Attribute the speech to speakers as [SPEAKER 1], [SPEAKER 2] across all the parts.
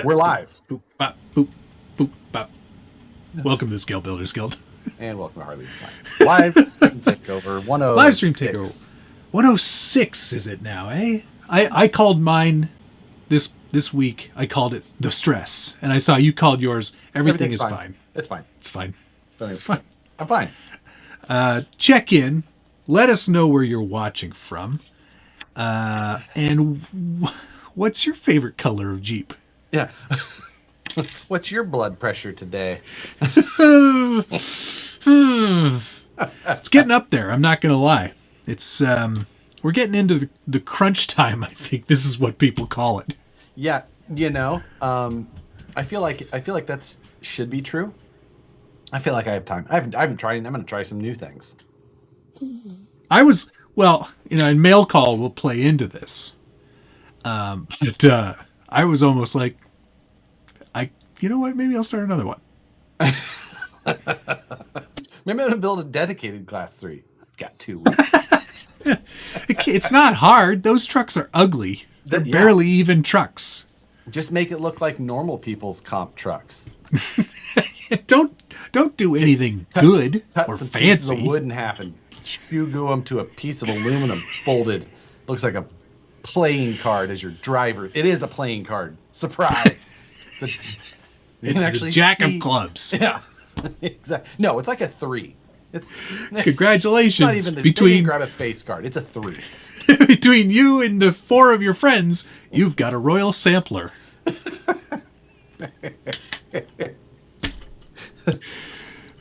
[SPEAKER 1] We're live.
[SPEAKER 2] Boop, bop, boop, boop, bop. Welcome to the Scale Builders Guild.
[SPEAKER 1] And welcome to Harleydesigns. Live stream takeover 106.
[SPEAKER 2] Live stream takeover 106 is it now, eh? I called mine this week. I called it the stress, and I saw you called yours. Everything is fine.
[SPEAKER 1] It's fine.
[SPEAKER 2] It's fine.
[SPEAKER 1] It's fine. I'm fine.
[SPEAKER 2] Check in. Let us know where you're watching from. And what's your favorite color of Jeep?
[SPEAKER 1] Yeah. What's your blood pressure today?
[SPEAKER 2] It's getting up there. I'm not going to lie. It's we're getting into the crunch time. I think this is what people call it.
[SPEAKER 1] Yeah, I feel like that's should be true. I feel like I have time. I haven't tried. I'm going to try some new things.
[SPEAKER 2] And mail call will play into this. But I was almost like, you know what? Maybe I'll start another one.
[SPEAKER 1] Maybe I'm going to build a dedicated Class 3. I've got 2 weeks.
[SPEAKER 2] It's not hard. Those trucks are ugly. They're barely even trucks.
[SPEAKER 1] Just make it look like normal people's comp trucks.
[SPEAKER 2] Don't do anything good or
[SPEAKER 1] some
[SPEAKER 2] fancy.
[SPEAKER 1] Pieces of wood in half and glue them to a piece of aluminum folded. Looks like a playing card as your driver. It is a playing card. Surprise!
[SPEAKER 2] It's the jack of clubs.
[SPEAKER 1] Yeah, exactly. No, it's like a 3. It's
[SPEAKER 2] congratulations.
[SPEAKER 1] It's not even they didn't grab a face card. It's a 3.
[SPEAKER 2] Between you and the 4 of your friends, you've got a royal sampler.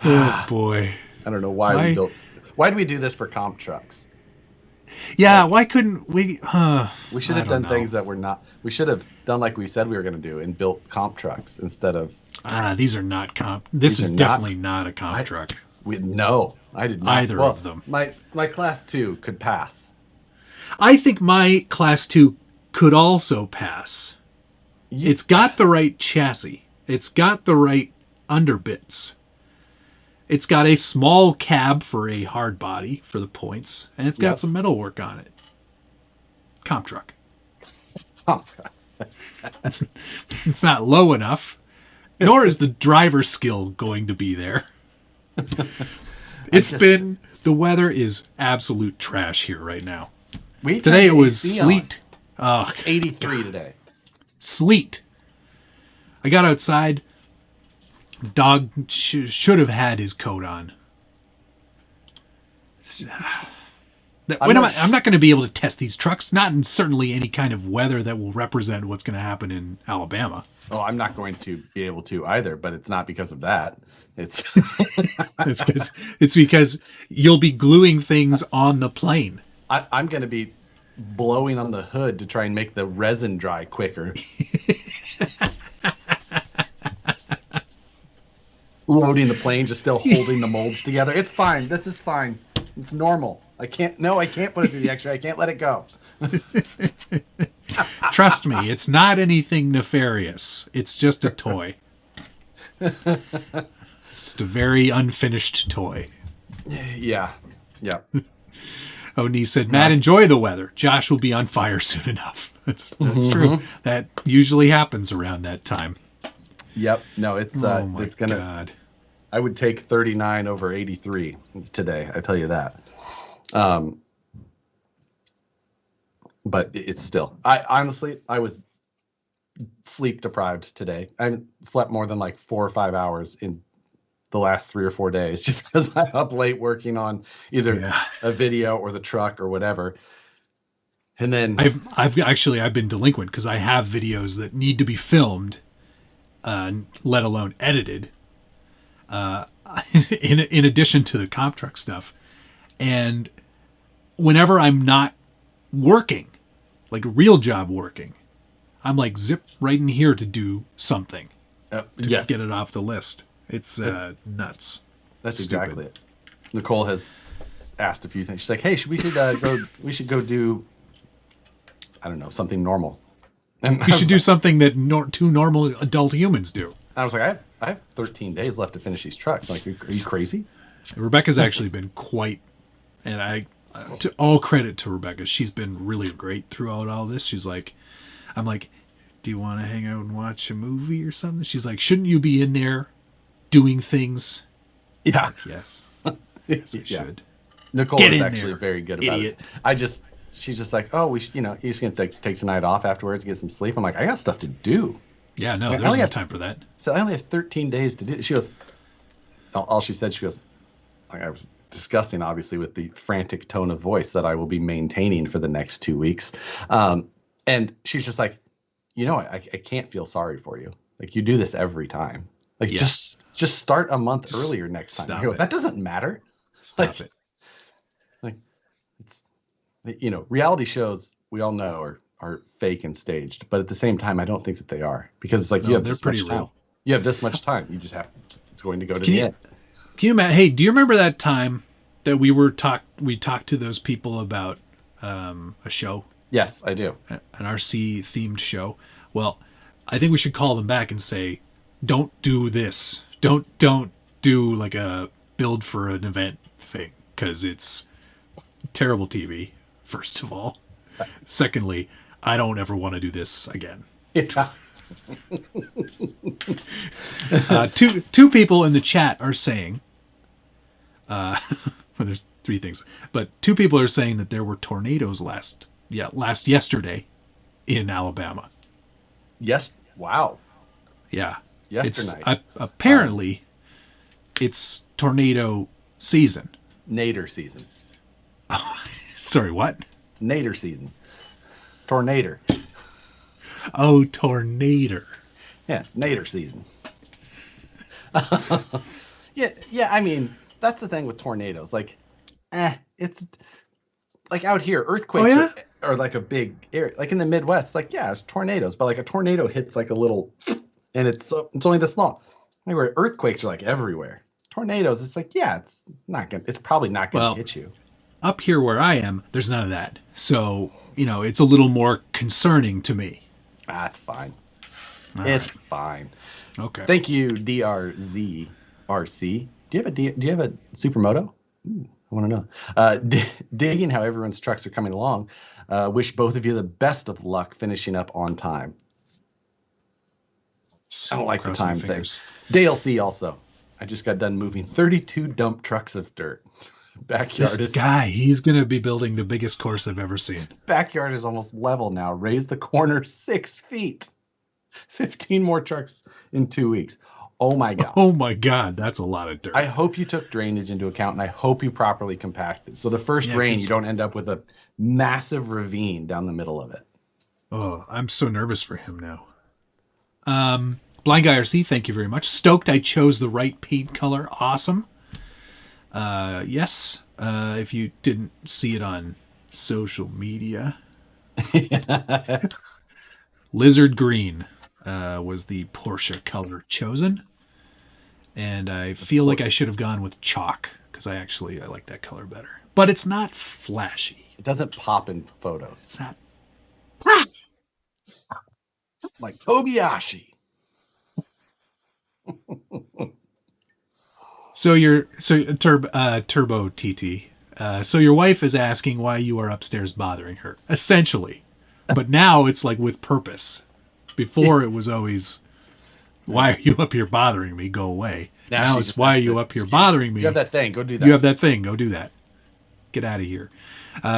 [SPEAKER 2] Oh boy!
[SPEAKER 1] I don't know why did we do this for comp trucks?
[SPEAKER 2] Yeah, why couldn't we?
[SPEAKER 1] We should have done things that were not. We should have done like we said we were going to do and built comp trucks instead of.
[SPEAKER 2] These are not comp. This is definitely not a comp truck.
[SPEAKER 1] No, I did not.
[SPEAKER 2] Either of them.
[SPEAKER 1] My Class 2 could pass.
[SPEAKER 2] I think my Class 2 could also pass. It's got the right chassis. It's got the right underbits. It's got a small cab for a hard body for the points, and it's got some metal work on it. Comp truck. It's not low enough, nor is the driver skill going to be there. The weather is absolute trash here right now. Today it was sleet.
[SPEAKER 1] 83 today.
[SPEAKER 2] Sleet. I got outside. The dog should have had his coat on. I'm not going to be able to test these trucks. Not in certainly any kind of weather that will represent what's going to happen in Alabama.
[SPEAKER 1] Oh, I'm not going to be able to either, but it's not because of that. It's
[SPEAKER 2] it's because you'll be gluing things on the plane.
[SPEAKER 1] I'm going to be blowing on the hood to try and make the resin dry quicker. Loading the plane, just still holding the molds together. It's fine. This is fine. It's normal. I can't put it through the X-ray. I can't let it go.
[SPEAKER 2] Trust me, it's not anything nefarious. It's just a toy. Just a very unfinished toy.
[SPEAKER 1] Yeah.
[SPEAKER 2] O'Neill said, Matt, enjoy the weather. Josh will be on fire soon enough. That's true. That usually happens around that time.
[SPEAKER 1] Yep. No, it's it's gonna.
[SPEAKER 2] God.
[SPEAKER 1] I would take 39 over 83 today. I tell you that. But it's still. I was sleep deprived today. I slept more than like 4 or 5 hours in the last 3 or 4 days, just because I'm up late working on either a video or the truck or whatever. And then
[SPEAKER 2] I've been delinquent because I have videos that need to be filmed. Let alone edited, in addition to the comp truck stuff. And whenever I'm not working, like a real job working, I'm like zip right in here to do something to get it off the list. It's nuts.
[SPEAKER 1] That's stupid. Exactly it. Nicole has asked a few things. She's like, "Hey, we should go do, I don't know, something normal."
[SPEAKER 2] And we should do something that 2 normal adult humans do.
[SPEAKER 1] I was like, I have 13 days left to finish these trucks. Like, are you crazy?
[SPEAKER 2] Rebecca's actually been quite, and to all credit to Rebecca, she's been really great throughout all this. I'm like, do you want to hang out and watch a movie or something? She's like, shouldn't you be in there doing things?
[SPEAKER 1] Yeah.
[SPEAKER 2] Like, yes. Yes, I should.
[SPEAKER 1] Nicole
[SPEAKER 2] Get
[SPEAKER 1] is
[SPEAKER 2] in
[SPEAKER 1] actually
[SPEAKER 2] there,
[SPEAKER 1] very good about
[SPEAKER 2] idiot.
[SPEAKER 1] it. She's just like, oh, you're just going to take tonight off afterwards, get some sleep. I'm like, I got stuff to do.
[SPEAKER 2] Yeah, no,
[SPEAKER 1] Like,
[SPEAKER 2] there's no time for that.
[SPEAKER 1] So I only have 13 days to do it. She goes, all she said, she goes, like I was discussing, obviously, with the frantic tone of voice that I will be maintaining for the next 2 weeks. And she's just like, I can't feel sorry for you. Like, you do this every time. Like, just start a month earlier next time. I go, that doesn't matter.
[SPEAKER 2] Stop it.
[SPEAKER 1] Like, it's, reality shows, we all know, are fake and staged. But at the same time, I don't think that they are. Because it's like, you have this much time.
[SPEAKER 2] Real.
[SPEAKER 1] You have this much time. You just have, it's going to go to the end.
[SPEAKER 2] Can you imagine? Hey, do you remember that time that we talked to those people about a show?
[SPEAKER 1] Yes, I do.
[SPEAKER 2] An RC themed show. Well, I think we should call them back and say, don't do this. Don't do like a build for an event thing, because it's terrible TV, first of all. Secondly, I don't ever want to do this again.
[SPEAKER 1] Yeah.
[SPEAKER 2] Two people in the chat are saying, well, there's three things, but two people are saying that there were tornadoes last yesterday in Alabama.
[SPEAKER 1] Yes. Wow.
[SPEAKER 2] Yeah.
[SPEAKER 1] Yesterday.
[SPEAKER 2] Apparently, it's tornado season.
[SPEAKER 1] Nader season.
[SPEAKER 2] Sorry, what?
[SPEAKER 1] It's Nader season. Tornado.
[SPEAKER 2] Oh, tornado.
[SPEAKER 1] Yeah, it's Nader season. Yeah. I mean, that's the thing with tornadoes. Like, it's like out here, earthquakes are like a big area. Like in the Midwest, it's like, yeah, it's tornadoes, but like a tornado hits like a little, and it's only this long. Like where earthquakes are like everywhere. Tornadoes, it's like, yeah, it's probably not going to hit you.
[SPEAKER 2] Up here where I am, there's none of that. So, it's a little more concerning to me.
[SPEAKER 1] That's fine.
[SPEAKER 2] It's
[SPEAKER 1] fine.
[SPEAKER 2] Okay.
[SPEAKER 1] Thank you, DRZRC. Do you have a supermoto? Ooh, I want to know. Digging how everyone's trucks are coming along. Wish both of you the best of luck finishing up on time. I don't like the time thing. Dale C also. I just got done moving 32 dump trucks of dirt.
[SPEAKER 2] He's going to be building the biggest course I've ever seen.
[SPEAKER 1] Backyard is almost level now. Raise the corner 6 feet. 15 more trucks in 2 weeks. Oh my God.
[SPEAKER 2] Oh my God. That's a lot of dirt.
[SPEAKER 1] I hope you took drainage into account, and I hope you properly compacted. So the first rain, you don't end up with a massive ravine down the middle of it.
[SPEAKER 2] Oh, I'm so nervous for him now. Blind Guy RC, thank you very much. Stoked I chose the right paint color. Awesome. Yes. If you didn't see it on social media. Lizard green was the Porsche color chosen. And I feel like I should have gone with chalk, because I like that color better. But it's not flashy.
[SPEAKER 1] It doesn't pop in photos.
[SPEAKER 2] It's not.
[SPEAKER 1] Like Kobayashi.
[SPEAKER 2] Turbo TT. So your wife is asking why you are upstairs bothering her, essentially. But now it's like with purpose. Before it was always, why are you up here bothering me? Go away. Now it's, why are you up here bothering me?
[SPEAKER 1] You have that thing. Go do that.
[SPEAKER 2] You have that thing. Go do that. Get out of here.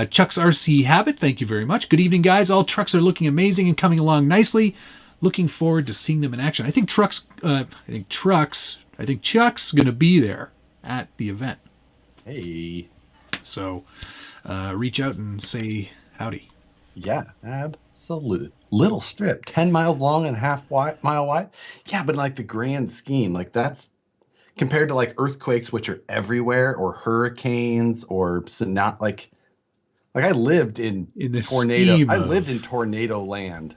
[SPEAKER 2] Chuck's RC Habit, thank you very much. Good evening, guys. All trucks are looking amazing and coming along nicely. Looking forward to seeing them in action. I think Chuck's going to be there at the event.
[SPEAKER 1] Hey.
[SPEAKER 2] So reach out and say howdy.
[SPEAKER 1] Yeah, absolutely. Little strip, 10 miles long and mile wide. Yeah, but like the grand scheme, like that's compared to like earthquakes, which are everywhere, or hurricanes, or not like I lived in tornado. I lived in tornado land.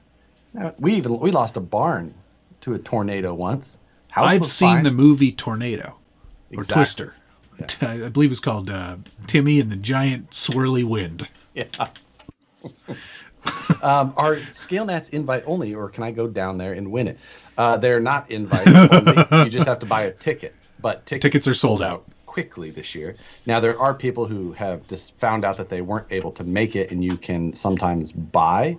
[SPEAKER 1] We lost a barn to a tornado once.
[SPEAKER 2] I've seen the movie Tornado or Twister. Yeah. I believe it's called Timmy and the Giant Swirly Wind.
[SPEAKER 1] Yeah. Are scale nats invite only, or can I go down there and win it? They're not invite only. You just have to buy a ticket. But
[SPEAKER 2] tickets are sold out
[SPEAKER 1] quickly this year. Now there are people who have just found out that they weren't able to make it, and you can sometimes buy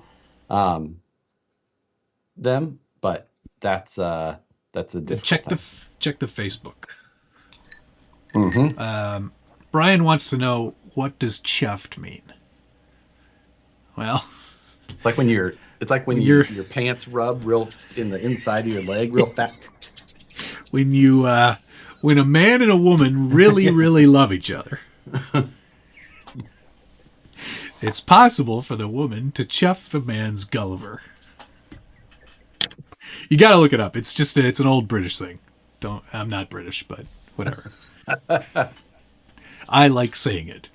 [SPEAKER 1] them, but that's a difficult
[SPEAKER 2] Check
[SPEAKER 1] time.
[SPEAKER 2] check the Facebook.
[SPEAKER 1] Mm-hmm.
[SPEAKER 2] Brian wants to know, what does chuffed mean? Well,
[SPEAKER 1] It's like when your pants rub real in the inside of your leg real fat.
[SPEAKER 2] When a man and a woman really, really love each other, it's possible for the woman to chuff the man's Gulliver. You got to look it up. It's an old British thing. I'm not British, but whatever. I like saying it.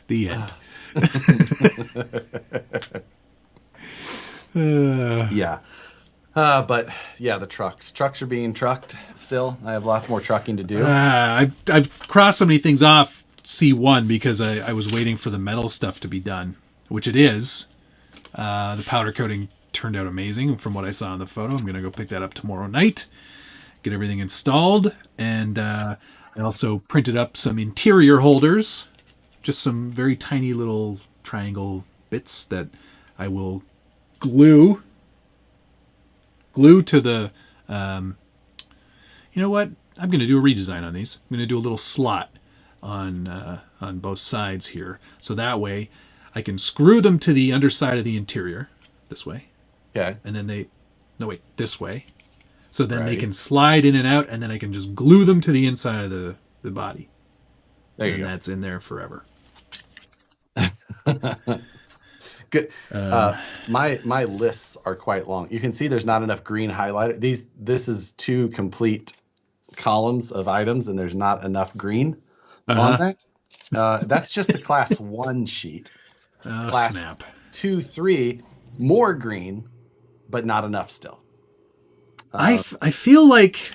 [SPEAKER 2] The end.
[SPEAKER 1] Yeah. But yeah, the trucks are being trucked still. I have lots more trucking to do.
[SPEAKER 2] I've crossed so many things off C1 because I was waiting for the metal stuff to be done, which it is. The powder coating turned out amazing from what I saw in the photo. I'm going to go pick that up tomorrow night, get everything installed, and I also printed up some interior holders, just some very tiny little triangle bits that I will glue to the, you know what? I'm going to do a redesign on these. I'm going to do a little slot on both sides here. So that way I can screw them to the underside of the interior this way.
[SPEAKER 1] Okay.
[SPEAKER 2] And then this way. So then they
[SPEAKER 1] Right.
[SPEAKER 2] can slide in and out, and then I can just glue them to the inside of the body.
[SPEAKER 1] There you
[SPEAKER 2] and
[SPEAKER 1] go.
[SPEAKER 2] That's in there forever.
[SPEAKER 1] Good. My lists are quite long. You can see there's not enough green highlighter. This is 2 complete columns of items, and there's not enough green on that. That's just the class 1 sheet.
[SPEAKER 2] Oh,
[SPEAKER 1] Class
[SPEAKER 2] snap.
[SPEAKER 1] 2, 3, more green, but not enough still.
[SPEAKER 2] I feel like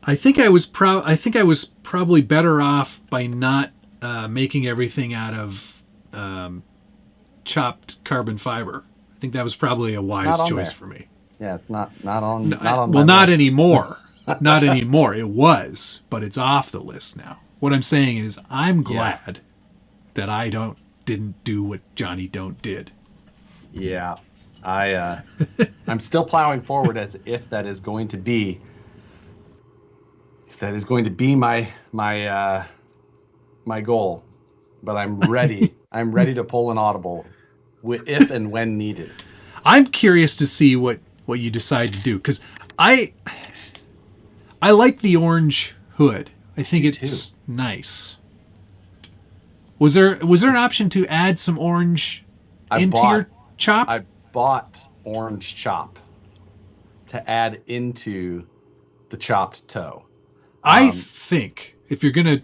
[SPEAKER 2] I think I was probably better off by not making everything out of chopped carbon fiber. I think that was probably a wise choice for me.
[SPEAKER 1] Yeah, it's not on.
[SPEAKER 2] Well, not anymore. Not anymore. It was, but it's off the list now. What I'm saying is, I'm glad that I didn't do what Johnny Don't did.
[SPEAKER 1] Yeah, I'm still plowing forward as if that is going to be my goal. But I'm ready. I'm ready to pull an audible, if and when needed.
[SPEAKER 2] I'm curious to see what you decide to do, because I like the orange hood. I think it's nice. Was there an option to add some orange your chop?
[SPEAKER 1] I bought orange chop to add into the chopped toe.
[SPEAKER 2] I think if you're gonna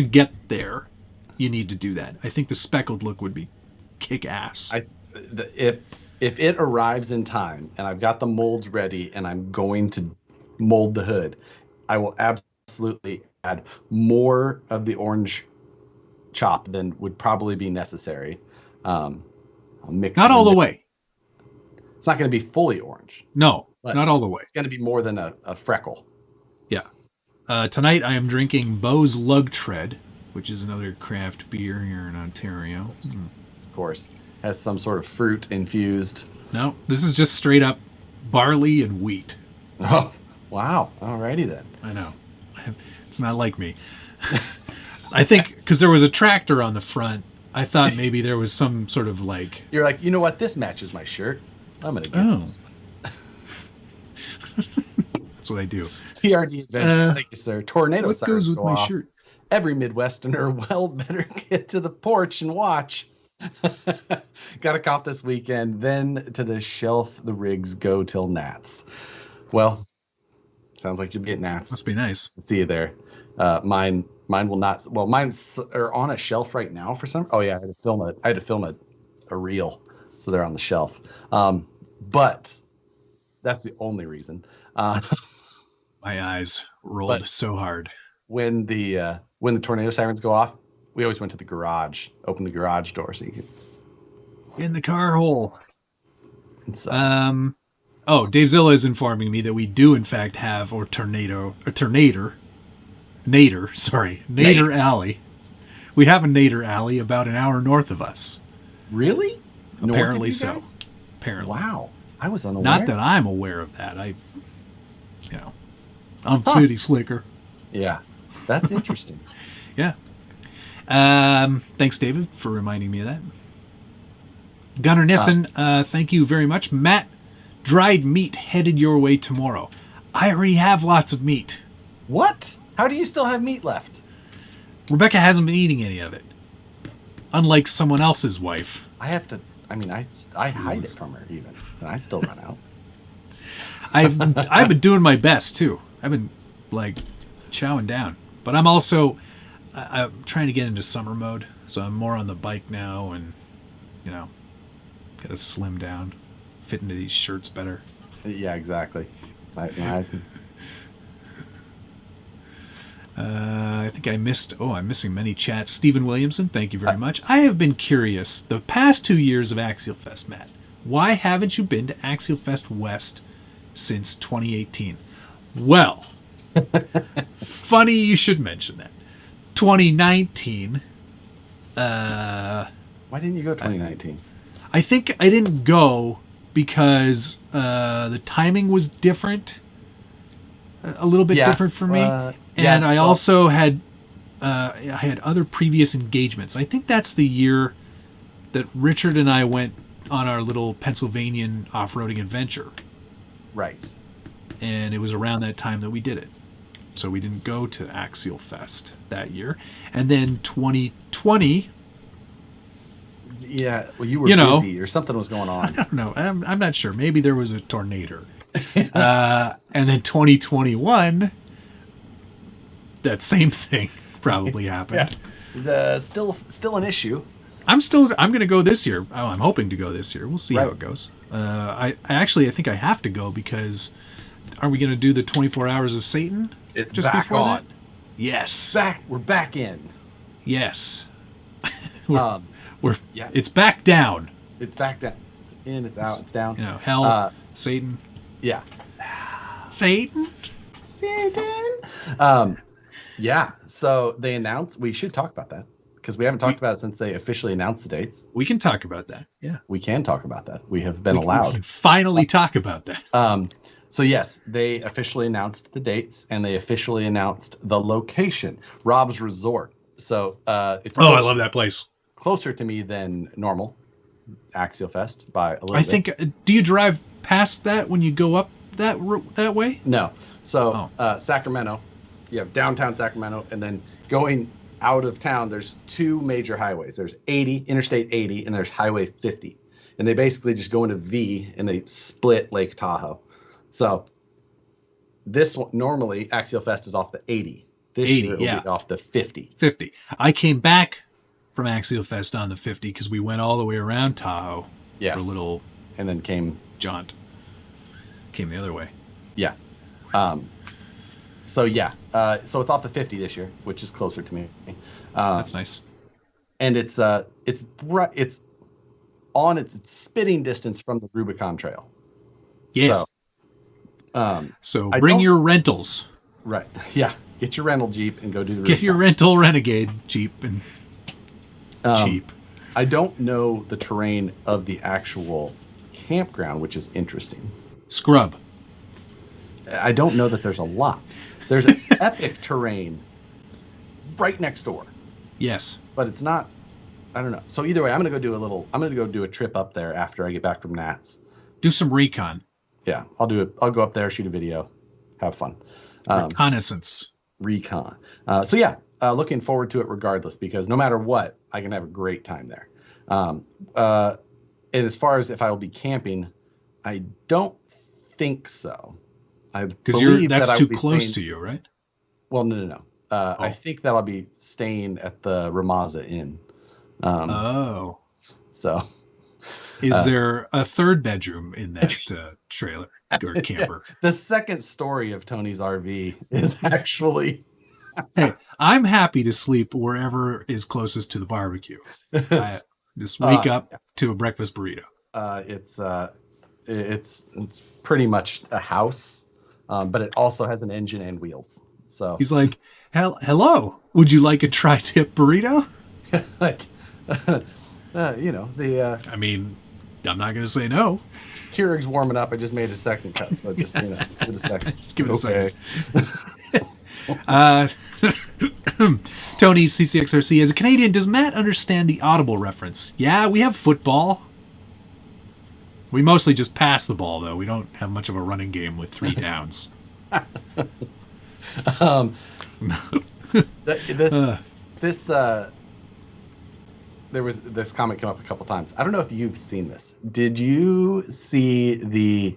[SPEAKER 2] get there, you need to do that. I think the speckled look would be kick ass.
[SPEAKER 1] If it arrives in time and I've got the molds ready and I'm going to mold the hood, I will absolutely add more of the orange chop than would probably be necessary. I'll mix
[SPEAKER 2] not all the way.
[SPEAKER 1] It's not going to be fully orange.
[SPEAKER 2] No, not all the way.
[SPEAKER 1] It's going to be more than a freckle.
[SPEAKER 2] Yeah. Tonight I am drinking Beau's Lug Tread, which is another craft beer here in Ontario.
[SPEAKER 1] Of course. Has some sort of fruit infused.
[SPEAKER 2] No, this is just straight up barley and wheat.
[SPEAKER 1] Oh, wow. Alrighty then.
[SPEAKER 2] I know. It's not like me. I think because there was a tractor on the front, I thought maybe there was some sort of like...
[SPEAKER 1] You're like, you know what? This matches my shirt. I'm going to get this one.
[SPEAKER 2] That's what I do.
[SPEAKER 1] TRD Adventures. Thank you, sir. Tornado
[SPEAKER 2] what
[SPEAKER 1] sirens
[SPEAKER 2] goes with
[SPEAKER 1] go
[SPEAKER 2] my
[SPEAKER 1] off.
[SPEAKER 2] shirt?
[SPEAKER 1] Every Midwesterner well better get to the porch and watch. Got a cop this weekend, then to the shelf the rigs go till gnats. Well, sounds like you'll get gnats.
[SPEAKER 2] Must be nice.
[SPEAKER 1] See you there. Mine will not. Well, mine's are on a shelf right now for some. Oh yeah, I had to film a reel, so they're on the shelf. But that's the only reason.
[SPEAKER 2] My eyes rolled so hard.
[SPEAKER 1] When the tornado sirens go off, we always went to the garage, open the garage door so you could
[SPEAKER 2] in the car hole.
[SPEAKER 1] Inside.
[SPEAKER 2] Dave Zilla is informing me that we do in fact have Nader Alley. We have a Nader Alley about an hour north of us.
[SPEAKER 1] Really?
[SPEAKER 2] Apparently so. Apparently.
[SPEAKER 1] Wow. I was unaware.
[SPEAKER 2] Not that I'm aware of that. I'm city slicker.
[SPEAKER 1] Yeah, that's interesting.
[SPEAKER 2] Yeah. Thanks, David, for reminding me of that. Gunnar Nissen, thank you very much. Matt, dried meat headed your way tomorrow. I already have lots of meat.
[SPEAKER 1] What? How do you still have meat left?
[SPEAKER 2] Rebecca hasn't been eating any of it. Unlike someone else's wife.
[SPEAKER 1] I hide it from her even, and I still run out.
[SPEAKER 2] I've been doing my best too. I've been like chowing down, but I'm also I'm trying to get into summer mode, so I'm more on the bike now, and gotta slim down, fit into these shirts better.
[SPEAKER 1] Yeah, exactly. I
[SPEAKER 2] think I'm missing many chats. Stephen Williamson, thank you very much. I have been curious the past 2 years of Axial Fest, Matt. Why haven't you been to Axial Fest West since 2018? Well, funny you should mention that. 2019.
[SPEAKER 1] Why didn't you go 2019?
[SPEAKER 2] I think I didn't go because the timing was different. A little bit different for me. And I also had I had other previous engagements. I think that's the year that Richard and I went on our little Pennsylvanian off-roading adventure.
[SPEAKER 1] Right.
[SPEAKER 2] And it was around that time that we did it. So we didn't go to Axial Fest that year. And then 2020...
[SPEAKER 1] Yeah, well, you were busy or something was going on.
[SPEAKER 2] I don't know. I'm not sure. Maybe there was a tornado. And then 2021, that same thing probably happened.
[SPEAKER 1] Yeah. Still an issue.
[SPEAKER 2] I'm going to go this year. Oh, I'm hoping to go this year. We'll see how it goes. I think I have to go because are we going to do the 24 Hours of Satan?
[SPEAKER 1] It's just back before on. That?
[SPEAKER 2] Yes.
[SPEAKER 1] We're back in.
[SPEAKER 2] Yes.
[SPEAKER 1] Yeah.
[SPEAKER 2] It's back down.
[SPEAKER 1] It's back down. It's in, it's out, it's down.
[SPEAKER 2] Hell, Satan.
[SPEAKER 1] Yeah.
[SPEAKER 2] Satan.
[SPEAKER 1] Yeah. So they announced, we should talk about that because we haven't talked about it since they officially announced the dates.
[SPEAKER 2] We can talk about that. Yeah.
[SPEAKER 1] We can talk about that. We have been allowed. We can
[SPEAKER 2] finally talk about that.
[SPEAKER 1] So yes, they officially announced the dates and they officially announced the location, Rob's Resort. So it's
[SPEAKER 2] I love that place.
[SPEAKER 1] Closer to me than normal Axial Fest by a little bit.
[SPEAKER 2] I think, do you drive past that when you go up that way?
[SPEAKER 1] No. So Sacramento, you have downtown Sacramento, and then going out of town, there's two major highways. There's Interstate 80, and there's Highway 50. And they basically just go into V, and they split Lake Tahoe. So this one, normally Axial Fest is off the 80. This year it will be off the 50.
[SPEAKER 2] 50. I came back from Axial Fest on the 50 because we went all the way around Tahoe for a little,
[SPEAKER 1] and then came
[SPEAKER 2] the other way.
[SPEAKER 1] Yeah. So it's off the 50 this year, which is closer to me.
[SPEAKER 2] That's nice.
[SPEAKER 1] And it's on its spitting distance from the Rubicon Trail.
[SPEAKER 2] Yes. So bring your rentals.
[SPEAKER 1] Right. Yeah. Get your rental Jeep and go do the
[SPEAKER 2] Get your rental Renegade Jeep and cheap.
[SPEAKER 1] I don't know the terrain of the actual campground, which is interesting.
[SPEAKER 2] Scrub.
[SPEAKER 1] I don't know that there's a lot. There's an epic terrain right next door.
[SPEAKER 2] Yes.
[SPEAKER 1] But it's not, I don't know. So either way, I'm going to go do a trip up there after I get back from Nats.
[SPEAKER 2] Do some recon.
[SPEAKER 1] Yeah, I'll do it. I'll go up there, shoot a video, have fun.
[SPEAKER 2] Reconnaissance.
[SPEAKER 1] Recon. Looking forward to it regardless, because no matter what, I can have a great time there. And as far as if I will be camping, I don't think so. I believe that's
[SPEAKER 2] too close to you, right?
[SPEAKER 1] Well, no. I think that I'll be staying at the Ramaza Inn. So,
[SPEAKER 2] is there a third bedroom in that trailer or camper?
[SPEAKER 1] Yeah. The second story of Tony's RV is actually.
[SPEAKER 2] Hey, I'm happy to sleep wherever is closest to the barbecue. I just wake up to a breakfast burrito.
[SPEAKER 1] It's pretty much a house, but it also has an engine and wheels. So
[SPEAKER 2] he's like, "Hello, would you like a tri-tip burrito?"
[SPEAKER 1] I mean,
[SPEAKER 2] I'm not going to say no.
[SPEAKER 1] Keurig's warming up. I just made a second cut, so just give it a second.
[SPEAKER 2] Just give it a second. Tony CCXRC, as a Canadian, does Matt understand the audible reference? Yeah, we have football. We mostly just pass the ball, though. We don't have much of a running game with 3 downs.
[SPEAKER 1] There was this comment come up a couple times. I don't know if you've seen this. Did you see the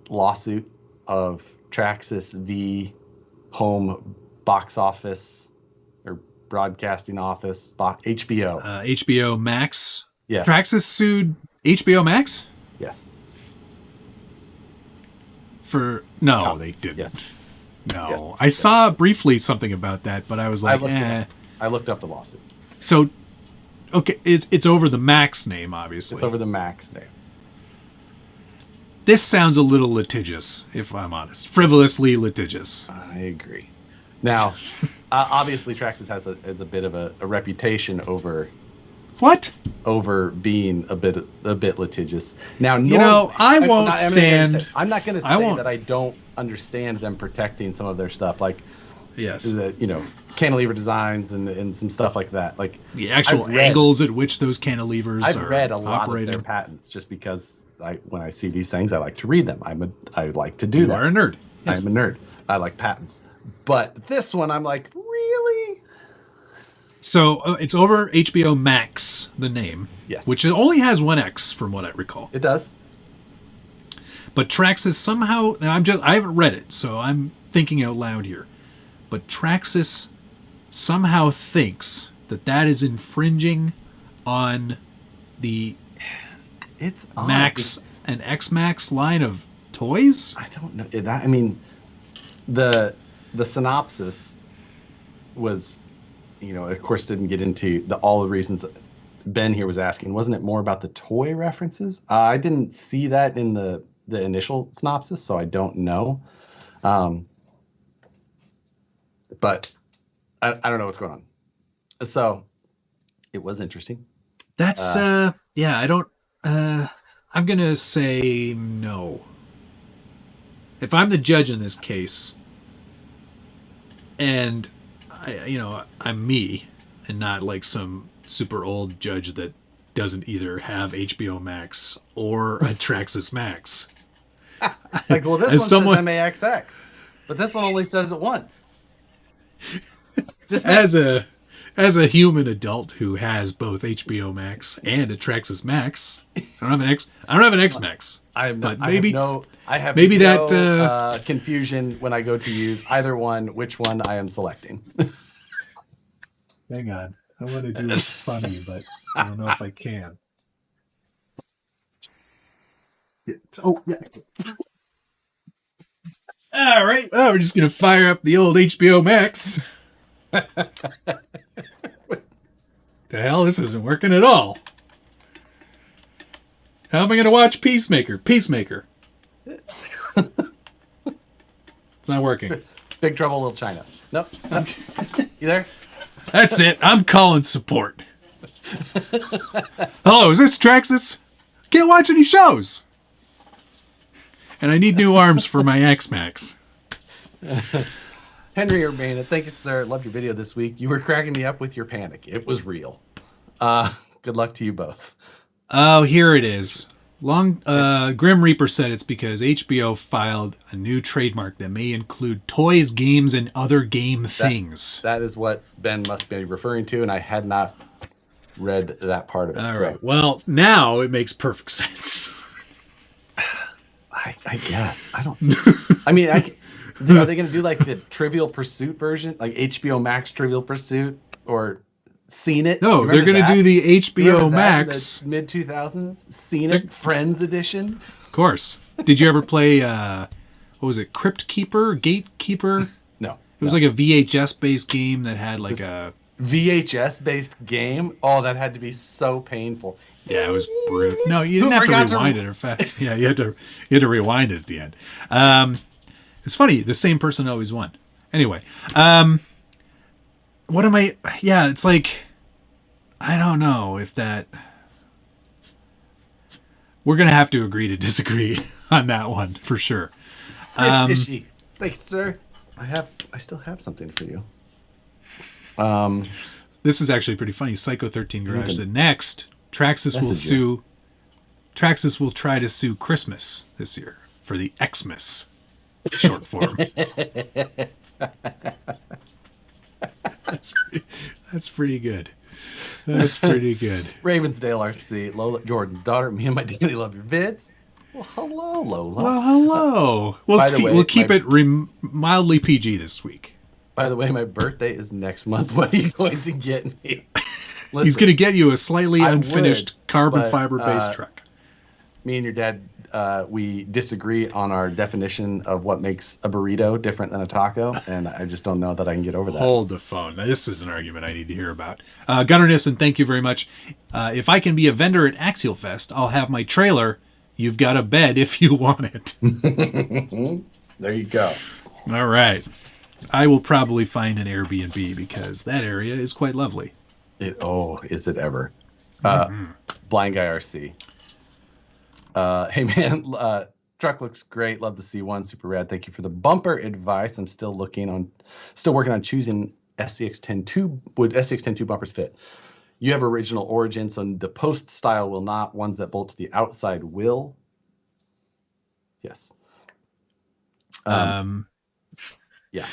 [SPEAKER 1] lawsuit of Traxxas v. Home Box Office or Broadcasting Office, HBO?
[SPEAKER 2] HBO Max.
[SPEAKER 1] Yes.
[SPEAKER 2] Traxxas sued HBO Max?
[SPEAKER 1] Yes.
[SPEAKER 2] No, they didn't.
[SPEAKER 1] Yes.
[SPEAKER 2] No.
[SPEAKER 1] Yes.
[SPEAKER 2] I saw briefly something about that, but I was like,
[SPEAKER 1] I looked up the lawsuit.
[SPEAKER 2] So, okay, it's over the Max name, obviously.
[SPEAKER 1] It's over the Max name.
[SPEAKER 2] This sounds a little litigious, if I'm honest. Frivolously litigious.
[SPEAKER 1] I agree. Now, obviously, Traxxas has a bit of a reputation over being a bit litigious. Now,
[SPEAKER 2] I won't stand.
[SPEAKER 1] I'm not going to say that I don't understand them protecting some of their stuff, like cantilever designs and some stuff like that, like
[SPEAKER 2] the actual angles at which those cantilevers are operated.
[SPEAKER 1] I've read a lot of their patents just because when I see these things, I like to read them. I like to do that.
[SPEAKER 2] You are a nerd.
[SPEAKER 1] Yes. I'm a nerd. I like patents. But this one, I'm like, really?
[SPEAKER 2] So it's over HBO Max, the name.
[SPEAKER 1] Yes.
[SPEAKER 2] Which only has one X, from what I recall.
[SPEAKER 1] It does.
[SPEAKER 2] But Traxxas somehow, I haven't read it, so I'm thinking out loud here. But Traxxas somehow thinks that is infringing on the Max and X Max line of toys.
[SPEAKER 1] I don't know. I mean, the synopsis was, of course, didn't get into all the reasons Ben here was asking. Wasn't it more about the toy references? I didn't see that in the initial synopsis, so I don't know. But I don't know what's going on. So it was interesting.
[SPEAKER 2] That's I don't. I'm gonna say no. If I'm the judge in this case, and I'm me, and not like some super old judge that doesn't either have HBO Max or a Traxxas Max.
[SPEAKER 1] Like, well, this one says MAXX, but this one only says it once.
[SPEAKER 2] As a human adult who has both HBO Max and a Traxxas Max, I don't have an X Max.
[SPEAKER 1] I have
[SPEAKER 2] maybe
[SPEAKER 1] that confusion when I go to use either one. Which one I am selecting?
[SPEAKER 2] Hang on, I want to do it funny, but I don't know if I can. Oh yeah. All right. Well, we're just gonna fire up the old HBO Max. The hell, this isn't working at all. How am I gonna watch Peacemaker? It's not working.
[SPEAKER 1] Big Trouble Little China. Nope. You there?
[SPEAKER 2] That's it. I'm calling support. Hello, is this Traxxas? Can't watch any shows. And I need new arms for my X-Max.
[SPEAKER 1] Henry Urbana, thank you, sir. Loved your video this week. You were cracking me up with your panic. It was real. Good luck to you both.
[SPEAKER 2] Oh, here it is. Grim Reaper said it's because HBO filed a new trademark that may include toys, games, and other game things.
[SPEAKER 1] That is what Ben must be referring to, and I had not read that part of it.
[SPEAKER 2] All right. Well, now it makes perfect sense.
[SPEAKER 1] I guess. I don't... I mean, are they going to do like the Trivial Pursuit version? Like HBO Max Trivial Pursuit? Or Seen It?
[SPEAKER 2] No, they're going to do the HBO Max.
[SPEAKER 1] Mid-2000s? Seen It? Friends Edition?
[SPEAKER 2] Of course. Did you ever play, what was it, Crypt Keeper? Gatekeeper?
[SPEAKER 1] No.
[SPEAKER 2] It was like a VHS-based game that had like a...
[SPEAKER 1] VHS-based game? Oh, that had to be so painful.
[SPEAKER 2] Yeah, it was brutal. No, you didn't have to rewind it. In fact, yeah, you had to rewind it at the end. It's funny. The same person always won. Anyway, what am I? Yeah, it's like I don't know if that. We're going to have to agree to disagree on that one for sure.
[SPEAKER 1] Fishy. Thanks, sir. I still have something for you.
[SPEAKER 2] This is actually pretty funny. Psycho 13 Garage said next, Traxxas will try to sue Christmas this year for the Xmas short form. That's pretty good. That's pretty good.
[SPEAKER 1] Ravensdale RC, Lola Jordan's daughter. Me and my daddy love your vids. Well, hello, Lola.
[SPEAKER 2] Well, hello. We'll keep it mildly PG this week.
[SPEAKER 1] By the way, my birthday is next month. What are you going to get me? Listen,
[SPEAKER 2] he's going to get you a slightly unfinished carbon fiber-based truck.
[SPEAKER 1] Me and your dad, we disagree on our definition of what makes a burrito different than a taco, and I just don't know that I can get over that.
[SPEAKER 2] Hold the phone. Now, this is an argument I need to hear about. Gunnar Nissen, thank you very much. If I can be a vendor at Axial Fest, I'll have my trailer. You've got a bed if you want it.
[SPEAKER 1] There you go.
[SPEAKER 2] All right. I will probably find an Airbnb because that area is quite lovely.
[SPEAKER 1] Is it ever? Blind Guy RC. Hey man, truck looks great. Love the C1, super rad. Thank you for the bumper advice. I'm still working on choosing SCX10 tube. Would SCX10 tube bumpers fit? You have original origin, so the post style will not. Ones that bolt to the outside will. Yes. Yeah.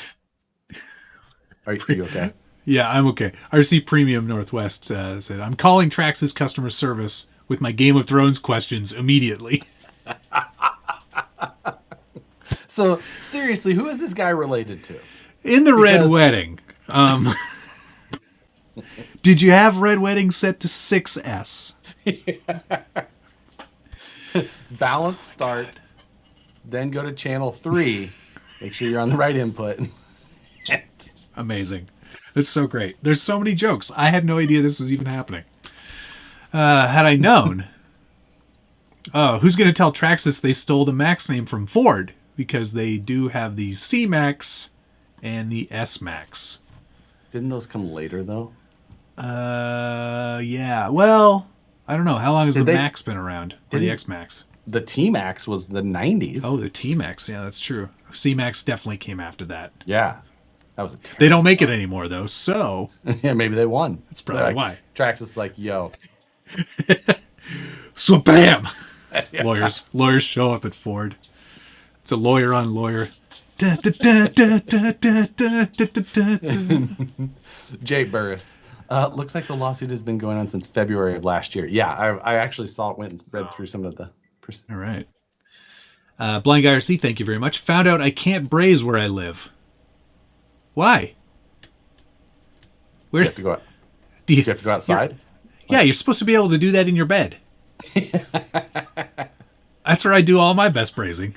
[SPEAKER 1] Are you okay?
[SPEAKER 2] Yeah, I'm okay. RC Premium Northwest said, I'm calling Traxxas customer service with my Game of Thrones questions immediately.
[SPEAKER 1] So, seriously, who is this guy related to?
[SPEAKER 2] In the Red Wedding. Did you have Red Wedding set to 6S?
[SPEAKER 1] Balance start, then go to channel 3. Make sure you're on the right input.
[SPEAKER 2] Amazing. It's so great. There's so many jokes. I had no idea this was even happening. Had I known. Oh, who's going to tell Traxxas they stole the Max name from Ford? Because they do have the C-Max and the S-Max.
[SPEAKER 1] Didn't those come later, though?
[SPEAKER 2] Yeah. Well, I don't know. How long has the Max been around? Or the X-Max?
[SPEAKER 1] The T-Max was the 90s.
[SPEAKER 2] Oh, the T-Max. Yeah, that's true. C-Max definitely came after that.
[SPEAKER 1] Yeah. That was
[SPEAKER 2] they don't make it anymore, though, so...
[SPEAKER 1] Yeah, maybe they won.
[SPEAKER 2] That's probably why.
[SPEAKER 1] Traxxas is like, yo.
[SPEAKER 2] So, bam! Yeah. Lawyers show up at Ford. It's a lawyer on lawyer.
[SPEAKER 1] Jay Burris. Looks like the lawsuit has been going on since February of last year. Yeah, I actually saw it, went and read through some of the...
[SPEAKER 2] All right. Blind Guy RC, thank you very much. Found out I can't braze where I live. Why?
[SPEAKER 1] Where? Do you have to go outside?
[SPEAKER 2] Yeah, you're supposed to be able to do that in your bed. That's where I do all my best brazing.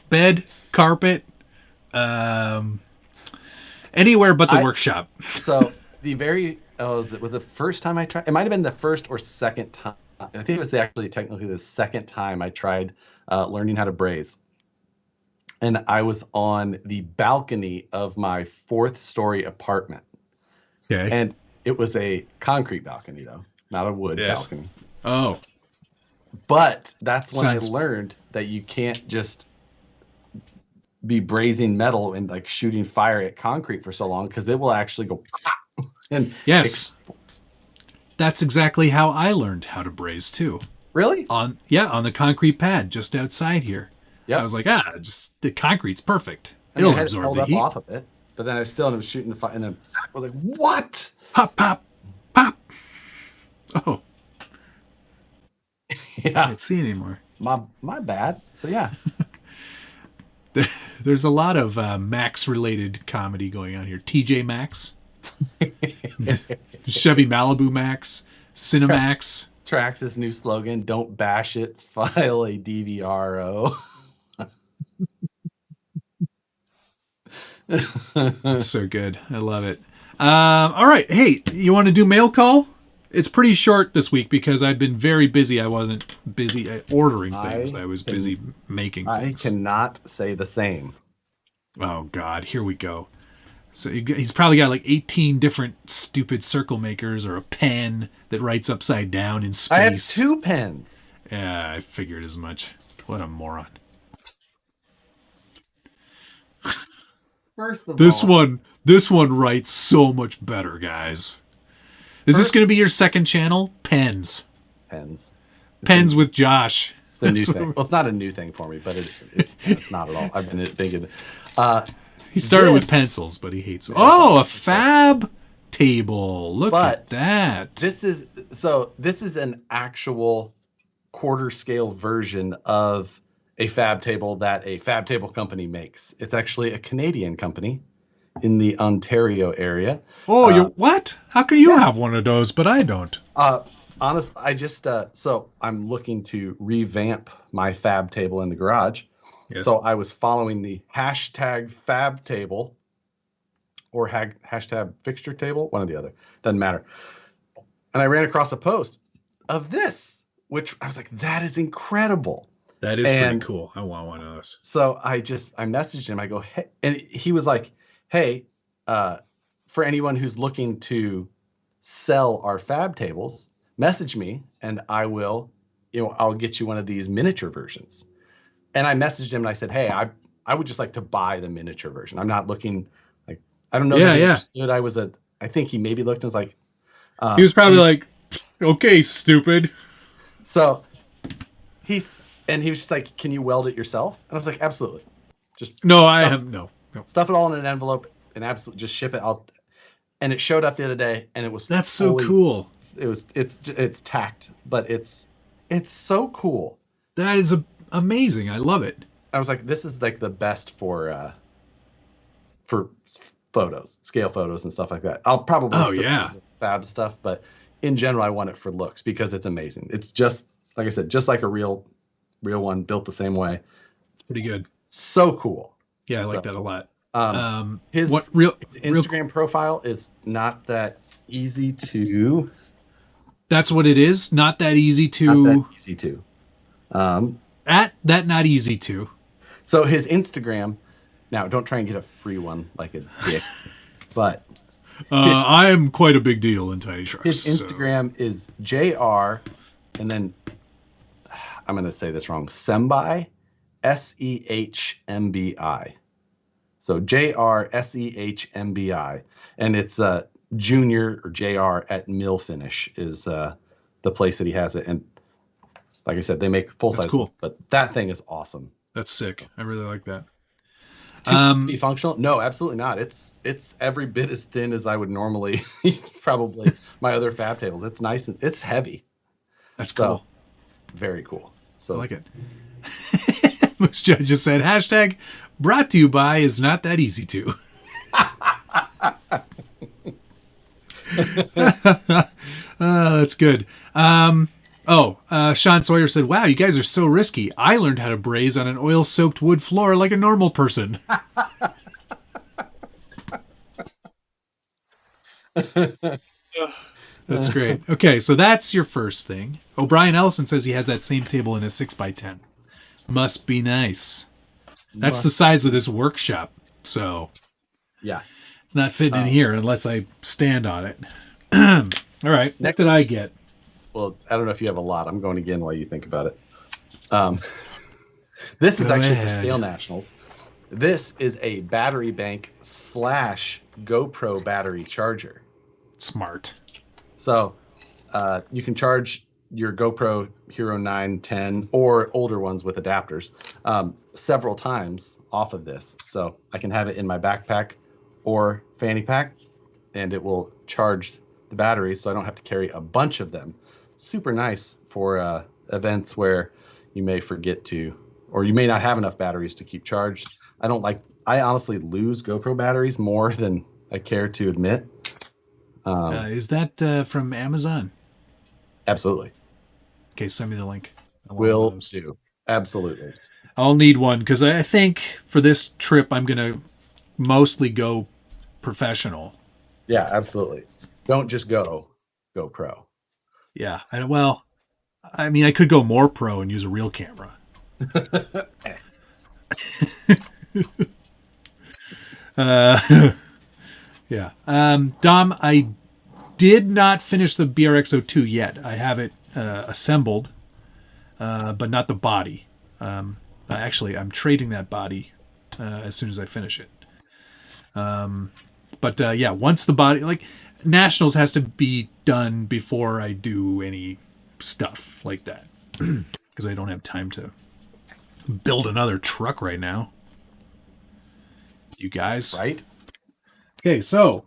[SPEAKER 2] Bed, carpet, anywhere but the workshop.
[SPEAKER 1] So was the first time I tried? It might have been the first or second time. I think it was technically the second time I tried learning how to braze. And I was on the balcony of my 4th-story apartment.
[SPEAKER 2] Okay.
[SPEAKER 1] And it was a concrete balcony, though, not a wood balcony.
[SPEAKER 2] Oh.
[SPEAKER 1] But that's when I learned that you can't just be brazing metal and like shooting fire at concrete for so long, because it will actually go pop and
[SPEAKER 2] That's exactly how I learned how to braze too.
[SPEAKER 1] Really?
[SPEAKER 2] On the concrete pad just outside here. Yeah. I was like, just the concrete's perfect. It'll absorb the heat.
[SPEAKER 1] Off of it, but then I still ended up shooting the fire, and then I was like, what?
[SPEAKER 2] Pop, pop, pop. Oh.
[SPEAKER 1] Yeah.
[SPEAKER 2] I can't see anymore.
[SPEAKER 1] My bad. So yeah.
[SPEAKER 2] There's a lot of Max-related comedy going on here. TJ Maxx. Chevy Malibu Max. Cinemax.
[SPEAKER 1] Traxxas' new slogan, don't bash it, file a DVRO.
[SPEAKER 2] That's so good. I love it. All right. Hey, you want to do mail call? It's pretty short this week because I've been very busy. I wasn't busy ordering things. I was busy making things.
[SPEAKER 1] I cannot say the same.
[SPEAKER 2] Oh, God. Here we go. So he's probably got like 18 different stupid circle makers or a pen that writes upside down in space.
[SPEAKER 1] I have 2 pens.
[SPEAKER 2] Yeah, I figured as much. What a moron.
[SPEAKER 1] First of
[SPEAKER 2] This
[SPEAKER 1] all,
[SPEAKER 2] one writes so much better, guys. Is this going to be your second channel? Pens.
[SPEAKER 1] pens.
[SPEAKER 2] Pens with Josh.
[SPEAKER 1] It's a new thing. Well, it's not a new thing for me, but it's not at all. I've been big in.
[SPEAKER 2] He started with pencils, but he hates. Oh, a fab table. Look at that.
[SPEAKER 1] This is an actual quarter scale version of a fab table that a fab table company makes. It's actually a Canadian company in the Ontario area.
[SPEAKER 2] Oh, you what? How can you have one of those, but I don't?
[SPEAKER 1] Honestly, I just so I'm looking to revamp my fab table in the garage. Yes. So I was following the hashtag fab table or hashtag fixture table, one or the other, doesn't matter. And I ran across a post of this, which I was like, that is incredible.
[SPEAKER 2] That is pretty cool. I want one of those.
[SPEAKER 1] So I messaged him. I go, hey, and he was like, hey, for anyone who's looking to sell our fab tables, message me and I'll get you one of these miniature versions. And I messaged him and I said, hey, I would just like to buy the miniature version. I'm not looking like, I don't know that he understood I think he maybe looked and was like,
[SPEAKER 2] he was probably like, okay, stupid.
[SPEAKER 1] So he was just like, can you weld it yourself? And I was like, absolutely. Just
[SPEAKER 2] no.
[SPEAKER 1] Stuff it all in an envelope and absolutely just ship it out. And it showed up the other day and it was
[SPEAKER 2] so cool.
[SPEAKER 1] It's tacked, but it's so cool.
[SPEAKER 2] That is amazing. I love it.
[SPEAKER 1] I was like, this is like the best for photos, scale photos and stuff like that. I'll probably use fab stuff, but in general, I want it for looks because it's amazing. It's just like I said, just like a real one built the same way.
[SPEAKER 2] It's pretty good.
[SPEAKER 1] So cool.
[SPEAKER 2] Yeah, I like that a lot.
[SPEAKER 1] His Instagram profile is not that easy to.
[SPEAKER 2] That's what it is. Not that easy to.
[SPEAKER 1] Not that easy to.
[SPEAKER 2] Not easy to.
[SPEAKER 1] So his Instagram. Now, don't try and get a free one like a dick, but
[SPEAKER 2] I am quite a big deal in tiny trucks.
[SPEAKER 1] His Instagram is JR, and then I'm going to say this wrong. Sembi, SEHMBI. So JRSEHMBI, and it's Junior or JR at Mill Finish is the place that he has it, and like I said, they make full size.
[SPEAKER 2] Cool.
[SPEAKER 1] But that thing is awesome.
[SPEAKER 2] That's sick. I really like that.
[SPEAKER 1] To be functional? No, absolutely not. It's every bit as thin as I would normally probably my other fab tables. It's nice and it's heavy.
[SPEAKER 2] That's cool.
[SPEAKER 1] Very cool. So
[SPEAKER 2] I like it. Moose Judge just said hashtag brought to you by is not that easy to. That's good. Sean Sawyer said, wow, you guys are so risky. I learned how to braise on an oil-soaked wood floor like a normal person. That's great. Okay, so that's your first thing. O'Brien Ellison says he has that same table in a 6x10. Must be nice. That's the size of this workshop. So
[SPEAKER 1] yeah,
[SPEAKER 2] it's not fitting in here unless I stand on it. All right, what did I get?
[SPEAKER 1] Well, I don't know if you have a lot. I'm going again while you think about it. This is actually for Scale Nationals. This is a battery bank / GoPro battery charger.
[SPEAKER 2] Smart.
[SPEAKER 1] So you can charge your GoPro Hero 9, 10, or older ones with adapters several times off of this. So I can have it in my backpack or fanny pack, and it will charge the batteries so I don't have to carry a bunch of them. Super nice for events where you may forget to, or you may not have enough batteries to keep charged. I honestly lose GoPro batteries more than I care to admit.
[SPEAKER 2] Is that from Amazon?
[SPEAKER 1] Absolutely.
[SPEAKER 2] Okay, send me the link.
[SPEAKER 1] Will do. Absolutely.
[SPEAKER 2] I'll need one because I think for this trip I'm going to mostly go professional.
[SPEAKER 1] Yeah, absolutely. Don't just go pro.
[SPEAKER 2] Yeah. I mean, I could go more pro and use a real camera. Yeah. Dom, I did not finish the BRX-02 yet. I have it assembled. but not the body. Actually, I'm trading that body as soon as I finish it. But yeah, once the body, like, Nationals has to be done before I do any stuff like that, because I don't have time to build another truck right now. You guys,
[SPEAKER 1] Right?
[SPEAKER 2] Okay, so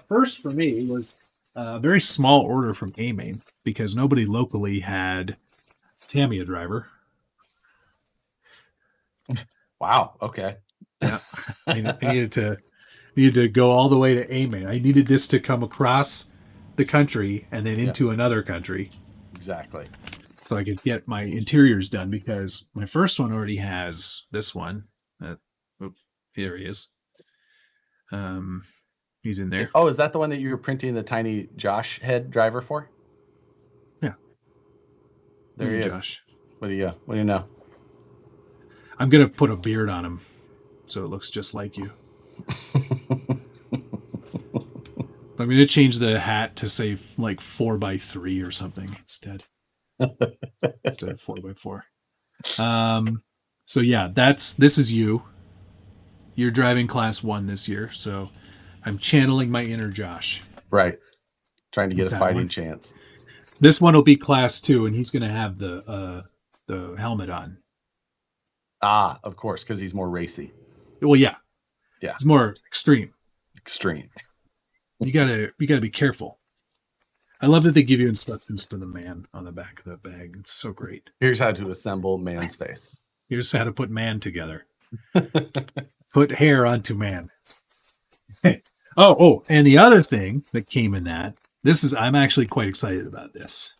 [SPEAKER 2] first for me was a very small order from A-Main because nobody locally had Tamiya driver.
[SPEAKER 1] Wow. Okay.
[SPEAKER 2] Yeah, I needed to go all the way to A-Main. I needed this to come across the country and then into another country.
[SPEAKER 1] Exactly.
[SPEAKER 2] So I could get my interiors done because my first one already has this one. Here he is. He's in there.
[SPEAKER 1] Oh, is that the one that you were printing the tiny Josh head driver for?
[SPEAKER 2] Yeah.
[SPEAKER 1] There he is.
[SPEAKER 2] Josh.
[SPEAKER 1] What do you know?
[SPEAKER 2] I'm gonna put a beard on him so it looks just like you. I'm gonna change the hat to say like 4x3 or something instead. Instead of 4x4. So yeah, this is you. You're driving class 1 this year, so I'm channeling my inner Josh.
[SPEAKER 1] Right. Trying to get a fighting
[SPEAKER 2] one.
[SPEAKER 1] chance.
[SPEAKER 2] This one will be class 2, and he's gonna have the helmet on.
[SPEAKER 1] Ah, of course, because he's more racy.
[SPEAKER 2] Well, yeah.
[SPEAKER 1] Yeah.
[SPEAKER 2] It's more extreme.
[SPEAKER 1] Extreme.
[SPEAKER 2] You gotta be careful. I love that they give you instructions to the man on the back of the bag. It's so great.
[SPEAKER 1] Here's how to assemble man's face.
[SPEAKER 2] Here's how to put man together. Put hair onto man. Oh, and the other thing that came in I'm actually quite excited about this.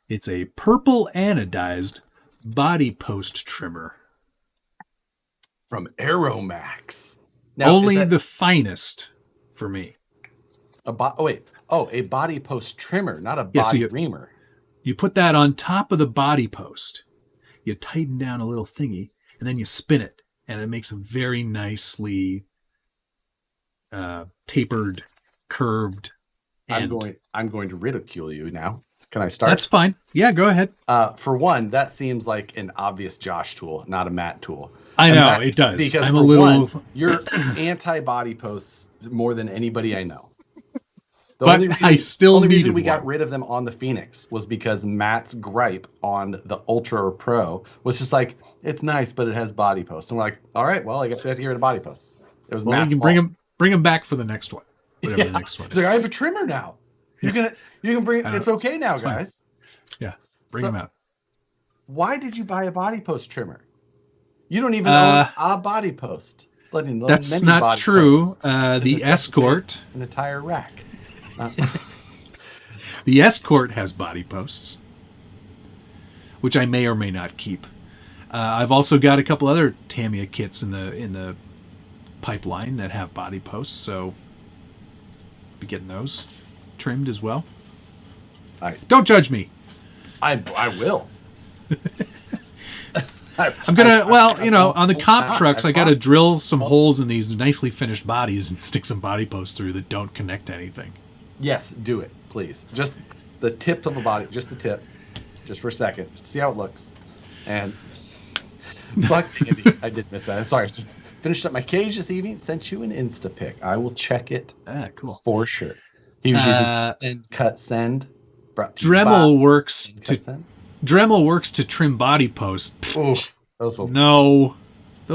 [SPEAKER 2] It's a purple anodized body post trimmer.
[SPEAKER 1] From Aeromax. Now,
[SPEAKER 2] only the finest for me.
[SPEAKER 1] A body post trimmer, not a body reamer.
[SPEAKER 2] You put that on top of the body post. You tighten down a little thingy, and then you spin it, and it makes a very nicely tapered, curved.
[SPEAKER 1] I'm going to ridicule you now. Can I start?
[SPEAKER 2] That's fine. Yeah, go ahead.
[SPEAKER 1] For one, that seems like an obvious Josh tool, not a Matt tool.
[SPEAKER 2] I know, it does.
[SPEAKER 1] Because
[SPEAKER 2] I'm a little.
[SPEAKER 1] You're anti-body posts more than anybody I know. The only reason we got rid of them on the Phoenix was because Matt's gripe on the Ultra Pro was just like, it's nice, but it has body posts. And we're like, all right, well, I guess we have to get rid of body posts. It was Matt's
[SPEAKER 2] you can bring him back for the next one. Whatever the next one.
[SPEAKER 1] He's like, I have a trimmer now. You can bring. It's okay now, guys.
[SPEAKER 2] Fine. Yeah, bring him out.
[SPEAKER 1] Why did you buy a body post trimmer? You don't even own a body post.
[SPEAKER 2] That's not true. The Escort,
[SPEAKER 1] an entire rack.
[SPEAKER 2] The Escort has body posts, which I may or may not keep. I've also got a couple other Tamiya kits in the pipeline that have body posts, so I'll be getting those trimmed as well. Don't judge me.
[SPEAKER 1] I will.
[SPEAKER 2] I'm gonna, on the comp trucks, I gotta drill some holes in these nicely finished bodies and stick some body posts through that don't connect to anything.
[SPEAKER 1] Yes, do it, please. Just the tip of a body, just the tip, just for a second, just to see how it looks. And fuck, Andy, I did miss that. Sorry, just finished up my cage this evening. Sent you an Insta pic. I will check it.
[SPEAKER 2] Cool
[SPEAKER 1] for sure. He was using send.
[SPEAKER 2] Dremel works to trim body posts. Those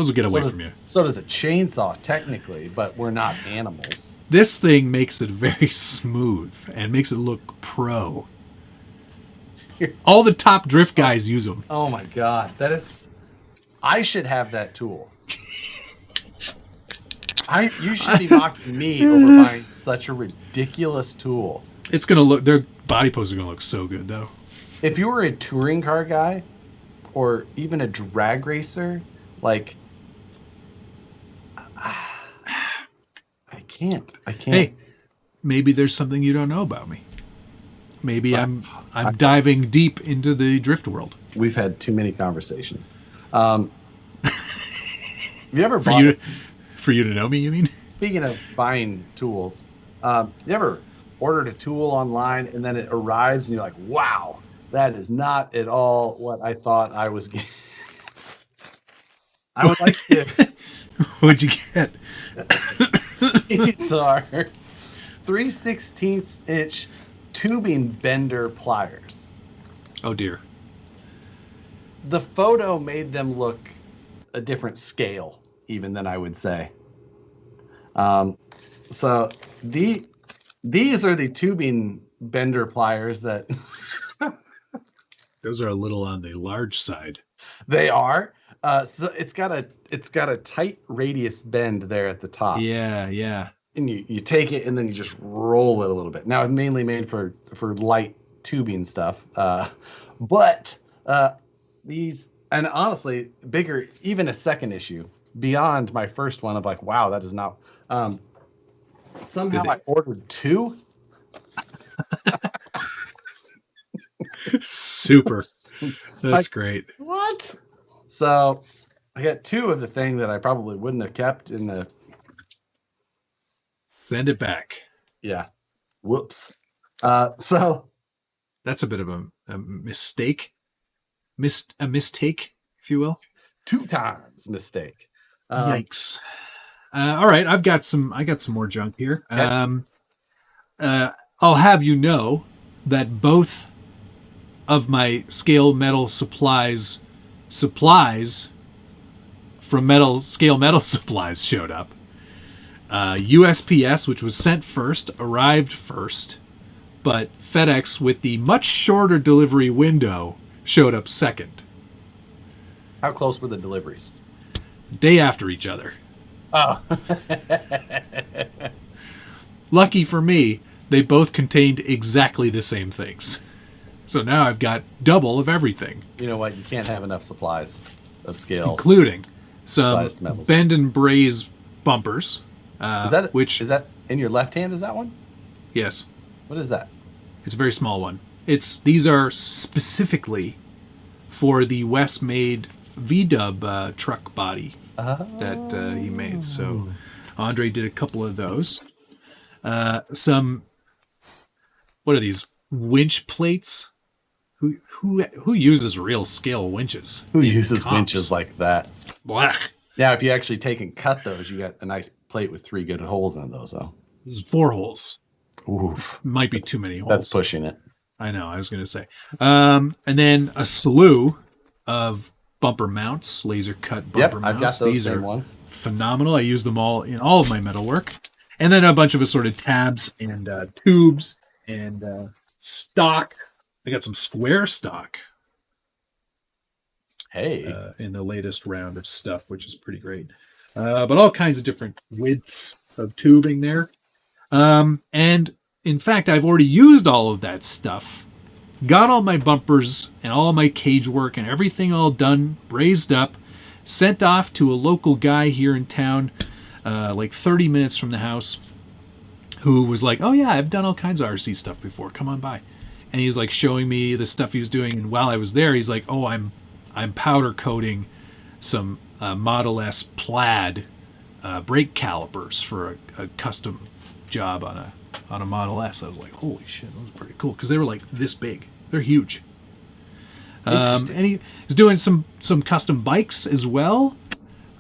[SPEAKER 2] will get away from you.
[SPEAKER 1] So does a chainsaw, technically, but we're not animals.
[SPEAKER 2] This thing makes it very smooth and makes it look pro. All the top drift guys use them.
[SPEAKER 1] Oh my god, I should have that tool. You should be mocking me over buying such a ridiculous tool.
[SPEAKER 2] It's gonna look. Their body posts are gonna look so good, though.
[SPEAKER 1] If you were a touring car guy, or even a drag racer, like, I can't.
[SPEAKER 2] Hey, maybe there's something you don't know about me. Maybe I'm diving deep into the drift world.
[SPEAKER 1] We've had too many conversations. Have you ever
[SPEAKER 2] for you to know me, you mean?
[SPEAKER 1] Speaking of buying tools, you ever ordered a tool online and then it arrives and you're like, wow, That is not at all what I thought I was getting. I would like to.
[SPEAKER 2] What'd you get?
[SPEAKER 1] These are 3/16" tubing bender pliers.
[SPEAKER 2] Oh dear.
[SPEAKER 1] The photo made them look a different scale, even than I would say. So these are the tubing bender pliers that
[SPEAKER 2] Those are a little on the large side.
[SPEAKER 1] they are. So it's got a tight radius bend there at the top.
[SPEAKER 2] Yeah.
[SPEAKER 1] And you take it and then you just roll it a little bit. Now it's mainly made for light tubing stuff. But these, and honestly, bigger, even a second issue beyond my first one of like, wow, that is not. Somehow I ordered 2.
[SPEAKER 2] Super. That's great.
[SPEAKER 1] What? So I got 2 of the thing that I probably wouldn't have kept in the.
[SPEAKER 2] Send it back.
[SPEAKER 1] Yeah. Whoops. So
[SPEAKER 2] that's a bit of a mistake. A mistake, if you will.
[SPEAKER 1] 2 times mistake.
[SPEAKER 2] Yikes. All right, I got some more junk here. Okay. I'll have you know that both of my scale metal supplies from scale metal supplies showed up. USPS, which was sent first, arrived first, but FedEx, with the much shorter delivery window, showed up second.
[SPEAKER 1] How close were the deliveries?
[SPEAKER 2] Day after each other.
[SPEAKER 1] Oh.
[SPEAKER 2] Lucky for me, they both contained exactly the same things. So now I've got double of everything.
[SPEAKER 1] You know what? You can't have enough supplies of scale.
[SPEAKER 2] Including some bend and braze bumpers.
[SPEAKER 1] Is that in your left hand? Is that one?
[SPEAKER 2] Yes.
[SPEAKER 1] What is that?
[SPEAKER 2] It's a very small one. These are specifically for the West-made V-dub truck body that he made. So Andre did a couple of those. Some, what are these, winch plates? Who uses real scale winches?
[SPEAKER 1] Who uses winches like that?
[SPEAKER 2] Blah.
[SPEAKER 1] Now, if you actually take and cut those, you got a nice plate with 3 good holes in those, though.
[SPEAKER 2] This is 4 holes.
[SPEAKER 1] Oof.
[SPEAKER 2] Might be too many holes.
[SPEAKER 1] That's pushing it.
[SPEAKER 2] I know, I was going to say. And then a slew of bumper mounts, laser cut bumper mounts.
[SPEAKER 1] I've got those
[SPEAKER 2] These
[SPEAKER 1] same
[SPEAKER 2] are
[SPEAKER 1] ones.
[SPEAKER 2] Phenomenal. I use them all in all of my metalwork. And then a bunch of assorted tabs and tubes and stock. I got some square stock.
[SPEAKER 1] Hey.
[SPEAKER 2] In the latest round of stuff, which is pretty great. But all kinds of different widths of tubing there. And in fact, I've already used all of that stuff. Got all my bumpers and all my cage work and everything all done, brazed up, sent off to a local guy here in town, like 30 minutes from the house, who was like, oh yeah, I've done all kinds of RC stuff before. Come on by. And he was like showing me the stuff he was doing. And while I was there, he's like, oh, I'm powder coating some Model S plaid brake calipers for a custom job on a Model S. I was like, holy shit, that was pretty cool, because they were like this big. They're huge. And he was doing some custom bikes as well,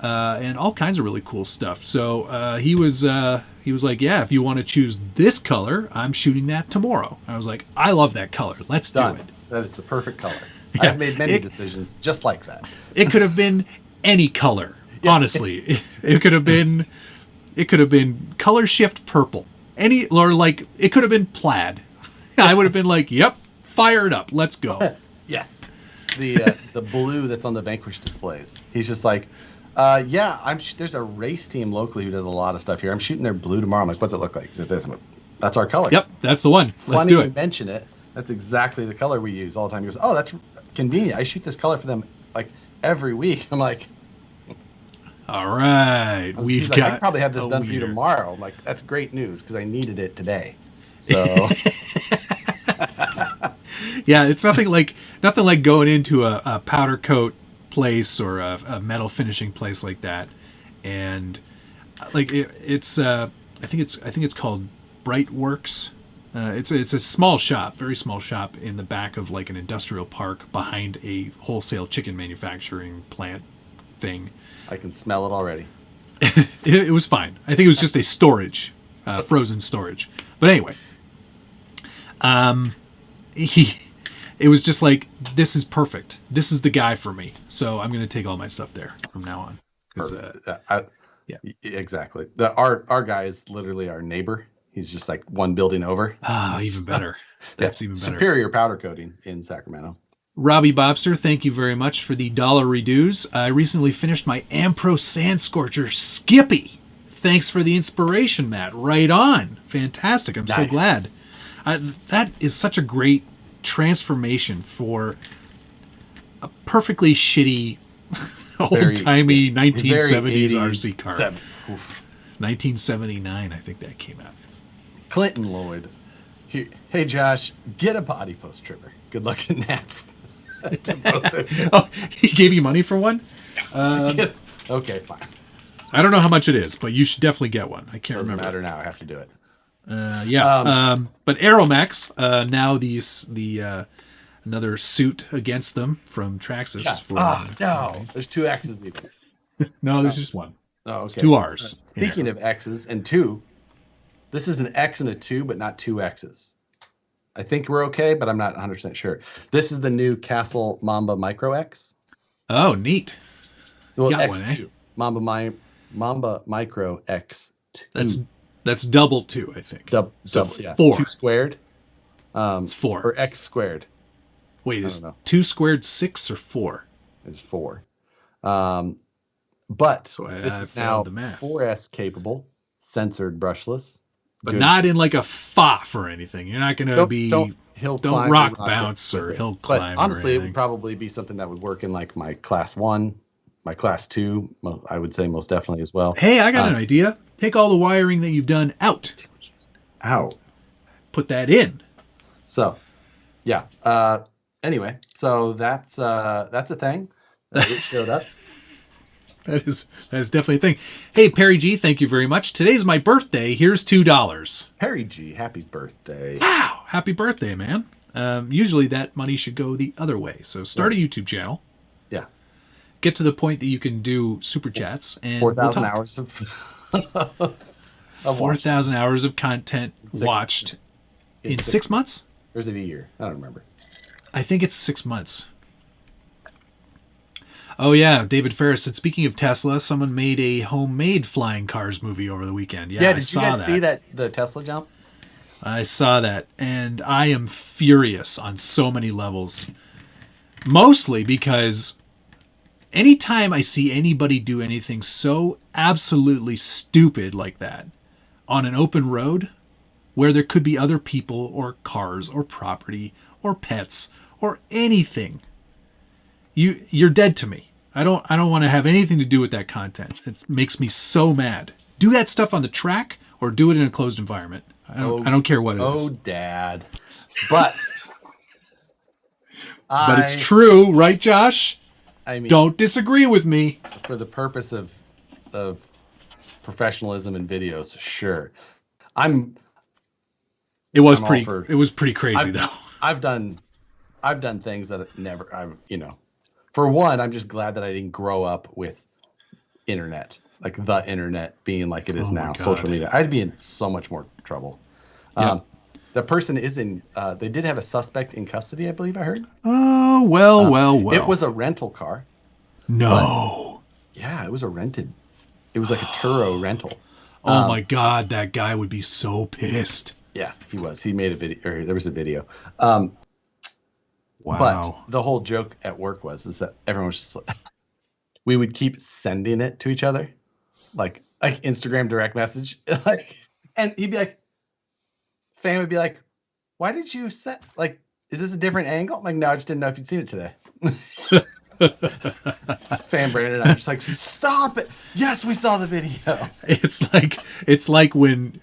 [SPEAKER 2] and all kinds of really cool stuff. So he was like, yeah, if you want to choose this color, I'm shooting that tomorrow. I was like, I love that color. Let's do it.
[SPEAKER 1] That is the perfect color. Yeah, I've made many decisions just like that.
[SPEAKER 2] It could have been any color. Yeah. Honestly, it could have been color shift purple. It could have been plaid. I would have been like, yep, fire it up. Let's go.
[SPEAKER 1] Yes. The blue that's on the Vanquish displays. He's just like, yeah, there's a race team locally who does a lot of stuff here. I'm shooting their blue tomorrow. I'm like, what's it look like? Is it this? That's our color.
[SPEAKER 2] Yep, that's the one. Let's do it.
[SPEAKER 1] Funny you mention it. That's exactly the color we use all the time. He goes, oh, that's convenient. I shoot this color for them like every week. I'm like,
[SPEAKER 2] all right.
[SPEAKER 1] He's like, I could probably have this done for you tomorrow. I'm like, that's great news because I needed it today. So
[SPEAKER 2] yeah, it's nothing like going into a powder coat place or a metal finishing place like that, and like it's I think it's called Brightworks. It's a small shop, very small shop in the back of like an industrial park behind a wholesale chicken manufacturing plant thing.
[SPEAKER 1] I can smell it already.
[SPEAKER 2] It was fine. I think it was just a storage, frozen storage. But anyway, it was just like, this is perfect. This is the guy for me. So I'm going to take all my stuff there from now on.
[SPEAKER 1] Yeah, exactly. Our guy is literally our neighbor. He's just like one building over.
[SPEAKER 2] Ah, even better. That's even better.
[SPEAKER 1] Superior powder coating in Sacramento.
[SPEAKER 2] Robbie Bobster, thank you very much for the $1 reduce. I recently finished my Ampro Sand Scorcher Skippy. Thanks for the inspiration, Matt. Right on. Fantastic. I'm so glad. That is such a great transformation for a perfectly shitty, old-timey 1970s RC car. 1979, I think that came out.
[SPEAKER 1] Clinton Lloyd. Hey, Josh, get a body post trimmer. Good luck in that.
[SPEAKER 2] Oh, he gave you money for one?
[SPEAKER 1] Okay, fine.
[SPEAKER 2] I don't know how much it is, but you should definitely get one. I can't remember.
[SPEAKER 1] Doesn't matter now. I have to do it.
[SPEAKER 2] But Aeromax, now another suit against them from Traxxas.
[SPEAKER 1] No. There's 2 X's even.
[SPEAKER 2] No, there's just one.
[SPEAKER 1] Oh, okay.
[SPEAKER 2] It's 2 R's.
[SPEAKER 1] Speaking of X's and 2, this is an X and a 2, but not 2 X's. I think we're okay, but I'm not 100% sure. This is the new Castle Mamba Micro X.
[SPEAKER 2] Oh, neat.
[SPEAKER 1] Well, X2. Mamba Micro X2.
[SPEAKER 2] That's double 2, I think.
[SPEAKER 1] Double,
[SPEAKER 2] yeah.
[SPEAKER 1] 4. 2 squared.
[SPEAKER 2] It's 4.
[SPEAKER 1] Or X squared.
[SPEAKER 2] Wait, is 2 squared 6 or 4?
[SPEAKER 1] It's 4. But
[SPEAKER 2] so
[SPEAKER 1] this is now 4S capable, censored brushless.
[SPEAKER 2] But not in like a FOF or anything. You're not going to be... Don't rock bounce or hill climb.
[SPEAKER 1] But honestly, it would probably be something that would work in like my Class 1, my Class 2, I would say most definitely as well.
[SPEAKER 2] Hey, I got an idea. Take all the wiring that you've done out. Put that in.
[SPEAKER 1] So, yeah. Anyway, so that's a thing. It showed up.
[SPEAKER 2] That is definitely a thing. Hey, Perry G, thank you very much. Today's my birthday. Here's $2.
[SPEAKER 1] Perry G, happy birthday.
[SPEAKER 2] Wow, happy birthday, man. Usually that money should go the other way. So start a YouTube channel.
[SPEAKER 1] Yeah.
[SPEAKER 2] Get to the point that you can do super chats. And
[SPEAKER 1] 4,000 hours of
[SPEAKER 2] 4,000 hours of content watched in 6 months?
[SPEAKER 1] Or is it a year? I don't remember.
[SPEAKER 2] I think it's 6 months. Oh, yeah. David Ferris said, speaking of Tesla, someone made a homemade flying cars movie over the weekend. Yeah,
[SPEAKER 1] did you guys see that, the Tesla jump?
[SPEAKER 2] I saw that, and I am furious on so many levels. Mostly because anytime I see anybody do anything so absolutely stupid like that on an open road where there could be other people or cars or property or pets or anything, you're dead to me. I don't want to have anything to do with that content. It makes me so mad. Do that stuff on the track or do it in a closed environment. I don't care what it is.
[SPEAKER 1] Oh, Dad. But
[SPEAKER 2] but it's true, right, Josh?
[SPEAKER 1] I mean,
[SPEAKER 2] don't disagree with me.
[SPEAKER 1] For the purpose of professionalism in videos, sure. It was
[SPEAKER 2] pretty crazy though.
[SPEAKER 1] I've done things that for one, I'm just glad that I didn't grow up with internet, like the internet being like it is now, social media. I'd be in so much more trouble.
[SPEAKER 2] Yep.
[SPEAKER 1] The person is in, they did have a suspect in custody, I believe I heard.
[SPEAKER 2] Oh, well.
[SPEAKER 1] It was a rental car.
[SPEAKER 2] No.
[SPEAKER 1] Yeah, it was it was like a Turo rental.
[SPEAKER 2] Oh my God, that guy would be so pissed.
[SPEAKER 1] Yeah, he was. He made a video, or there was a video.
[SPEAKER 2] Wow.
[SPEAKER 1] But the whole joke at work is that everyone was just like, we would keep sending it to each other, like Instagram direct message, and he'd be like, Fan would be like, why did you set, like, is this a different angle? I'm like, no, I just didn't know if you'd seen it today. Fan Brandon and I'm just like, stop it. Yes, we saw the video.
[SPEAKER 2] It's like when,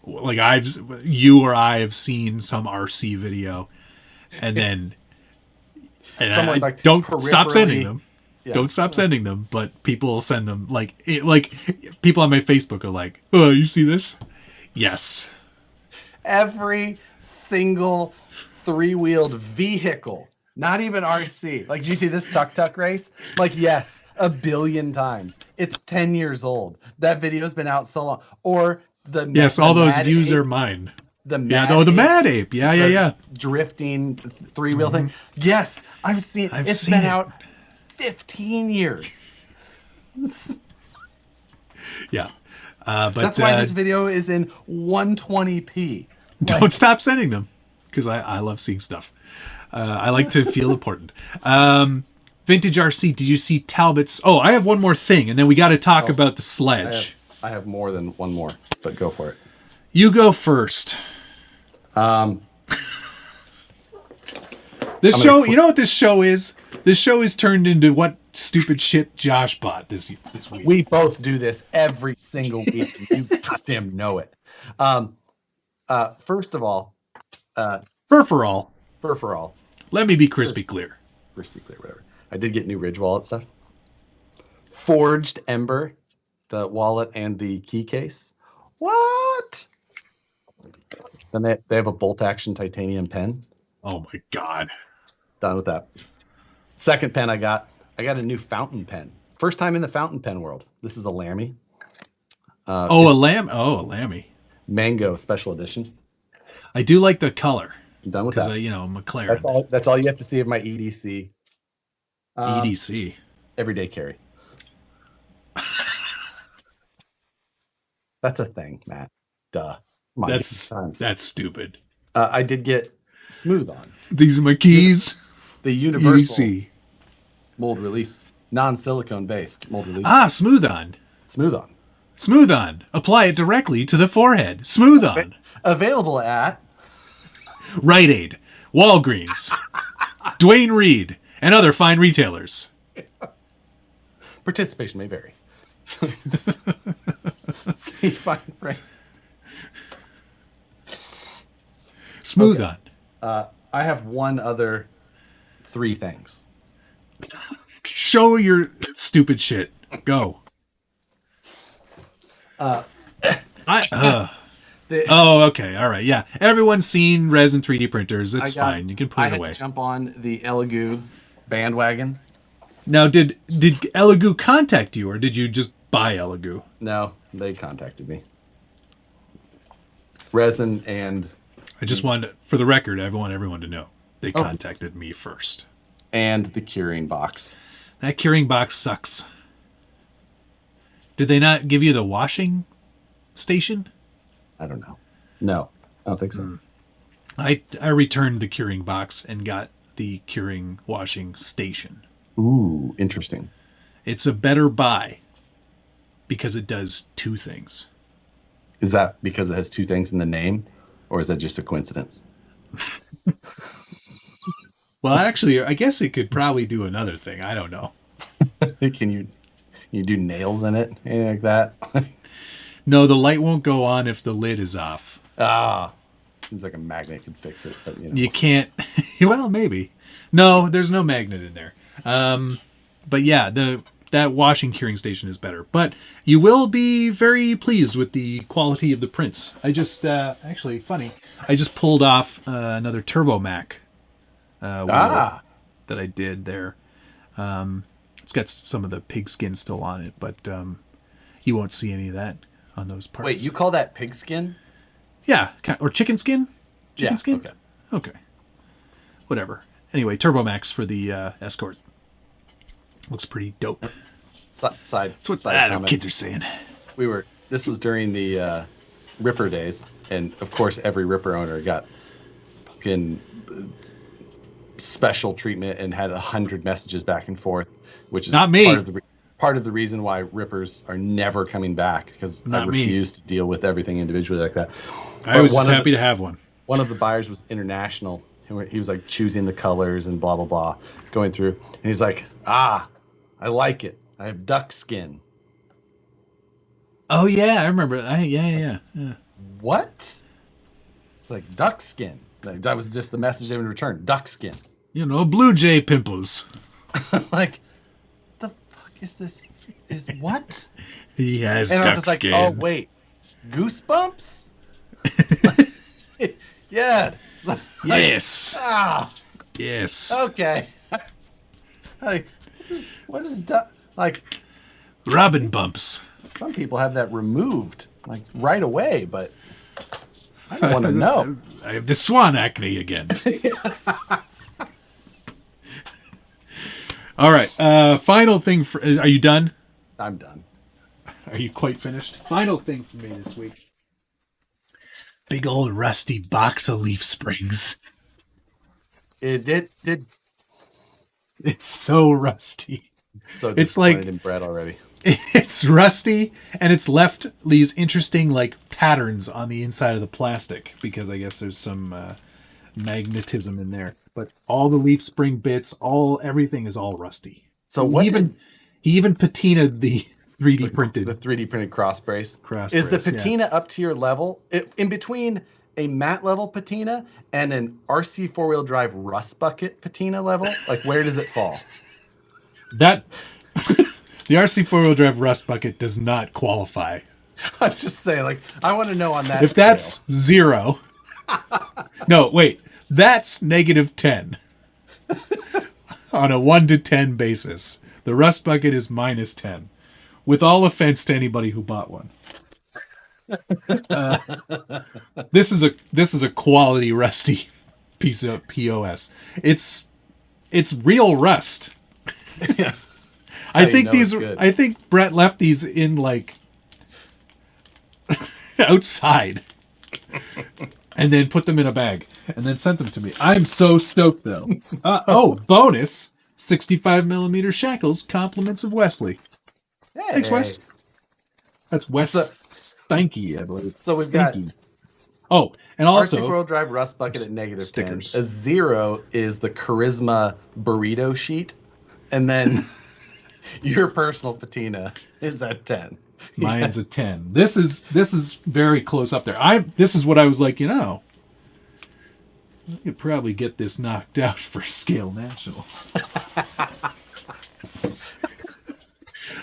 [SPEAKER 2] like, you or I have seen some RC video, and then
[SPEAKER 1] someone like
[SPEAKER 2] don't stop sending them.
[SPEAKER 1] Yeah.
[SPEAKER 2] Don't stop sending them, but people send them like people on my Facebook are like, oh, you see this? Yes.
[SPEAKER 1] every single three-wheeled vehicle. Not even RC. Like, did you see this tuk-tuk race? Like, yes, a billion times. It's 10 years old. That video's been out so long. Or
[SPEAKER 2] all those
[SPEAKER 1] Mad
[SPEAKER 2] views
[SPEAKER 1] Ape,
[SPEAKER 2] are mine.
[SPEAKER 1] The
[SPEAKER 2] the Mad Ape. Yeah.
[SPEAKER 1] Drifting three-wheel thing. Yes, I've seen it's been out 15 years.
[SPEAKER 2] Yeah. But
[SPEAKER 1] that's why this video is in 120p.
[SPEAKER 2] Don't stop sending them, because I love seeing stuff. I like to feel important. Vintage RC, did you see Talbot's? Oh, I have one more thing, and then we got to talk about the sledge.
[SPEAKER 1] I have more than one more, but go for it.
[SPEAKER 2] You go first. This show, you know what this show is? This show is turned into what stupid shit Josh bought this week.
[SPEAKER 1] We both do this every single week, and you goddamn know it. First of all,
[SPEAKER 2] Fur for all.
[SPEAKER 1] Let
[SPEAKER 2] me be crispy clear.
[SPEAKER 1] Crispy clear, whatever. I did get new Ridge wallet stuff. Forged Ember, the wallet and the key case. What? Then they have a bolt action titanium pen.
[SPEAKER 2] Oh my god.
[SPEAKER 1] Done with that. Second pen I got a new fountain pen. First time in the fountain pen world. This is a Lamy.
[SPEAKER 2] A Lamy.
[SPEAKER 1] Mango special edition.
[SPEAKER 2] I do like the color.
[SPEAKER 1] I'm done with that.
[SPEAKER 2] McLaren.
[SPEAKER 1] That's all you have to see of my EDC.
[SPEAKER 2] EDC.
[SPEAKER 1] Everyday carry. That's a thing, Matt. Duh.
[SPEAKER 2] That's stupid.
[SPEAKER 1] I did get Smooth On.
[SPEAKER 2] These are my keys.
[SPEAKER 1] The universal
[SPEAKER 2] EDC.
[SPEAKER 1] mold release, non-silicone based mold release.
[SPEAKER 2] Smooth On.
[SPEAKER 1] Smooth On.
[SPEAKER 2] Smooth On. Apply it directly to the forehead. Smooth On.
[SPEAKER 1] Available at
[SPEAKER 2] Rite Aid, Walgreens, Dwayne Reed, and other fine retailers.
[SPEAKER 1] Participation may vary. See, fine, right.
[SPEAKER 2] Smooth On.
[SPEAKER 1] I have one other 3 things.
[SPEAKER 2] Show your stupid shit. Go. Okay. All right. Yeah. Everyone's seen resin 3D printers. It's fine. You can put it away.
[SPEAKER 1] I had to jump on the Elegoo bandwagon.
[SPEAKER 2] Now, did Elegoo contact you, or did you just buy Elegoo?
[SPEAKER 1] No, they contacted me. Resin and...
[SPEAKER 2] I just wanted, for the record, I want everyone to know. They contacted me first.
[SPEAKER 1] And the curing box.
[SPEAKER 2] That curing box sucks. Did they not give you the washing station?
[SPEAKER 1] I don't know. No, I don't think so.
[SPEAKER 2] I returned the curing box and got the curing washing station.
[SPEAKER 1] Ooh, interesting.
[SPEAKER 2] It's a better buy because it does 2 things.
[SPEAKER 1] Is that because it has 2 things in the name, or is that just a coincidence?
[SPEAKER 2] Well, actually, I guess it could probably do another thing. I don't know.
[SPEAKER 1] Can you do nails in it? Anything like that?
[SPEAKER 2] No, the light won't go on if the lid is off.
[SPEAKER 1] Seems like a magnet could fix it, but
[SPEAKER 2] you can't. Well, maybe. No, there's no magnet in there. But yeah, that washing curing station is better. But you will be very pleased with the quality of the prints. I just actually funny. I just pulled off another Turbo Mac that I did there. It's got some of the pigskin still on it, but you won't see any of that on those parts.
[SPEAKER 1] Wait, you call that pigskin?
[SPEAKER 2] Yeah, or chicken skin? Chicken skin? Okay. Whatever. Anyway, Turbo Max for the Escort. Looks pretty dope.
[SPEAKER 1] That's
[SPEAKER 2] what kids are saying.
[SPEAKER 1] This was during the Ripper days, and of course every Ripper owner got fucking special treatment and had 100 messages back and forth, which is
[SPEAKER 2] not me.
[SPEAKER 1] Part of the reason why Rippers are never coming back, because I refuse to deal with everything individually like that.
[SPEAKER 2] I was just happy to have one.
[SPEAKER 1] One of the buyers was international. He was like choosing the colors and blah, blah, blah, going through. And he's like, I like it. I have duck skin.
[SPEAKER 2] Oh, yeah, I remember. Yeah.
[SPEAKER 1] What? Like duck skin. Like, that was just the message they would return. Duck skin.
[SPEAKER 2] Blue jay pimples.
[SPEAKER 1] Like, the fuck is this? Is what?
[SPEAKER 2] He has
[SPEAKER 1] and
[SPEAKER 2] duck
[SPEAKER 1] I was just
[SPEAKER 2] skin.
[SPEAKER 1] like, oh, wait. Goosebumps? Yes.
[SPEAKER 2] Yes.
[SPEAKER 1] Ah.
[SPEAKER 2] Yes.
[SPEAKER 1] Okay. Like, what is like?
[SPEAKER 2] Robin bumps.
[SPEAKER 1] Some people have that removed like right away, but I don't want to know.
[SPEAKER 2] I have the swan acne again. All right. Final thing for. Are you done?
[SPEAKER 1] I'm done.
[SPEAKER 2] Are you quite finished? Final thing for me this week. Big old rusty box of leaf springs.
[SPEAKER 1] It did.
[SPEAKER 2] It's so rusty.
[SPEAKER 1] So
[SPEAKER 2] it's like
[SPEAKER 1] in bread already.
[SPEAKER 2] It's rusty, and it's left these interesting like patterns on the inside of the plastic because I guess there's some magnetism in there. But all the leaf spring bits, everything is all rusty.
[SPEAKER 1] So
[SPEAKER 2] he even patinaed the 3D printed.
[SPEAKER 1] The 3D printed cross brace. Is the patina up to your level? In between a matte level patina and an RC 4-wheel drive rust bucket patina level? Like, where does it fall?
[SPEAKER 2] That the RC 4-wheel drive rust bucket does not qualify.
[SPEAKER 1] I'm just saying, like, I want to know on that.
[SPEAKER 2] If
[SPEAKER 1] scale.
[SPEAKER 2] That's 0. No, wait. That's -10. On a 1 to 10 basis. The rust bucket is -10. With all offense to anybody who bought one. This is a quality rusty piece of POS. It's real rust.
[SPEAKER 1] Yeah.
[SPEAKER 2] I think Brett left these in like outside and then put them in a bag and then sent them to me. I'm so stoked though. Bonus 65mm shackles, compliments of Wesley.
[SPEAKER 1] Hey.
[SPEAKER 2] Thanks, Wes. That's Wes Stanky, I believe.
[SPEAKER 1] So we've got.
[SPEAKER 2] Oh, and also
[SPEAKER 1] RC 4-wheel drive rust bucket at -10.
[SPEAKER 2] stickers.
[SPEAKER 1] A 0 is the Charisma burrito sheet, and then your personal patina is at 10.
[SPEAKER 2] Mine's a 10. This is very close up there. This is what I was like, I could probably get this knocked out for Scale Nationals.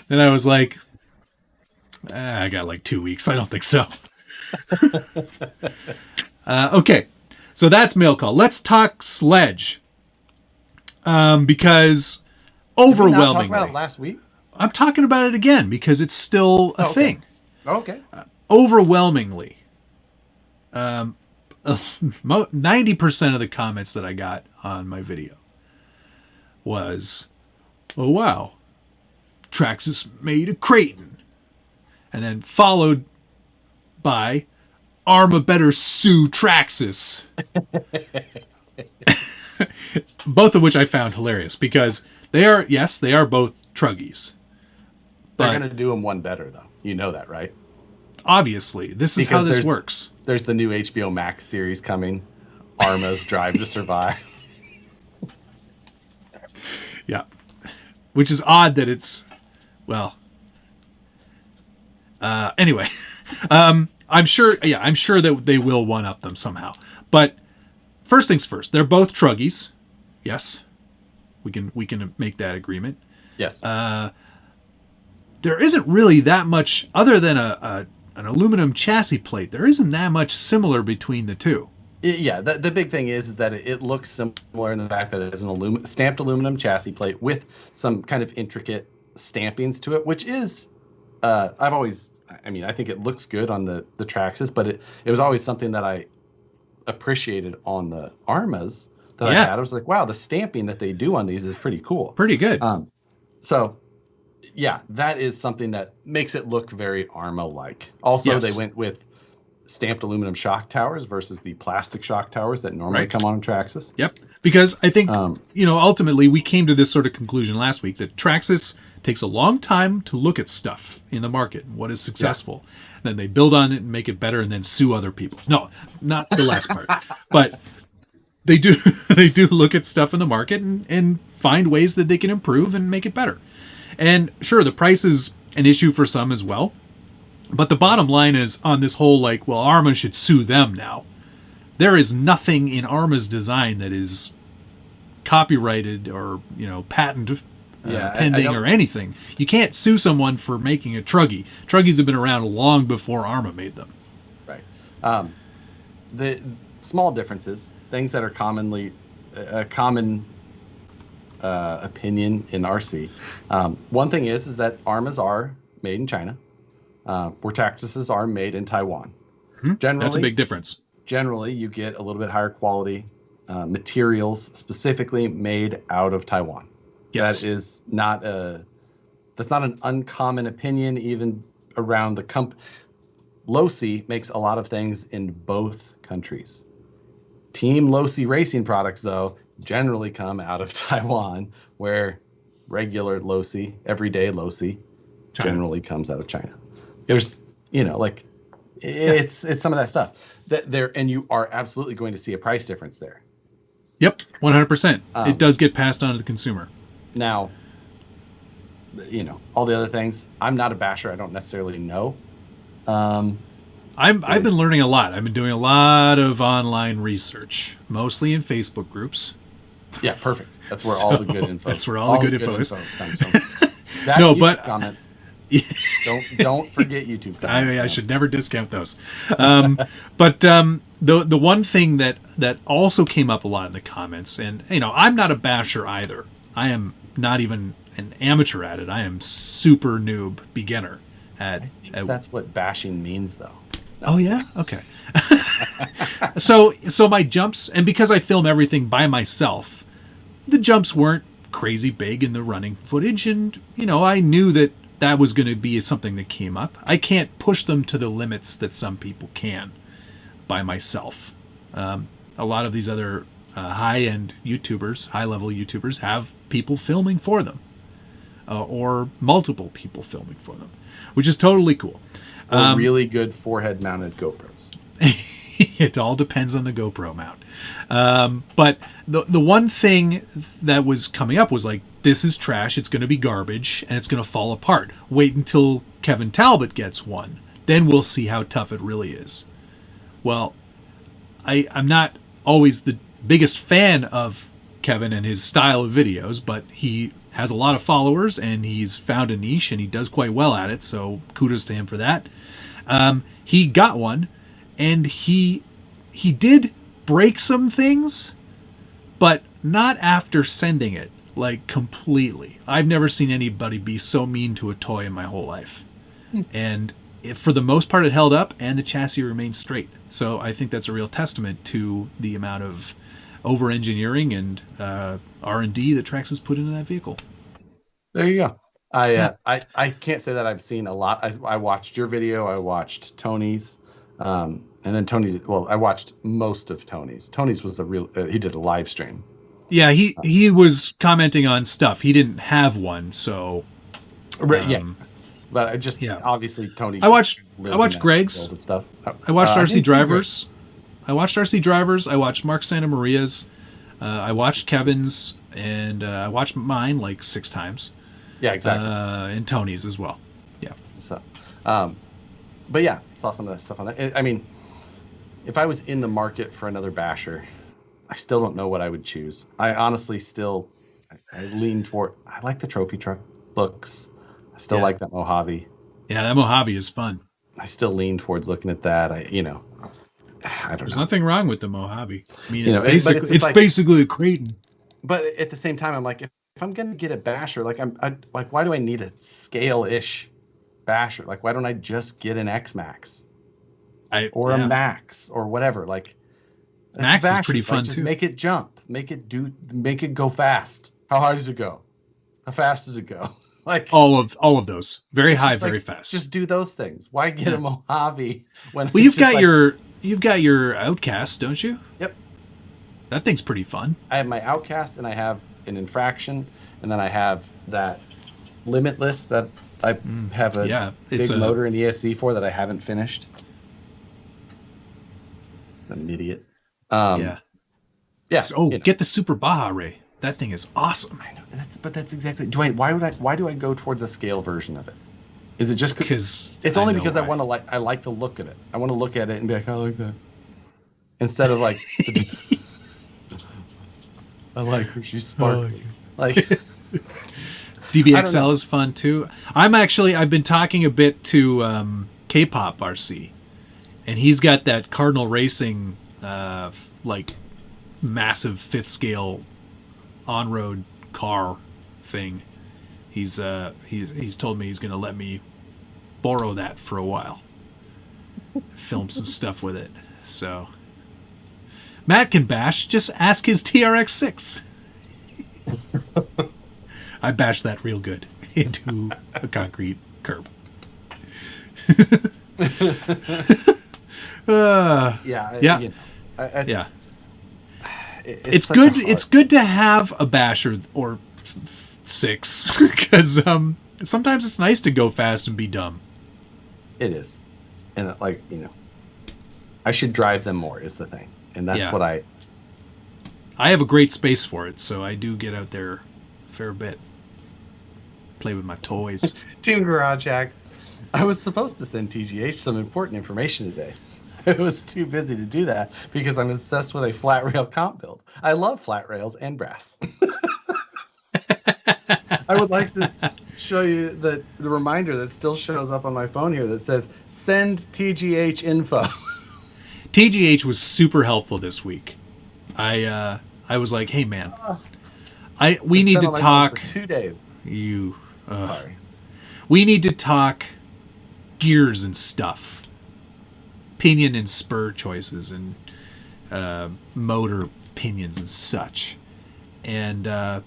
[SPEAKER 2] And I was like, I got like 2 weeks. I don't think so. Okay, so that's mail call. Let's talk Sledge. Because overwhelmingly,
[SPEAKER 1] Did we not talk about it last week?
[SPEAKER 2] I'm talking about it again because it's still a thing.
[SPEAKER 1] Okay.
[SPEAKER 2] Overwhelmingly, 90% of the comments that I got on my video was, "Oh wow, Traxxas made a Creighton," and then followed by, "Arma better sue Traxxas." Both of which I found hilarious because they are both truggies.
[SPEAKER 1] They're going to do them one better though. You know that, right?
[SPEAKER 2] Obviously, this is how this works.
[SPEAKER 1] There's the new HBO Max series coming, Arma's Drive to Survive.
[SPEAKER 2] Yeah, which is odd that it's, well. Anyway, I'm sure that they will one up them somehow. But first things first, they're both truggies. Yes, we can make that agreement.
[SPEAKER 1] Yes.
[SPEAKER 2] There isn't really that much other than an aluminum chassis plate. There isn't that much similar between the two.
[SPEAKER 1] Yeah, the big thing is that it looks similar in the fact that it is an stamped aluminum chassis plate with some kind of intricate stampings to it, which is, I think it looks good on the Traxxas, but it was always something that I appreciated on the Armas that I had. I was like, wow, the stamping that they do on these is pretty cool.
[SPEAKER 2] Pretty good.
[SPEAKER 1] So, yeah, that is something that makes it look very Arma-like. Also, They went with stamped aluminum shock towers versus the plastic shock towers that normally come on Traxxas.
[SPEAKER 2] Yep. Because I think, ultimately we came to this sort of conclusion last week that Traxxas takes a long time to look at stuff in the market, what is successful. Yeah. Then they build on it and make it better and then sue other people. No, not the last part. But they do look at stuff in the market and find ways that they can improve and make it better. And sure, the price is an issue for some as well. But the bottom line is on this whole, Arma should sue them now. There is nothing in Arma's design that is copyrighted or, patent pending or anything. You can't sue someone for making a truggy. Truggies have been around long before Arma made them.
[SPEAKER 1] Right. small differences, things that are commonly a common opinion in RC. One thing is that ARMAs are made in China, where Traxxas are made in Taiwan. Generally,
[SPEAKER 2] that's a big difference.
[SPEAKER 1] Generally, you get a little bit higher quality materials specifically made out of Taiwan.
[SPEAKER 2] Yes.
[SPEAKER 1] That's not an uncommon opinion even around the company. Losi makes a lot of things in both countries. Team Losi racing products, though, generally come out of Taiwan, where regular Losi, everyday Losi, generally comes out of China. There's, it's some of that stuff and you are absolutely going to see a price difference there.
[SPEAKER 2] Yep, 100%. It does get passed on to the consumer.
[SPEAKER 1] Now, all the other things, I'm not a basher. I don't necessarily know.
[SPEAKER 2] I've been learning a lot. I've been doing a lot of online research, mostly in Facebook groups.
[SPEAKER 1] Yeah, perfect. That's where all the good info.
[SPEAKER 2] That's where all the good info is.
[SPEAKER 1] Comes from. But comments. Don't forget YouTube comments.
[SPEAKER 2] I should never discount those. But the one thing that also came up a lot in the comments, and I'm not a basher either. I am not even an amateur at it. I am super noob beginner at.
[SPEAKER 1] That's what bashing means, though.
[SPEAKER 2] Oh yeah, okay. So my jumps, and because I film everything by myself, the jumps weren't crazy big in the running footage, and I knew that was going to be something that came up. I can't push them to the limits that some people can by myself. A lot of these other high-end YouTubers, high-level YouTubers, have people filming for them, or multiple people filming for them, which is totally cool.
[SPEAKER 1] Or really good forehead-mounted GoPros.
[SPEAKER 2] It all depends on the GoPro mount. But the one thing that was coming up was like, this is trash, it's going to be garbage, and it's going to fall apart. Wait until Kevin Talbot gets one. Then we'll see how tough it really is. Well, I'm not always the biggest fan of Kevin and his style of videos, but he has a lot of followers, and he's found a niche, and he does quite well at it, so kudos to him for that. He got one, and he did break some things, but not after sending it, like completely. I've never seen anybody be so mean to a toy in my whole life. And for the most part, it held up, and the chassis remained straight. So I think that's a real testament to the amount of over-engineering and R&D that Traxxas put into that vehicle.
[SPEAKER 1] There you go. I can't say that I've seen a lot. I watched your video. I watched Tony's. And then Tony, I watched most of Tony's. Tony's was he did a live stream.
[SPEAKER 2] Yeah, he was commenting on stuff. He didn't have one, so.
[SPEAKER 1] Yeah. But I just, obviously Tony.
[SPEAKER 2] I watched Greg's
[SPEAKER 1] and stuff.
[SPEAKER 2] I watched RC Drivers. I watched RC Drivers. I watched Mark Santa Maria's. I watched Kevin's, and I watched mine like 6 times.
[SPEAKER 1] Yeah, exactly.
[SPEAKER 2] And Tony's as well. Yeah.
[SPEAKER 1] So, but yeah, saw some of that stuff on that. I mean, if I was in the market for another basher, I still don't know what I would choose. I honestly still, I lean toward. I like the trophy truck looks. I still like that Mojave.
[SPEAKER 2] Yeah, that Mojave is fun.
[SPEAKER 1] I still lean towards looking at that. I don't know.
[SPEAKER 2] There's nothing wrong with the Mojave. I mean, it's basically a Creighton.
[SPEAKER 1] But at the same time, I'm like, if I'm gonna get a basher, like why do I need a scale-ish basher? Like, why don't I just get an X-Max or a Max or whatever? Like,
[SPEAKER 2] Max is pretty fun too.
[SPEAKER 1] Just make it jump, make it go fast. How hard does it go? How fast does it go? Like
[SPEAKER 2] all of those, very high, very fast.
[SPEAKER 1] Just do those things. Why get a Mojave when?
[SPEAKER 2] Well, you've got your Outcast, don't you?
[SPEAKER 1] Yep.
[SPEAKER 2] That thing's pretty fun.
[SPEAKER 1] I have my Outcast, and I have an Infraction, and then I have that Limitless that I have a big motor in ESC for that I haven't finished. I'm an idiot. Yeah.
[SPEAKER 2] Get the Super Baja Ray. That thing is awesome.
[SPEAKER 1] I know. That's exactly. Dwayne, why do I go towards a scale version of it? Is it just because it's only because I want to I like the look of it. I want to look at it and be like, I like that. Instead of like, I like her. She's sparkly. Like
[SPEAKER 2] DBXL is fun too. I've been talking a bit to K-Pop RC, and he's got that Cardinal Racing like massive 5th scale on-road car thing. He's told me he's going to let me borrow that for a while. Film some stuff with it. So Matt can bash, just ask his TRX-6. I bashed that real good into a concrete curb.
[SPEAKER 1] Yeah. You know,
[SPEAKER 2] it's good. It's good to have a basher or 6 because sometimes it's nice to go fast and be dumb.
[SPEAKER 1] It is, and like, you know, I should drive them more is the thing, and that's what I
[SPEAKER 2] have a great space for it, so I do get out there a fair bit, play with my toys.
[SPEAKER 1] Team Garage Hack. I was supposed to send TGH some important information today. I was too busy to do that because I'm obsessed with a flat rail comp build. I love flat rails and brass. I would like to show you the reminder that still shows up on my phone here that says send TGH info.
[SPEAKER 2] TGH was super helpful this week. I was like, hey man, we need to talk.
[SPEAKER 1] For 2 days.
[SPEAKER 2] Sorry. We need to talk gears and stuff, pinion and spur choices, and motor pinions and such. And I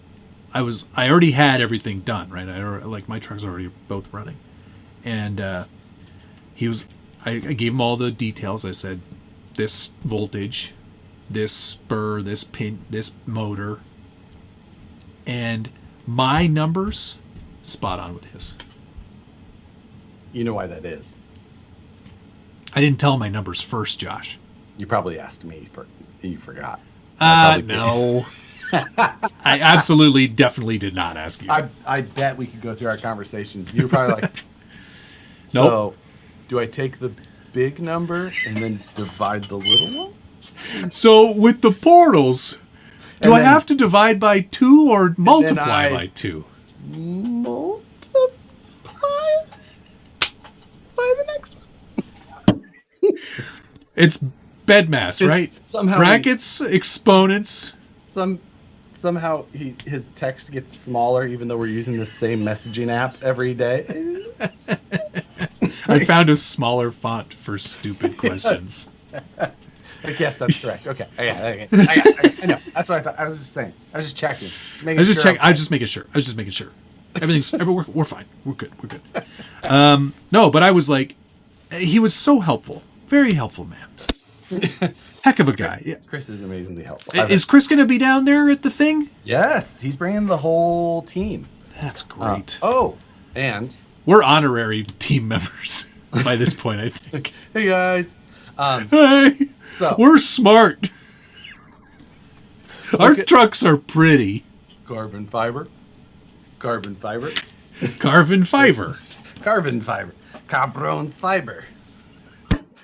[SPEAKER 2] already had everything done, right? Like my trucks are already both running, and I gave him all the details. I said, this voltage, this spur, this pin, this motor, and my numbers spot on with his.
[SPEAKER 1] You know why that is?
[SPEAKER 2] I didn't tell my numbers first, Josh.
[SPEAKER 1] You probably asked me. You forgot.
[SPEAKER 2] No. I absolutely, definitely did not ask you.
[SPEAKER 1] I bet we could go through our conversations. You were probably like,
[SPEAKER 2] nope.
[SPEAKER 1] So, do I take the big number and then divide the little one?
[SPEAKER 2] So, with the portals, do I have to divide by 2 or multiply by 2?
[SPEAKER 1] Multiply by the next one.
[SPEAKER 2] It's bedmass, right?
[SPEAKER 1] Somehow
[SPEAKER 2] brackets, exponents.
[SPEAKER 1] Somehow his text gets smaller, even though we're using the same messaging app every day.
[SPEAKER 2] I found a smaller font for stupid questions.
[SPEAKER 1] I guess that's correct. Okay. I know. That's what I thought. I was just saying. I was just checking.
[SPEAKER 2] I was just making sure. We're fine. We're good. No, but I was like, he was so helpful. Very helpful, man. Heck of a guy. Yeah.
[SPEAKER 1] Chris is amazingly helpful.
[SPEAKER 2] Is Chris going to be down there at the thing?
[SPEAKER 1] Yes, he's bringing the whole team.
[SPEAKER 2] That's great.
[SPEAKER 1] And
[SPEAKER 2] we're honorary team members by this point, I think.
[SPEAKER 1] Hey guys.
[SPEAKER 2] Hey. So we're smart. Our trucks are pretty.
[SPEAKER 1] Carbon fiber. Cabrones fiber.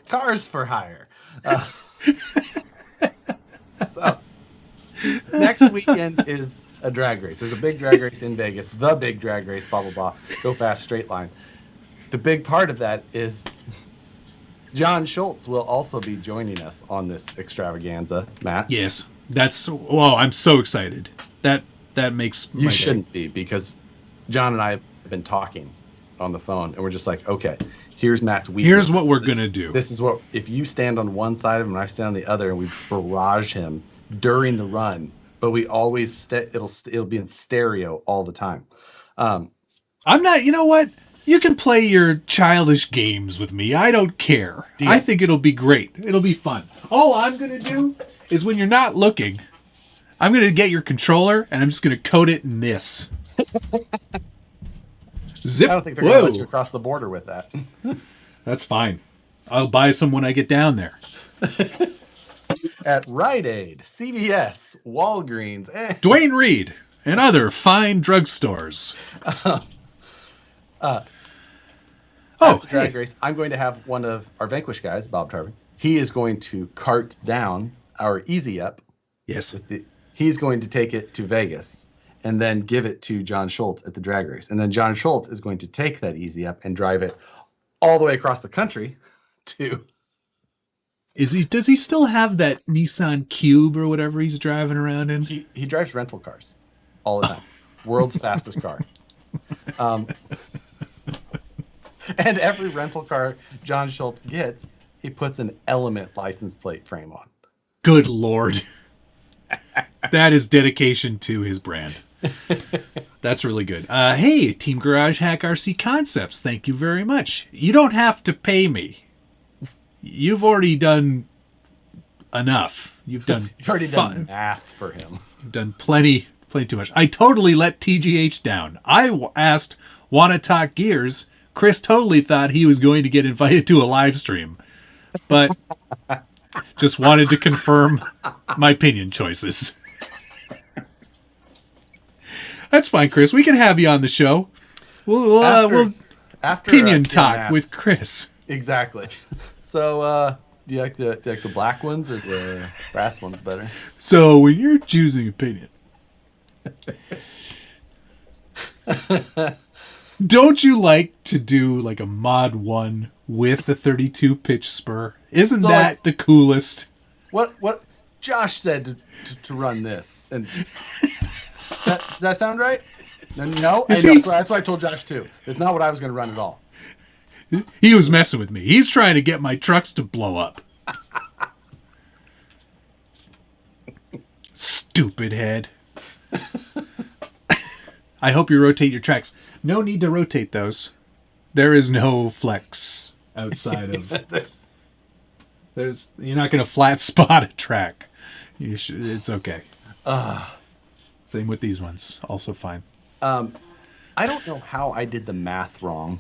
[SPEAKER 1] Cars for hire. So next weekend is a drag race. There's a big drag race in Vegas. The big drag race, blah, blah, blah. Go fast, straight line. The big part of that is John Schultz will also be joining us on this extravaganza, Matt.
[SPEAKER 2] Yes. I'm so excited. That makes my
[SPEAKER 1] You
[SPEAKER 2] day.
[SPEAKER 1] shouldn't be, because John and I have been talking on the phone, and we're just like, okay, here's Matt's weakness.
[SPEAKER 2] Here's what we're going to do.
[SPEAKER 1] This is what, if you stand on one side of him and I stand on the other, and we barrage him during the run, but we always, it'll be in stereo all the time.
[SPEAKER 2] I'm not, you know what? You can play your childish games with me. I don't care.
[SPEAKER 1] Deal.
[SPEAKER 2] I think it'll be great. It'll be fun. All I'm going to do is when you're not looking, I'm going to get your controller and I'm just going to code it in this. Zip.
[SPEAKER 1] I don't think they're going to let you across the border with that.
[SPEAKER 2] That's fine. I'll buy some when I get down there.
[SPEAKER 1] At Rite Aid, CVS, Walgreens,
[SPEAKER 2] Dwayne Reed, and other fine drugstores.
[SPEAKER 1] Drag race, I'm going to have one of our Vanquish guys, Bob Tarvin. He is going to cart down our Easy Up.
[SPEAKER 2] Yes.
[SPEAKER 1] He's going to take it to Vegas and then give it to John Schultz at the drag race. And then John Schultz is going to take that Easy Up and drive it all the way across the country to
[SPEAKER 2] Does he still have that Nissan Cube or whatever he's driving around in?
[SPEAKER 1] He drives rental cars all the time. World's fastest car. And every rental car John Schultz gets, he puts an Element license plate frame on.
[SPEAKER 2] Good Lord. That is dedication to his brand. That's really good. Hey, Team Garage Hack RC Concepts, thank you very much. You don't have to pay me. You've already done enough. You've already
[SPEAKER 1] done math for him.
[SPEAKER 2] You've done plenty too much. I totally let TGH down. I asked, wanna talk gears? Chris totally thought he was going to get invited to a live stream, but just wanted to confirm my opinion choices. That's fine, Chris. We can have you on the show. We'll after opinion talk with Chris.
[SPEAKER 1] Exactly. So, do you like the black ones or the brass ones better?
[SPEAKER 2] So, when you're choosing opinion, don't you like to do like a Mod 1 with the 32 pitch spur? Isn't that the coolest?
[SPEAKER 1] What Josh said to run this, and does that sound right? No. That's what I told Josh too. It's not what I was going to run at all.
[SPEAKER 2] He was messing with me. He's trying to get my trucks to blow up. Stupid head. I hope you rotate your tracks. No need to rotate those. There is no flex outside of... You're not going to flat spot a track. It's okay. Same with these ones. Also fine.
[SPEAKER 1] I don't know how I did the math wrong.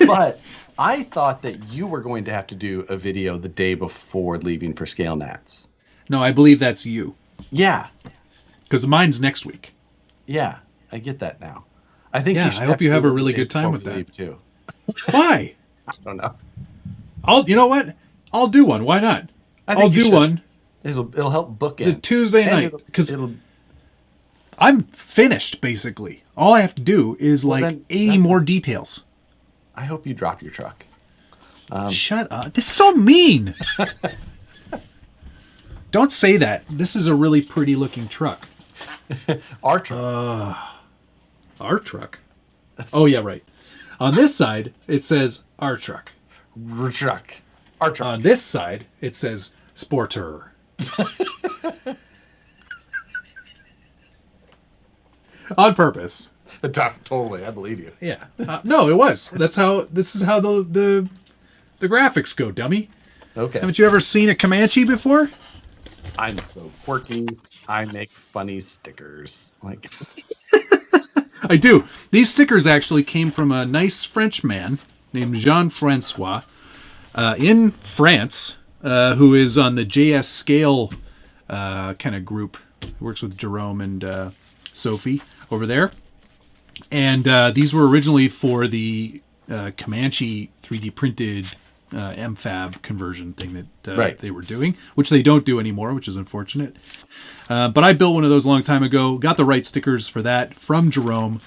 [SPEAKER 1] But I thought that you were going to have to do a video the day before leaving for Scale Nats.
[SPEAKER 2] No, I believe that's you.
[SPEAKER 1] Yeah.
[SPEAKER 2] Because mine's next week.
[SPEAKER 1] Yeah, I get that now. I think
[SPEAKER 2] I hope you have a really good time with that.
[SPEAKER 1] Too.
[SPEAKER 2] Why?
[SPEAKER 1] I don't know.
[SPEAKER 2] You know what? I'll do one. Why not? I'll do one.
[SPEAKER 1] It'll help bookend
[SPEAKER 2] the Tuesday night because I'm finished basically. All I have to do is 80 more details.
[SPEAKER 1] I hope you drop your truck.
[SPEAKER 2] Shut up! That's so mean. Don't say that. This is a really pretty looking truck.
[SPEAKER 1] Our truck.
[SPEAKER 2] Our truck. Oh yeah, right. On this side it says our truck.
[SPEAKER 1] Our truck. Our truck.
[SPEAKER 2] On this side it says Sporter. On purpose.
[SPEAKER 1] Totally, I believe you.
[SPEAKER 2] Yeah. No, it was. This is how the graphics go, dummy.
[SPEAKER 1] Okay.
[SPEAKER 2] Haven't you ever seen a Comanche before?
[SPEAKER 1] I'm so quirky. I make funny stickers.
[SPEAKER 2] I do. These stickers actually came from a nice French man named Jean-Francois in France, who is on the JS Scale kind of group. He works with Jerome and Sophie over there. And these were originally for the Comanche 3D printed MFAB conversion thing that they were doing, which they don't do anymore, which is unfortunate. But I built one of those a long time ago, got the right stickers for that from Jerome.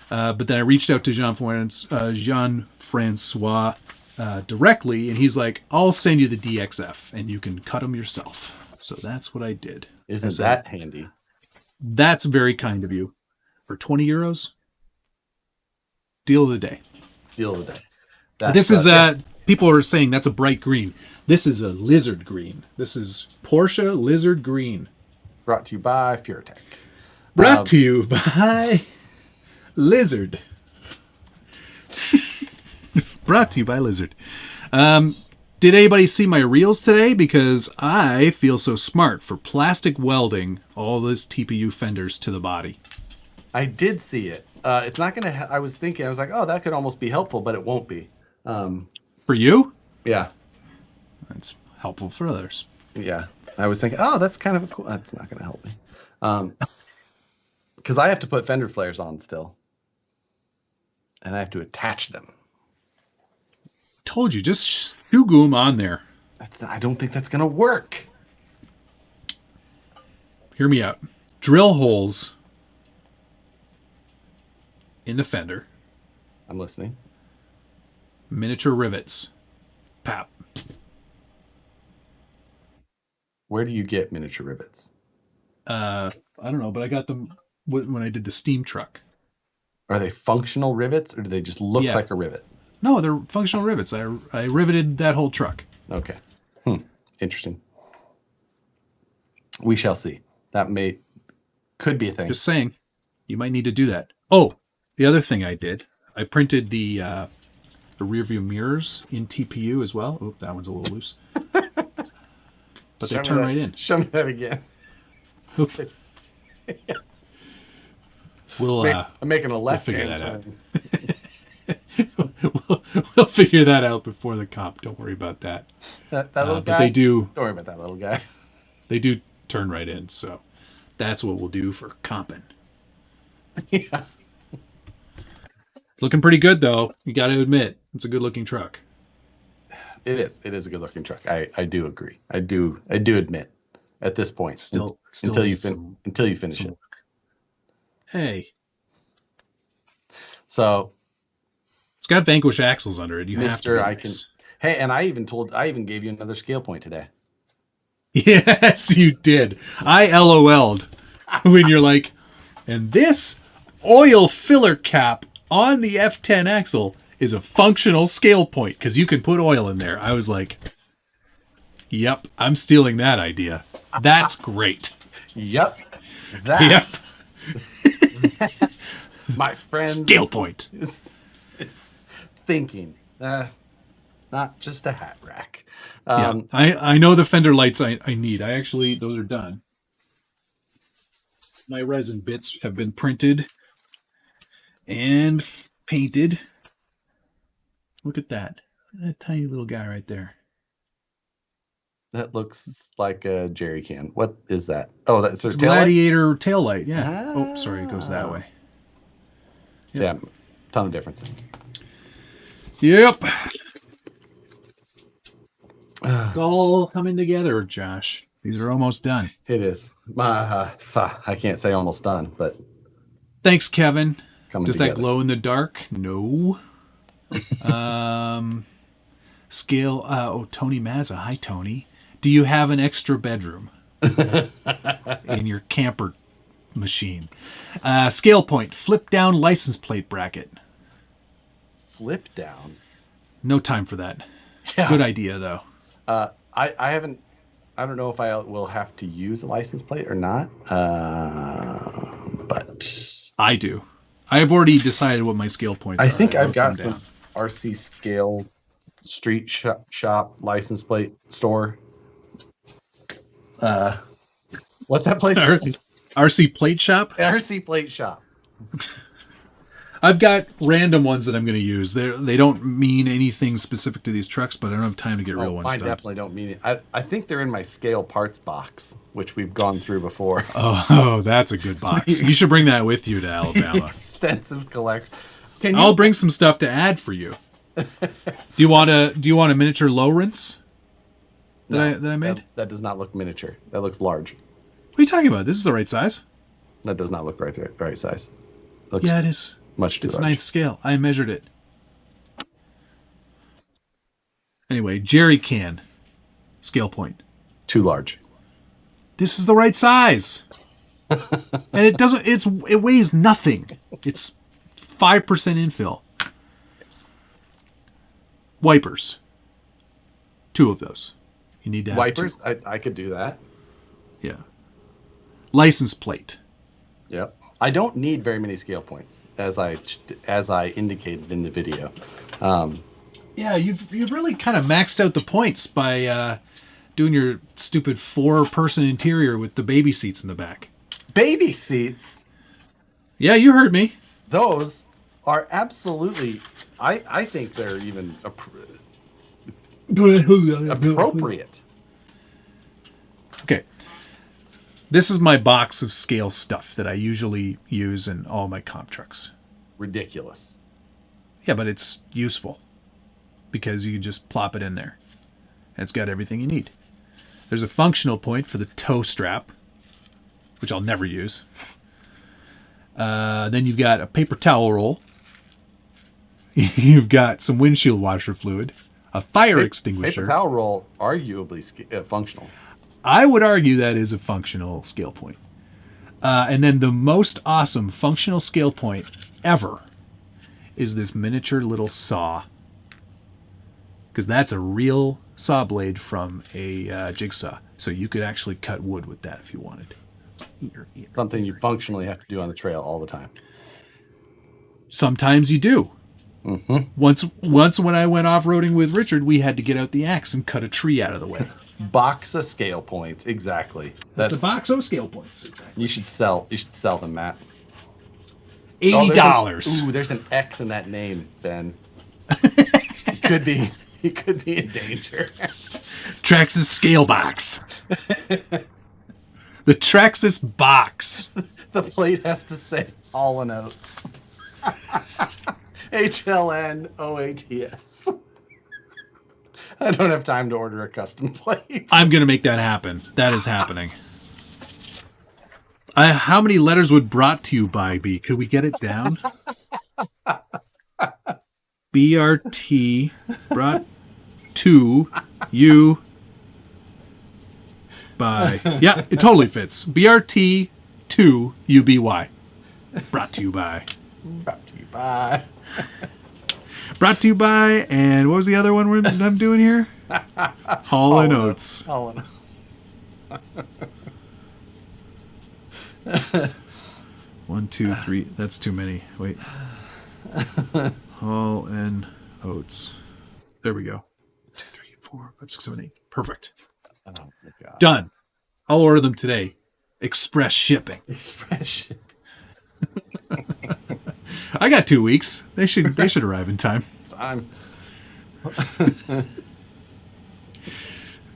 [SPEAKER 2] But then I reached out to Jean-Francois directly, and he's like, I'll send you the DXF, and you can cut them yourself. So that's what I did.
[SPEAKER 1] Isn't that handy?
[SPEAKER 2] That's very kind of you. For 20 euros, deal of the day.
[SPEAKER 1] Deal of the day.
[SPEAKER 2] This is people are saying that's a bright green. This is a lizard green. This is Porsche Lizard Green.
[SPEAKER 1] Brought to you by Furatech.
[SPEAKER 2] Brought to you by Lizard. Brought to you by Lizard. Did anybody see my reels today? Because I feel so smart for plastic welding all those TPU fenders to the body.
[SPEAKER 1] I did see it. It's not going to... I was like, oh, that could almost be helpful, but it won't be.
[SPEAKER 2] For you?
[SPEAKER 1] Yeah.
[SPEAKER 2] It's helpful for others.
[SPEAKER 1] Yeah. I was thinking, oh, that's kind of a cool... That's not going to help me. Because I have to put fender flares on still. And I have to attach them.
[SPEAKER 2] Told you, just shugu them on there.
[SPEAKER 1] I don't think that's going to work.
[SPEAKER 2] Hear me out. Drill holes in the fender.
[SPEAKER 1] I'm listening.
[SPEAKER 2] Miniature rivets. Pap.
[SPEAKER 1] Where do you get miniature rivets?
[SPEAKER 2] I don't know, but I got them when I did the steam truck.
[SPEAKER 1] Are they functional rivets, or do they just look like a rivet?
[SPEAKER 2] No, they're functional rivets. I riveted that whole truck.
[SPEAKER 1] Okay. Interesting. We shall see. That could be a thing.
[SPEAKER 2] Just saying, you might need to do that. Oh, the other thing I did, I printed the rear view mirrors in TPU as well. Oh, that one's a little loose. But they turn right in.
[SPEAKER 1] Show me that again. I'm making a left hand turn.
[SPEAKER 2] We'll figure that out before the comp. Don't worry about that.
[SPEAKER 1] That little guy?
[SPEAKER 2] But they do.
[SPEAKER 1] Don't worry about that little guy.
[SPEAKER 2] They do turn right in, so that's what we'll do for comping.
[SPEAKER 1] Yeah.
[SPEAKER 2] It's looking pretty good, though. You got to admit, it's a good-looking truck.
[SPEAKER 1] It is. It is a good-looking truck. I do agree. I do admit at this point.
[SPEAKER 2] Still
[SPEAKER 1] until you finish it.
[SPEAKER 2] Hey.
[SPEAKER 1] So
[SPEAKER 2] it's got Vanquish axles under it. You have to.
[SPEAKER 1] I can. Hey, and I even gave you another scale point today.
[SPEAKER 2] Yes, you did. I LOL'd when you're like, and this oil filler cap on the F10 axle is a functional scale point because you can put oil in there. I was like, yep, I'm stealing that idea. That's great.
[SPEAKER 1] Yep.
[SPEAKER 2] Yep.
[SPEAKER 1] My friend.
[SPEAKER 2] Scale point.
[SPEAKER 1] It's thinking. Not just a hat rack.
[SPEAKER 2] I know the fender lights I need. Those are done. My resin bits have been printed and painted. Look at that. That tiny little guy right there.
[SPEAKER 1] That looks like a jerry can. What is that? Oh, that's a
[SPEAKER 2] Gladiator tail light. Yeah. Oh, sorry, it goes that way.
[SPEAKER 1] Yep. Yeah, ton of difference.
[SPEAKER 2] Yep. It's all coming together, Josh. These are almost done.
[SPEAKER 1] It is. I can't say almost done, but
[SPEAKER 2] thanks, Kevin. Does
[SPEAKER 1] together.
[SPEAKER 2] That glow in the dark? No. Scale. Tony Mazza. Hi, Tony. Do you have an extra bedroom in your camper machine? Scale point. Flip down license plate bracket.
[SPEAKER 1] Flip down?
[SPEAKER 2] No time for that.
[SPEAKER 1] Yeah.
[SPEAKER 2] Good idea, though.
[SPEAKER 1] I haven't. I don't know if I will have to use a license plate or not. But
[SPEAKER 2] I do. I have already decided what my scale points are.
[SPEAKER 1] I think I've got some RC Scale street shop license plate store. What's that place?
[SPEAKER 2] RC Plate Shop?
[SPEAKER 1] RC Plate Shop.
[SPEAKER 2] I've got random ones that I'm going to use. They don't mean anything specific to these trucks, but I don't have time to get real ones done.
[SPEAKER 1] Mine definitely don't mean it. I think they're in my scale parts box, which we've gone through before.
[SPEAKER 2] Oh, that's a good box. You should bring that with you to Alabama.
[SPEAKER 1] Extensive collection.
[SPEAKER 2] I'll bring some stuff to add for you. Do you want a miniature low rinse that I made?
[SPEAKER 1] That does not look miniature. That looks large.
[SPEAKER 2] What are you talking about? This is the right size.
[SPEAKER 1] That does not look right size.
[SPEAKER 2] Yeah, it is.
[SPEAKER 1] Much too large.
[SPEAKER 2] It's 9th scale. I measured it. Anyway, jerry can. Scale point.
[SPEAKER 1] Too large.
[SPEAKER 2] This is the right size. And it weighs nothing. It's 5% infill. Wipers. 2 of those. You need to have
[SPEAKER 1] wipers?
[SPEAKER 2] 2.
[SPEAKER 1] I could do that.
[SPEAKER 2] Yeah. License plate.
[SPEAKER 1] Yep. I don't need very many scale points, as I indicated in the video.
[SPEAKER 2] Yeah, you've really kind of maxed out the points by doing your stupid 4-person interior with the baby seats in the back.
[SPEAKER 1] Baby seats?
[SPEAKER 2] Yeah, you heard me.
[SPEAKER 1] Those are absolutely. I think they're even appropriate.
[SPEAKER 2] Okay. This is my box of scale stuff that I usually use in all my comp trucks.
[SPEAKER 1] Ridiculous.
[SPEAKER 2] Yeah, but it's useful because you just plop it in there. And it's got everything you need. There's a functional point for the toe strap, which I'll never use. Then you've got a paper towel roll. You've got some windshield washer fluid, a fire extinguisher.
[SPEAKER 1] Paper towel roll, arguably functional.
[SPEAKER 2] I would argue that is a functional scale point. And then the most awesome functional scale point ever is this miniature little saw. Because that's a real saw blade from a jigsaw. So you could actually cut wood with that if you wanted.
[SPEAKER 1] Something you functionally have to do on the trail all the time.
[SPEAKER 2] Sometimes you do.
[SPEAKER 1] Mm-hmm.
[SPEAKER 2] Once when I went off-roading with Richard, we had to get out the axe and cut a tree out of the way.
[SPEAKER 1] Box of scale points, exactly.
[SPEAKER 2] That's a box of scale points, exactly.
[SPEAKER 1] You should sell them, Matt.
[SPEAKER 2] $80.
[SPEAKER 1] There's an X in that name, Ben. He could be in danger.
[SPEAKER 2] Traxxas scale box. The Traxxas box.
[SPEAKER 1] The plate has to say Hall & Oates. HLNOATS. I don't have time to order a custom plate.
[SPEAKER 2] I'm going to make that happen. That is happening. How many letters would brought to you by be? Could we get it down? BRT brought to you by. Yeah, it totally fits. BRT to UBY. Brought to you by.
[SPEAKER 1] Brought to you by.
[SPEAKER 2] Brought to you by, and what was the other one I'm doing here? Hall & Oates.
[SPEAKER 1] Hall &
[SPEAKER 2] 1, 2, 3. That's too many. Wait. Hall & Oates. There we go. 2, 3, 4, 5, 6, 7, 8. Perfect.
[SPEAKER 1] Oh my God.
[SPEAKER 2] Done. I'll order them today. Express shipping.
[SPEAKER 1] Express shipping.
[SPEAKER 2] I got 2 weeks. They should arrive in time.
[SPEAKER 1] It's time.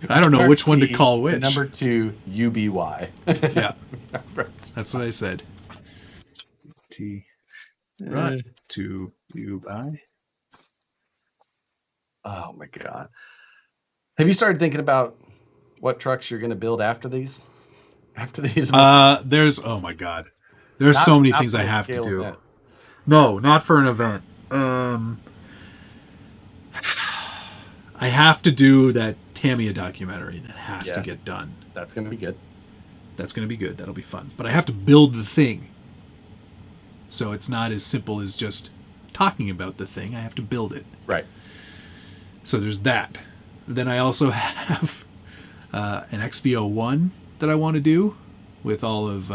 [SPEAKER 2] I don't know which one to call which.
[SPEAKER 1] Number 2, UBY.
[SPEAKER 2] Yeah. That's what I said. T. Brought to you by.
[SPEAKER 1] Oh my God. Have you started thinking about what trucks you're going to build after these?
[SPEAKER 2] There's, oh my God. There's so many things I have to do.
[SPEAKER 1] Event.
[SPEAKER 2] No, not for an event. I have to do that Tamiya documentary. That has to get done.
[SPEAKER 1] That's going to be good.
[SPEAKER 2] That'll be fun. But I have to build the thing. So it's not as simple as just talking about the thing. I have to build it.
[SPEAKER 1] Right.
[SPEAKER 2] So there's that. Then I also have an XV01 that I want to do with all of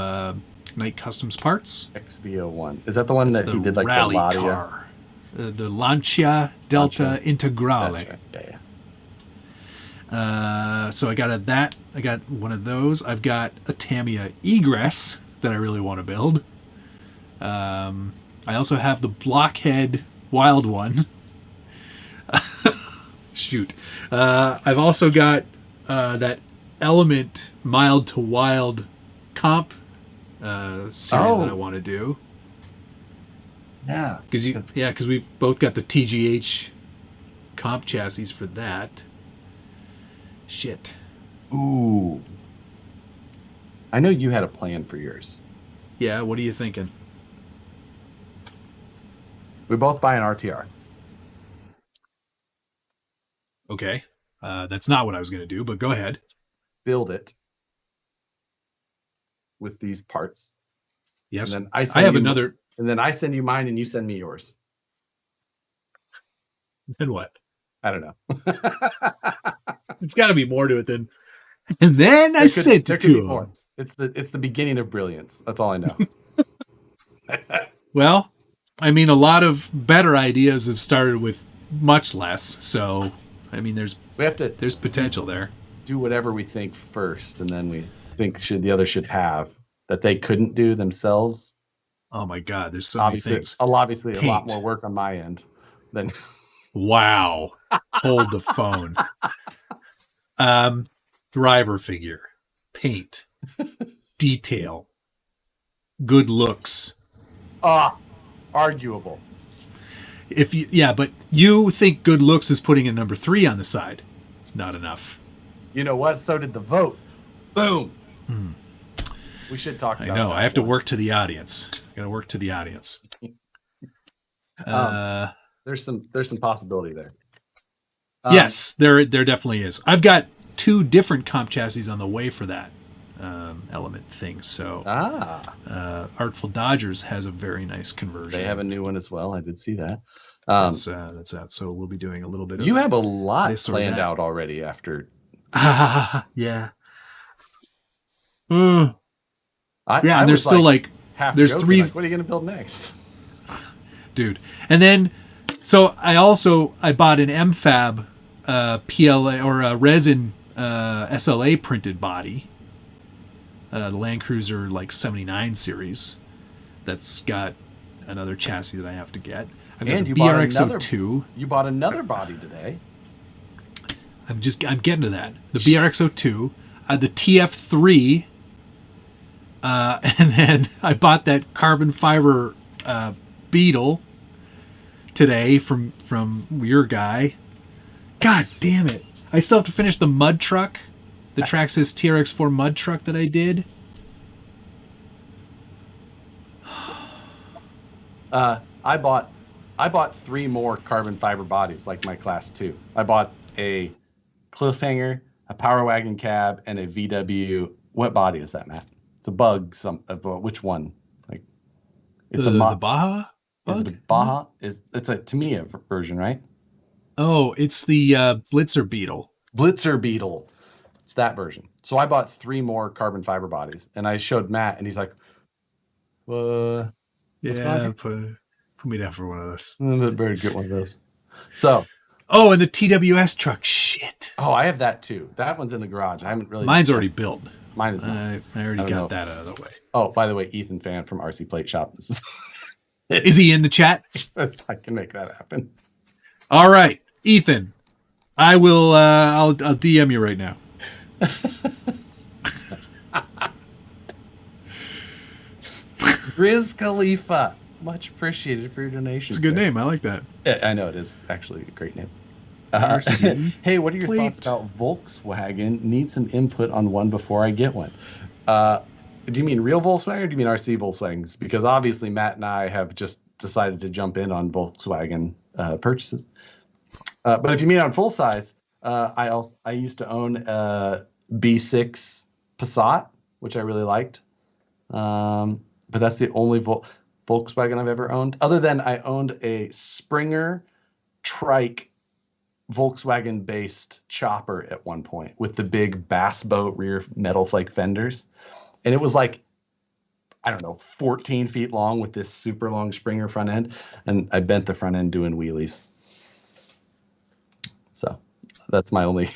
[SPEAKER 2] Knight Customs parts.
[SPEAKER 1] XV01. Is that the one that he did like
[SPEAKER 2] rally
[SPEAKER 1] the Lancia?
[SPEAKER 2] car? The Lancia Delta Integrale.
[SPEAKER 1] Right. Yeah.
[SPEAKER 2] So I got that. I got one of those. I've got a Tamiya Egress that I really want to build. I also have the Blockhead Wild one. Shoot. I've also got that Element Mild to Wild comp series that I want to do.
[SPEAKER 1] Yeah.
[SPEAKER 2] Because we've both got the TGH comp chassis for that. Shit.
[SPEAKER 1] Ooh. I know you had a plan for yours.
[SPEAKER 2] Yeah, what are you thinking?
[SPEAKER 1] We both buy an RTR.
[SPEAKER 2] Okay. That's not what I was going to do, but go ahead.
[SPEAKER 1] Build it with these parts.
[SPEAKER 2] Yes.
[SPEAKER 1] And then
[SPEAKER 2] I have another.
[SPEAKER 1] And then I send you mine and you send me yours.
[SPEAKER 2] Then what?
[SPEAKER 1] I don't know.
[SPEAKER 2] It's got to be more to it than. And then I sent it to him.
[SPEAKER 1] It's the beginning of brilliance. That's all I know.
[SPEAKER 2] Well, I mean, a lot of better ideas have started with much less. So, I mean, there's potential there.
[SPEAKER 1] Do whatever we think first, and then we think the other should have that they couldn't do themselves.
[SPEAKER 2] Oh my God, there's so many things.
[SPEAKER 1] Obviously, a lot more work on my end than.
[SPEAKER 2] Wow. Hold the phone. Driver figure, paint, detail, good looks.
[SPEAKER 1] Arguable.
[SPEAKER 2] But you think good looks is putting a number 3 on the side. Not enough.
[SPEAKER 1] You know what? So did the vote. Boom. We should talk about
[SPEAKER 2] I know. I have to work to the audience. I got to work to the audience.
[SPEAKER 1] There's some possibility there.
[SPEAKER 2] Yes, there definitely is. I've got 2 different comp chassis on the way for that element thing. So Artful Dodgers has a very nice conversion.
[SPEAKER 1] They have a new one as well. I did see that.
[SPEAKER 2] That's out. So we'll be doing a little bit.
[SPEAKER 1] You have a lot planned out already after.
[SPEAKER 2] Yeah. And there's still
[SPEAKER 1] there's 3. What are you going to build next,
[SPEAKER 2] dude? And then, so I bought an MFAB PLA or a resin SLA printed body. The Land Cruiser 79 series. That's got another chassis that I have to get. I've got the BRX02.
[SPEAKER 1] You bought another body today.
[SPEAKER 2] I'm getting to that. The BRX02, the TF3, and then I bought that carbon fiber Beetle today from your guy. God damn it! I still have to finish the mud truck, the Traxxas TRX4 mud truck that I did.
[SPEAKER 1] I bought 3 more carbon fiber bodies like my Class 2. I bought a Cliffhanger, a Power Wagon cab, and a VW. What body is that, Matt? It's a Bug. Which one? It's
[SPEAKER 2] the Baja. Bug?
[SPEAKER 1] Is it a Baja? It's a Tamiya version, right?
[SPEAKER 2] Oh, it's the Blitzer Beetle.
[SPEAKER 1] Blitzer Beetle. It's that version. So I bought 3 more carbon fiber bodies, and I showed Matt, and he's like,
[SPEAKER 2] yeah, put me down for one of those.
[SPEAKER 1] I better get one of those. So.
[SPEAKER 2] Oh, and the TWS truck. Shit.
[SPEAKER 1] Oh, I have that too. That one's in the garage. I haven't really.
[SPEAKER 2] Mine's already built.
[SPEAKER 1] Mine is not.
[SPEAKER 2] I already got that out of the way.
[SPEAKER 1] Oh, by the way, Ethan Fan from RC Plate Shop
[SPEAKER 2] is he in the chat?
[SPEAKER 1] He says I can make that happen.
[SPEAKER 2] All right, Ethan. I will. I'll DM you right now.
[SPEAKER 1] Riz Khalifa, much appreciated for your donation.
[SPEAKER 2] It's a good name. I like that.
[SPEAKER 1] I know it is actually a great name. Hey, what are your thoughts about Volkswagen? Need some input on one before I get one. Do you mean real Volkswagen or do you mean RC Volkswagens? Because obviously Matt and I have just decided to jump in on Volkswagen purchases. But if you mean on full size, I used to own a B6 Passat, which I really liked. But that's the only Volkswagen I've ever owned. Other than I owned a Springer trike Volkswagen-based chopper at one point with the big bass boat rear metal flake fenders. And it was I don't know, 14 feet long with this super long Springer front end. And I bent the front end doing wheelies. So that's my only...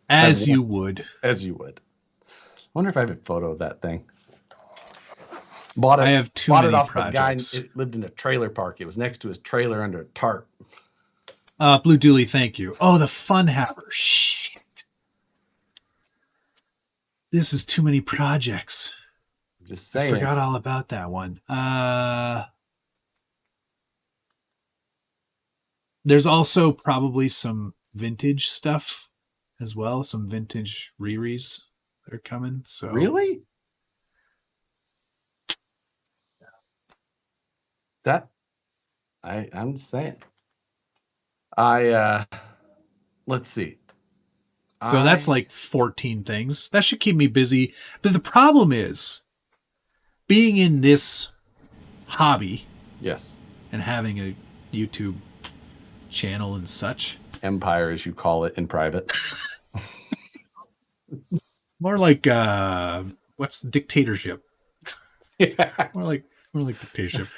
[SPEAKER 2] As you would.
[SPEAKER 1] As you would. I wonder if I have a photo of that thing. Bought it.
[SPEAKER 2] I have too
[SPEAKER 1] bought
[SPEAKER 2] many
[SPEAKER 1] it off
[SPEAKER 2] projects.
[SPEAKER 1] The guy. It lived in a trailer park. It was next to his trailer under a tarp.
[SPEAKER 2] Blue Dooley, thank you. Oh, the Fun Hammer. Shit. This is too many projects.
[SPEAKER 1] I'm just saying.
[SPEAKER 2] I forgot all about that one. There's also probably some vintage stuff as well. Some vintage Riris that are coming. So
[SPEAKER 1] really? That I'm saying. Let's see.
[SPEAKER 2] So that's 14 things. That should keep me busy. But the problem is being in this hobby.
[SPEAKER 1] Yes.
[SPEAKER 2] And having a YouTube channel and such.
[SPEAKER 1] Empire, as you call it in private.
[SPEAKER 2] More like what's dictatorship?
[SPEAKER 1] Yeah.
[SPEAKER 2] More like dictatorship.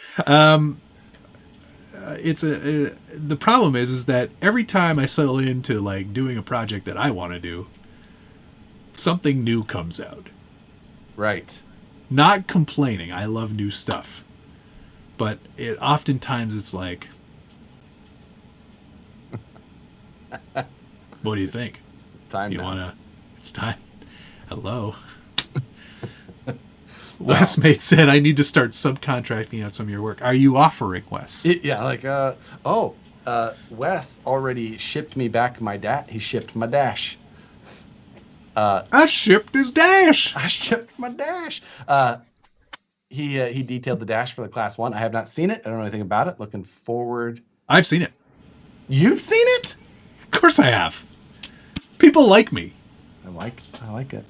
[SPEAKER 2] It's the problem is that every time I settle into doing a project that I want to do, something new comes out.
[SPEAKER 1] Right.
[SPEAKER 2] Not complaining. I love new stuff. But oftentimes it's like, what do you think?
[SPEAKER 1] It's time now.
[SPEAKER 2] It's time. Hello. Westmate said, I need to start subcontracting out some of your work. Are you offering, Wes?
[SPEAKER 1] Wes already shipped me back my He shipped my dash.
[SPEAKER 2] I shipped his dash.
[SPEAKER 1] I shipped my dash. He detailed the dash for the Class 1. I have not seen it. I don't know anything about it. Looking forward.
[SPEAKER 2] I've seen it.
[SPEAKER 1] You've seen it?
[SPEAKER 2] Of course I have. People like me.
[SPEAKER 1] I like it.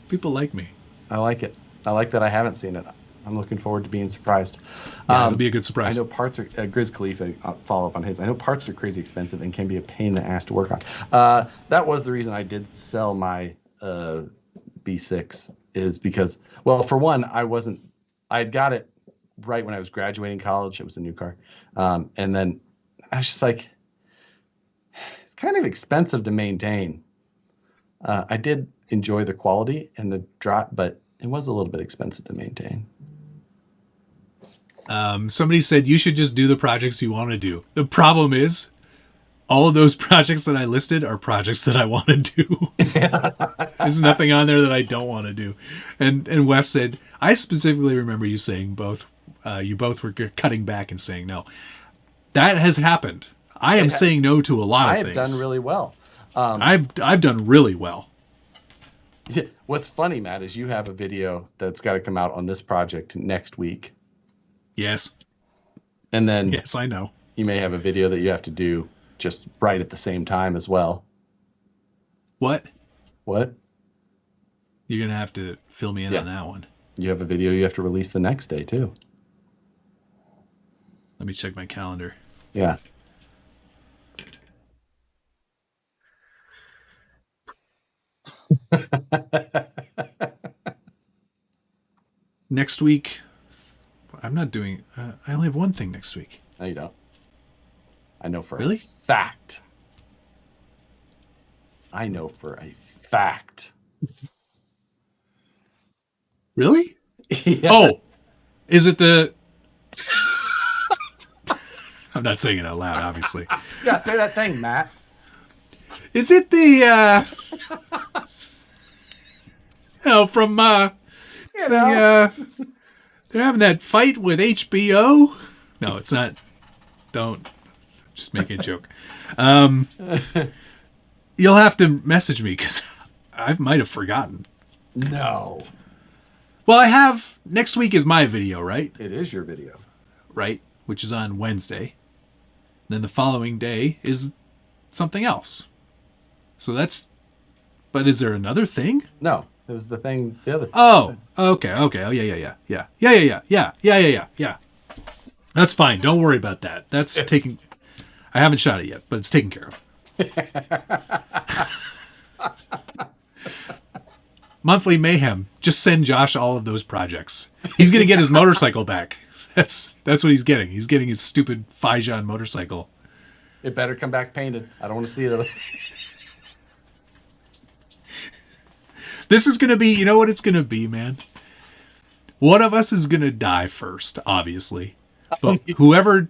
[SPEAKER 2] People like me.
[SPEAKER 1] I like it. I like that I haven't seen it. I'm looking forward to being surprised.
[SPEAKER 2] Yeah, it'll be a good surprise.
[SPEAKER 1] I know parts are Grizz Khalifa. Follow up on his. I know parts are crazy expensive and can be a pain in the ass to work on. That was the reason I did sell my B6 is because, well, for one, I had got it right when I was graduating college. It was a new car, and then I was just like, it's kind of expensive to maintain. I did enjoy the quality and the drop, but it was a little bit expensive to maintain.
[SPEAKER 2] Somebody said you should just do the projects you want to do. The problem is, all of those projects that I listed are projects that I want to do. There's nothing on there that I don't want to do. And Wes said, I specifically remember you saying both. You both were cutting back and saying no. That has happened. I am saying no to a lot of things.
[SPEAKER 1] I have done really well.
[SPEAKER 2] I've done really well.
[SPEAKER 1] What's funny, Matt, is you have a video that's got to come out on this project next week.
[SPEAKER 2] Yes.
[SPEAKER 1] And then
[SPEAKER 2] yes, I know.
[SPEAKER 1] You may have a video that you have to do just right at the same time as well.
[SPEAKER 2] What?
[SPEAKER 1] What?
[SPEAKER 2] You're going to have to fill me in on that one.
[SPEAKER 1] You have a video you have to release the next day, too.
[SPEAKER 2] Let me check my calendar.
[SPEAKER 1] Yeah.
[SPEAKER 2] Next week, I'm not doing. I only have one thing next week.
[SPEAKER 1] No, you don't. I know for
[SPEAKER 2] really?
[SPEAKER 1] A fact. I know for a fact.
[SPEAKER 2] Really?
[SPEAKER 1] Yes.
[SPEAKER 2] Oh, is it the? I'm not saying it out loud, obviously.
[SPEAKER 1] Yeah, say that thing, Matt.
[SPEAKER 2] Is it the? From they're having that fight with HBO. No, it's not. Don't. Just making a joke. You'll have to message me because I might have forgotten.
[SPEAKER 1] No.
[SPEAKER 2] Well, I have. Next week is my video, right?
[SPEAKER 1] It is your video.
[SPEAKER 2] Right, which is on Wednesday. Then the following day is something else. So that's. But is there another thing?
[SPEAKER 1] No. It was the thing. The other.
[SPEAKER 2] Oh, okay. Oh, yeah. That's fine. Don't worry about that. That's taken. I haven't shot it yet, but it's taken care of. Monthly Mayhem. Just send Josh all of those projects. He's gonna get his motorcycle back. That's what he's getting. He's getting his stupid Fijan motorcycle.
[SPEAKER 1] It better come back painted. I don't want to see it.
[SPEAKER 2] This is going to be, you know what it's going to be, man? One of us is going to die first, obviously. But whoever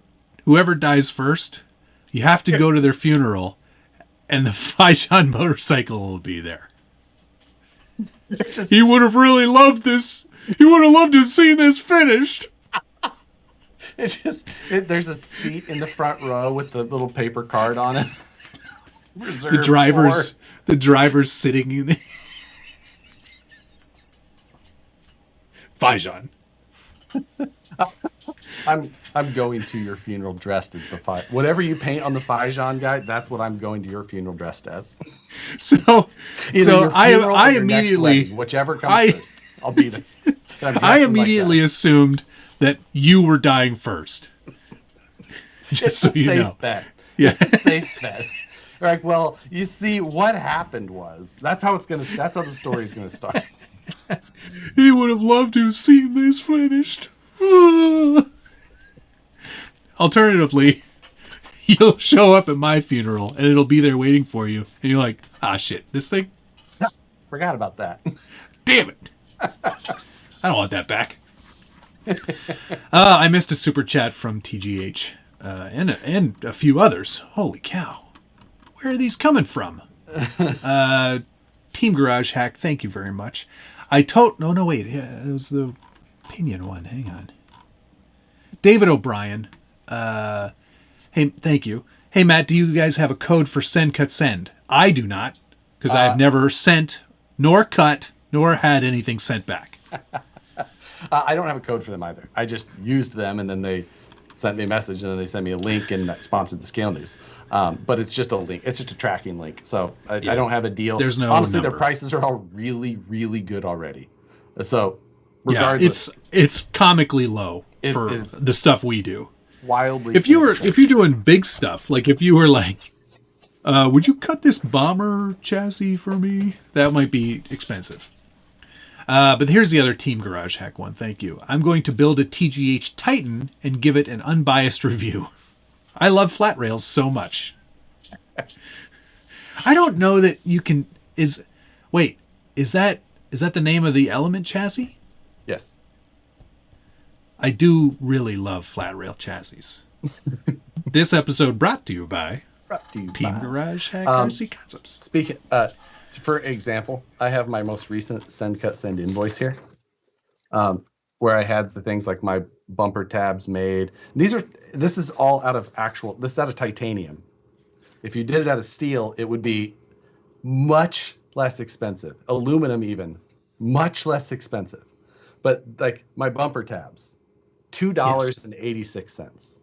[SPEAKER 2] dies first, you have to go to their funeral, and the Fijan motorcycle will be there. He would have really loved this. He would have loved to see this finished.
[SPEAKER 1] There's a seat in the front row with the little paper card on it.
[SPEAKER 2] The driver's sitting in the... Fijan.
[SPEAKER 1] I'm going to your funeral dressed as the whatever you paint on the Fijan guy. That's what I'm going to your funeral dressed as.
[SPEAKER 2] So I immediately
[SPEAKER 1] wedding, whichever comes first, I'll be there.
[SPEAKER 2] I immediately assumed that you were dying first. Just
[SPEAKER 1] it's
[SPEAKER 2] so you know.
[SPEAKER 1] Bet.
[SPEAKER 2] Yeah,
[SPEAKER 1] it's a safe bet. Like, well, you see, what happened was that's how the story's gonna start.
[SPEAKER 2] He would have loved to have seen this finished. Alternatively, you'll show up at my funeral and it'll be there waiting for you. And you're like, shit, this thing?
[SPEAKER 1] Forgot about that.
[SPEAKER 2] Damn it. I don't want that back. I missed a super chat from TGH and a few others. Holy cow. Where are these coming from? Team Garage Hack, thank you very much. No, wait. Yeah, it was the opinion one. Hang on. David O'Brien. Hey, thank you. Hey, Matt, do you guys have a code for send, cut, send? I do not, because I have never sent, nor cut, nor had anything sent back.
[SPEAKER 1] I don't have a code for them either. I just used them, and then they sent me a message, and then they sent me a link and sponsored the Scale News. But it's just a link. It's just a tracking link. So I don't have a deal.
[SPEAKER 2] There's no
[SPEAKER 1] honestly,
[SPEAKER 2] number.
[SPEAKER 1] Their prices are all really, really good already. So regardless,
[SPEAKER 2] it's comically low for the stuff we do.
[SPEAKER 1] Wildly.
[SPEAKER 2] If you're doing big stuff, like if you were like, would you cut this bomber chassis for me? That might be expensive. But here's the other Team Garage Hack one. Thank you. I'm going to build a TGH Titan and give it an unbiased review. I love flat rails so much. I don't know that you can. Is that the name of the Element chassis?
[SPEAKER 1] Yes.
[SPEAKER 2] I do really love flat rail chassis. This episode brought to you by Team Garage Hack RC Concepts.
[SPEAKER 1] Speaking, for example, I have my most recent send cut send invoice here, where I had the things like my bumper tabs made. This is all out of this is out of titanium. If you did it out of steel, it would be much less expensive. Aluminum even, much less expensive. But like my bumper tabs, $2.86.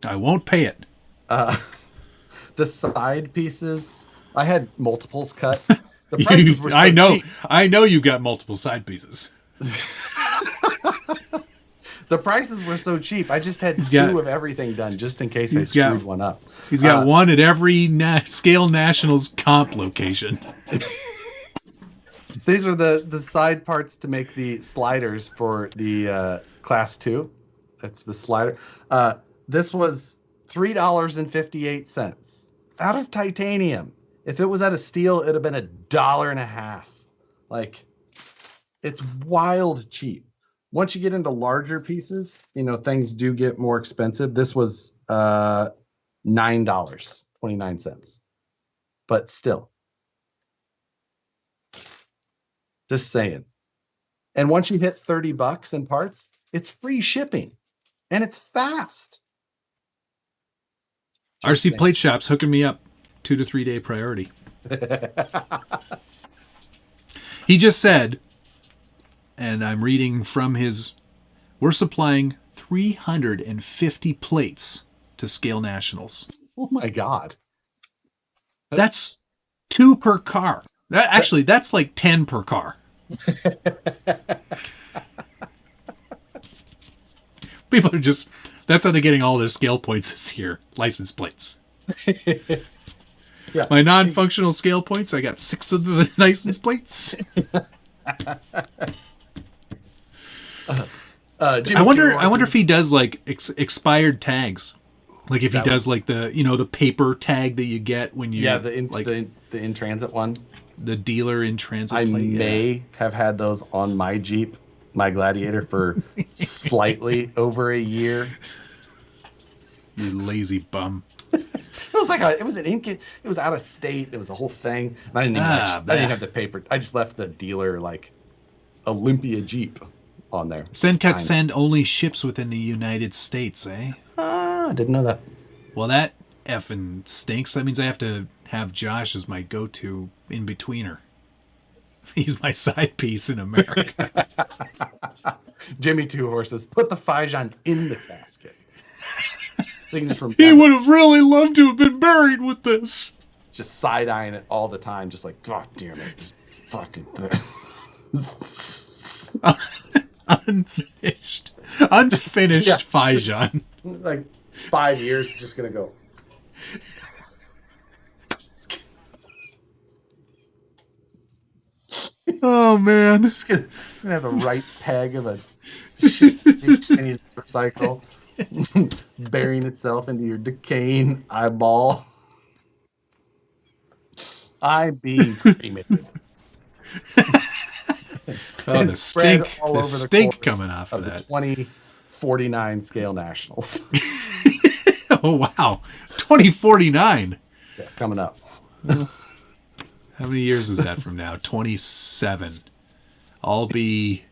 [SPEAKER 2] I won't pay it.
[SPEAKER 1] The side pieces, I had multiples cut. The prices were so cheap.
[SPEAKER 2] I know you've got multiple side pieces.
[SPEAKER 1] The prices were so cheap. I just had two of everything done just in case I screwed one up.
[SPEAKER 2] He's got one at every Scale Nationals comp location.
[SPEAKER 1] These are the side parts to make the sliders for the Class 2. That's the slider. This was $3.58 out of titanium. If it was out of steel, it'd have been $1.50. Like, it's wild cheap. Once you get into larger pieces, things do get more expensive. This was $9.29. But still. Just saying. And once you hit $30 in parts, it's free shipping. And it's fast.
[SPEAKER 2] RC saying. Plate Shop's hooking me up. 2 to 3 day priority. He just said, and I'm reading from we're supplying 350 plates to Scale Nationals.
[SPEAKER 1] Oh my God.
[SPEAKER 2] That's 2 per car. That's like 10 per car. People are that's how they're getting all their scale points this year. License plates.
[SPEAKER 1] Yeah.
[SPEAKER 2] My non-functional scale points, I got 6 of the license plates. I wonder if he does like expired tags. Like if he does like the paper tag that you get when you
[SPEAKER 1] the in transit one.
[SPEAKER 2] The dealer in transit.
[SPEAKER 1] I may have had those on my Jeep, my Gladiator, for slightly over a year.
[SPEAKER 2] You lazy bum.
[SPEAKER 1] It was like it was out of state. It was a whole thing. And I didn't have the paper. I just left the dealer like Olympia Jeep on there.
[SPEAKER 2] Send only ships within the United States, eh?
[SPEAKER 1] I didn't know that.
[SPEAKER 2] Well, that effing stinks. That means I have to have Josh as my go-to in-betweener. He's my side piece in America.
[SPEAKER 1] Jimmy Two Horses, put the Fijan in the casket. So you can just
[SPEAKER 2] he would have really loved to have been buried with this.
[SPEAKER 1] Just side-eyeing it all the time, just like, God damn it, just fucking
[SPEAKER 2] unfinished Fijan.
[SPEAKER 1] Like 5 years, it's just gonna go.
[SPEAKER 2] Oh man,
[SPEAKER 1] just gonna have the right peg of a Chinese motorcycle burying itself into your decaying eyeball. I'm being cremated.
[SPEAKER 2] Oh, the stink coming off of that.
[SPEAKER 1] The 2049 Scale Nationals.
[SPEAKER 2] Oh wow, 2049.
[SPEAKER 1] Yeah, it's coming up.
[SPEAKER 2] How many years is that from now? 27. I'll be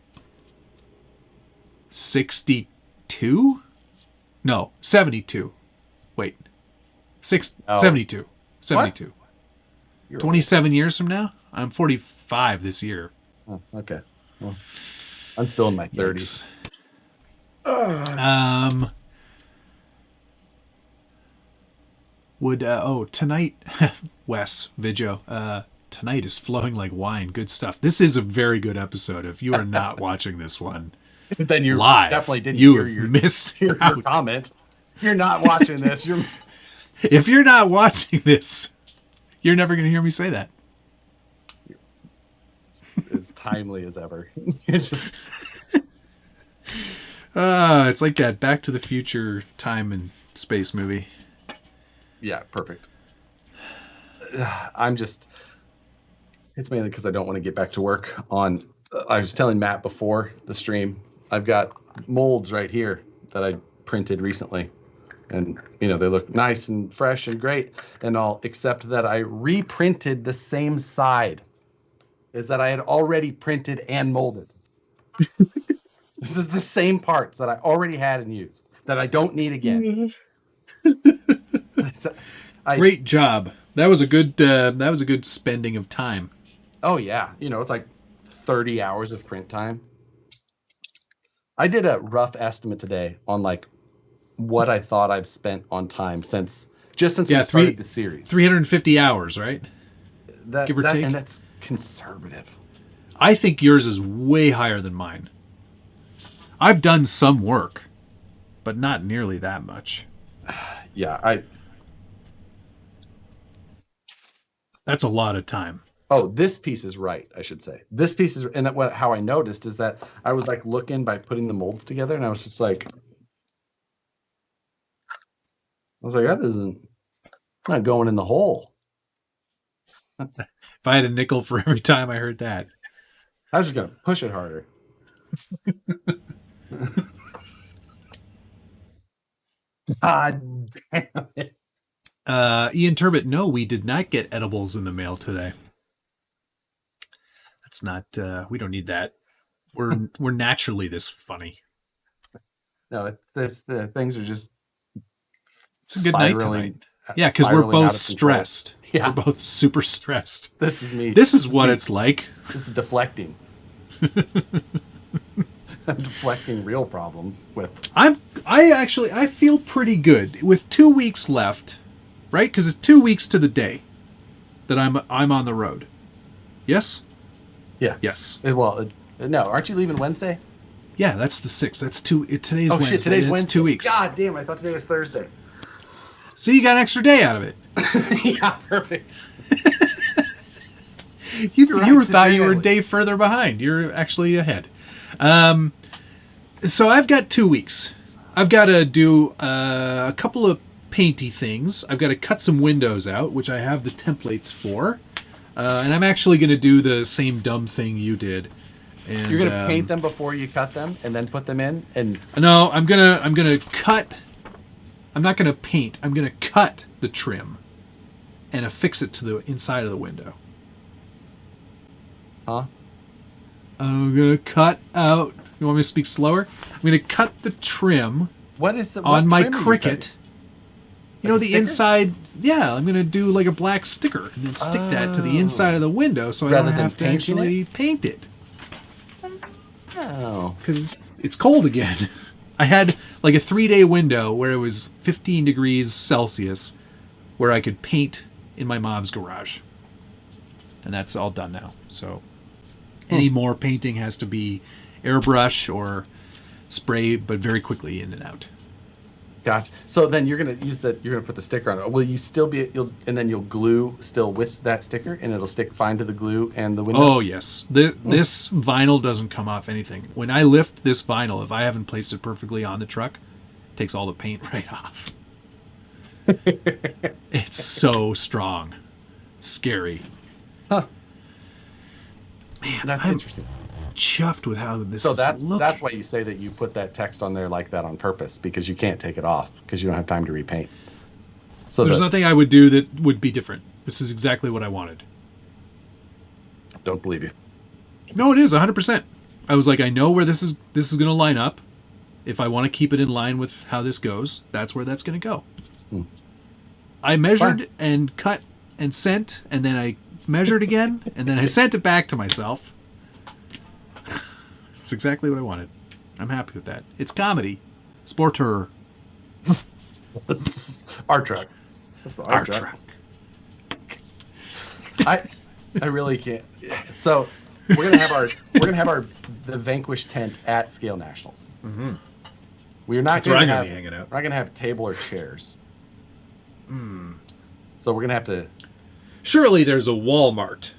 [SPEAKER 2] 62? No, 72. Wait. 72. 72.
[SPEAKER 1] What?
[SPEAKER 2] 27 years from now? I'm 45 this year.
[SPEAKER 1] Oh, okay. Well, I'm still in my 30s.
[SPEAKER 2] Would tonight, Wes Vidjo, tonight is flowing like wine. Good stuff. This is a very good episode. If you are not watching this one
[SPEAKER 1] then you
[SPEAKER 2] live,
[SPEAKER 1] definitely didn't
[SPEAKER 2] you
[SPEAKER 1] hear
[SPEAKER 2] have missed
[SPEAKER 1] your
[SPEAKER 2] out.
[SPEAKER 1] comment. You're not watching this. You're
[SPEAKER 2] If you're not watching this, you're never going to hear me say that.
[SPEAKER 1] as timely as ever. It's just
[SPEAKER 2] it's like that Back to the Future time and space movie.
[SPEAKER 1] yeah, perfect. It's mainly because I don't want to get back to work on. I was telling Matt before the stream, I've got molds right here that I printed recently, and they look nice and fresh and great and all, except that I reprinted the same side as that I had already printed and molded. This is the same parts that I already had and used that I don't need again.
[SPEAKER 2] Great job. That was a good spending of time.
[SPEAKER 1] Oh yeah, it's like 30 hours of print time. I did a rough estimate today on like what I thought I've spent on time since we started the series.
[SPEAKER 2] 350 hours, right? Give or take.
[SPEAKER 1] And that's conservative.
[SPEAKER 2] I think yours is way higher than mine. I've done some work, but not nearly that much.
[SPEAKER 1] Yeah,
[SPEAKER 2] That's a lot of time.
[SPEAKER 1] Oh, this piece is right, I should say. This piece is, and how I noticed is that I was like looking by putting the molds together, and I was just like, that isn't not going in the hole.
[SPEAKER 2] If I had a nickel for every time I heard that,
[SPEAKER 1] I was just gonna push it harder. God damn it.
[SPEAKER 2] Ian Turbot, no, we did not get edibles in the mail today. That's not. We don't need that. We're naturally this funny.
[SPEAKER 1] No, the things are just.
[SPEAKER 2] It's a good night tonight. Yeah, because we're both stressed.
[SPEAKER 1] Yeah.
[SPEAKER 2] We're both super stressed.
[SPEAKER 1] This is me.
[SPEAKER 2] This is what it's like.
[SPEAKER 1] This is deflecting. I'm deflecting real problems with.
[SPEAKER 2] I feel pretty good with 2 weeks left, right? Because it's 2 weeks to the day that I'm on the road. Yes.
[SPEAKER 1] Yeah.
[SPEAKER 2] Yes.
[SPEAKER 1] Well, no. Aren't you leaving Wednesday?
[SPEAKER 2] Yeah, that's the 6th. That's today's Wednesday.
[SPEAKER 1] Oh shit! Today's Wednesday.
[SPEAKER 2] 2 weeks.
[SPEAKER 1] God damn! I thought today was Thursday.
[SPEAKER 2] So you got an extra day out of it.
[SPEAKER 1] Yeah, perfect.
[SPEAKER 2] You thought you were a day further behind. You're actually ahead. So I've got 2 weeks. I've got to do a couple of painty things. I've got to cut some windows out, which I have the templates for. And I'm actually going to do the same dumb thing you did. And,
[SPEAKER 1] you're going to paint them before you cut them and then put them in? And
[SPEAKER 2] no, I'm gonna cut. I'm not going to paint. I'm going to cut the trim and affix it to the inside of the window.
[SPEAKER 1] Huh?
[SPEAKER 2] I'm going to cut out. You want me to speak slower? I'm going to cut the trim.
[SPEAKER 1] What is the
[SPEAKER 2] on my Cricut? You know, the
[SPEAKER 1] sticker?
[SPEAKER 2] inside. Yeah, I'm going to do like a black sticker and then stick that to the inside of the window so I don't have to actually paint it.
[SPEAKER 1] Oh.
[SPEAKER 2] Because it's cold again. I had like a 3-day window where it was 15 degrees Celsius where I could paint in my mom's garage. And that's all done now. So any more painting has to be airbrush or spray, but very quickly in and out.
[SPEAKER 1] Gotcha. So then you're gonna put the sticker on it. Will you still and then you'll glue still with that sticker, and it'll stick fine to the glue and the window?
[SPEAKER 2] Oh yes. This vinyl doesn't come off anything. When I lift this vinyl, if I haven't placed it perfectly on the truck, it takes all the paint right off. It's so strong. It's scary.
[SPEAKER 1] Huh.
[SPEAKER 2] Man,
[SPEAKER 1] that's interesting.
[SPEAKER 2] Chuffed with how this
[SPEAKER 1] so
[SPEAKER 2] is
[SPEAKER 1] that's
[SPEAKER 2] looking.
[SPEAKER 1] That's why you say that you put that text on there like that on purpose, because you can't take it off because you don't have time to repaint. So
[SPEAKER 2] there's nothing I would do that would be different. This is exactly what I wanted.
[SPEAKER 1] Don't believe you.
[SPEAKER 2] No, it is 100%. I was like, I know where this is going to line up. If I want to keep it in line with how this goes, that's where that's going to go. I measured and cut and sent, and then I measured again, and then I sent it back to myself. It's exactly what I wanted. I'm happy with that. It's comedy. Sporter.
[SPEAKER 1] Our truck. That's
[SPEAKER 2] our truck.
[SPEAKER 1] I really can't. So we're gonna have the Vanquish tent at Scale Nationals.
[SPEAKER 2] Mm-hmm.
[SPEAKER 1] We're not
[SPEAKER 2] That's where
[SPEAKER 1] gonna
[SPEAKER 2] I'm
[SPEAKER 1] have.
[SPEAKER 2] gonna be hanging out.
[SPEAKER 1] We're not gonna have table or chairs.
[SPEAKER 2] Hmm.
[SPEAKER 1] So we're gonna have to.
[SPEAKER 2] Surely there's a Walmart.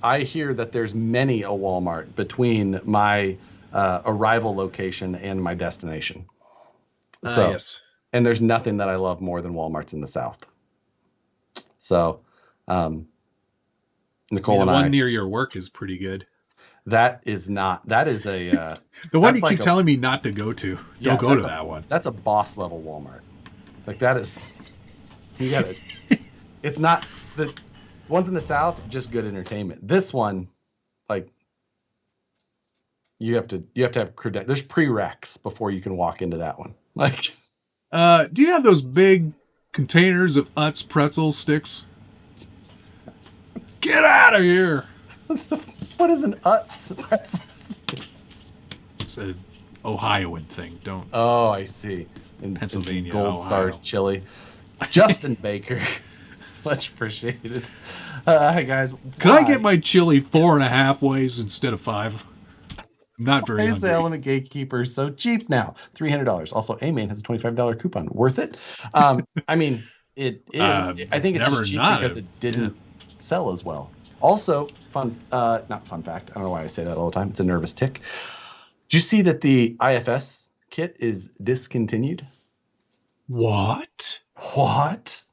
[SPEAKER 1] I hear that there's many a Walmart between my arrival location and my destination. So,
[SPEAKER 2] yes.
[SPEAKER 1] And there's nothing that I love more than Walmarts in the South. So, Nicole and
[SPEAKER 2] the
[SPEAKER 1] I.
[SPEAKER 2] one near your work is pretty good.
[SPEAKER 1] That is not. That is a.
[SPEAKER 2] The one you keep telling me not to go to. Don't go to that one.
[SPEAKER 1] That's a boss level Walmart. Like that is. You got it. It's not the ones in the South. Just good entertainment. This one, like. You have to have there's prereqs before you can walk into that one. Like.
[SPEAKER 2] Do you have those big containers of Utz pretzel sticks? Get out of here!
[SPEAKER 1] What is an Utz pretzel stick?
[SPEAKER 2] It's an Ohioan thing. Don't.
[SPEAKER 1] Oh, I see. In
[SPEAKER 2] Pennsylvania,
[SPEAKER 1] Gold
[SPEAKER 2] Ohio.
[SPEAKER 1] Star chili. Justin Baker, much appreciated. Hi guys.
[SPEAKER 2] Could I get my chili 4.5 ways instead of 5? I'm not very
[SPEAKER 1] Why is
[SPEAKER 2] hungry.
[SPEAKER 1] the Element Gatekeeper so cheap now? $300. Also, A-Main has a $25 coupon. Worth it? I mean, it is. I think it's just cheap because it didn't sell as well. Also, not fun fact. I don't know why I say that all the time. It's a nervous tick. Do you see that the IFS kit is discontinued?
[SPEAKER 2] What?
[SPEAKER 1] What?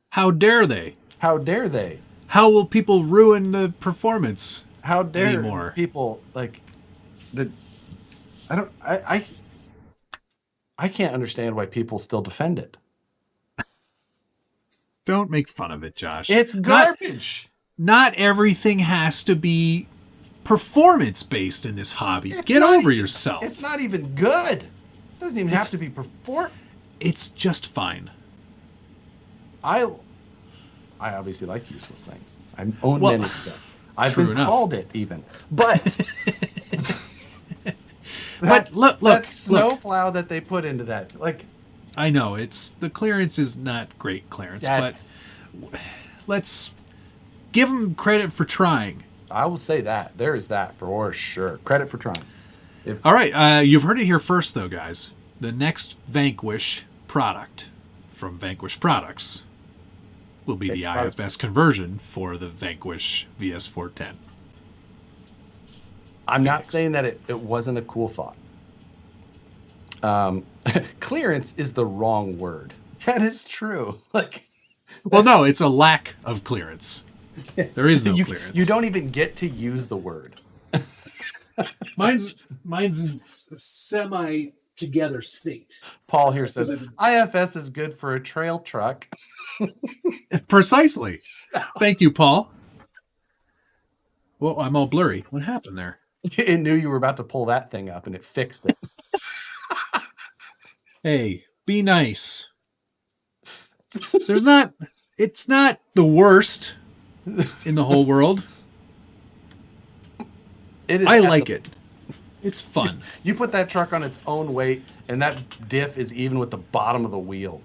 [SPEAKER 2] How dare they?
[SPEAKER 1] How dare they?
[SPEAKER 2] How will people ruin the performance?
[SPEAKER 1] How dare
[SPEAKER 2] anymore?
[SPEAKER 1] People like the? I can't understand why people still defend it.
[SPEAKER 2] Don't make fun of it, Josh.
[SPEAKER 1] It's garbage.
[SPEAKER 2] Not everything has to be performance based in this hobby. Get over yourself.
[SPEAKER 1] It's not even good. It doesn't even have to be perform.
[SPEAKER 2] It's just fine.
[SPEAKER 1] I obviously like useless things. I own many of them. I've been called it even. But
[SPEAKER 2] but look,
[SPEAKER 1] that snowplow that they put into that, like,
[SPEAKER 2] I know the clearance is not great clearance, but let's give them credit for trying.
[SPEAKER 1] I will say that there is that for sure. Credit for trying.
[SPEAKER 2] All right, you've heard it here first, though, guys. The next Vanquish product from Vanquish Products will be the IFS conversion for the Vanquish VS410.
[SPEAKER 1] I'm not saying that it wasn't a cool thought. Clearance is the wrong word. That is true.
[SPEAKER 2] Well, no, it's a lack of clearance. There is no clearance.
[SPEAKER 1] You don't even get to use the word.
[SPEAKER 2] Mine's in semi-together state.
[SPEAKER 1] Paul here says, IFS is good for a trail truck.
[SPEAKER 2] Precisely. Thank you, Paul. Well, I'm all blurry. What happened there?
[SPEAKER 1] It knew you were about to pull that thing up, and it fixed it.
[SPEAKER 2] Hey, be nice. It's not the worst in the whole world. I like it. It's fun.
[SPEAKER 1] You put that truck on its own weight, and that diff is even with the bottom of the wheel.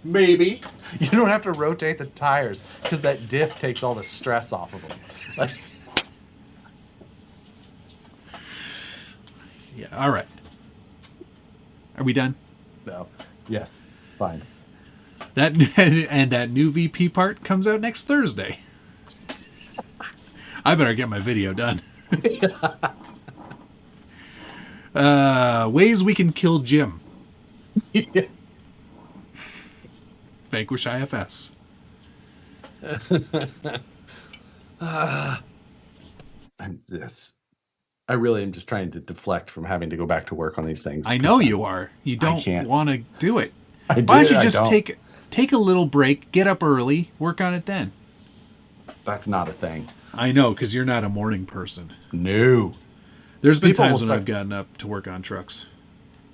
[SPEAKER 2] Maybe.
[SPEAKER 1] You don't have to rotate the tires because that diff takes all the stress off of them.
[SPEAKER 2] Yeah, all right. Are we done?
[SPEAKER 1] No. Yes. Fine.
[SPEAKER 2] That new VP part comes out next Thursday. I better get my video done. Ways we can kill Jim.
[SPEAKER 1] Yeah.
[SPEAKER 2] Vanquish IFS.
[SPEAKER 1] I really am just trying to deflect from having to go back to work on these things.
[SPEAKER 2] I know you are. You don't want to do it.
[SPEAKER 1] Why
[SPEAKER 2] don't you just take a little break, get up early, work on it then?
[SPEAKER 1] That's not a thing.
[SPEAKER 2] I know, because you're not a morning person.
[SPEAKER 1] No.
[SPEAKER 2] There's been times when I've gotten up to work on trucks.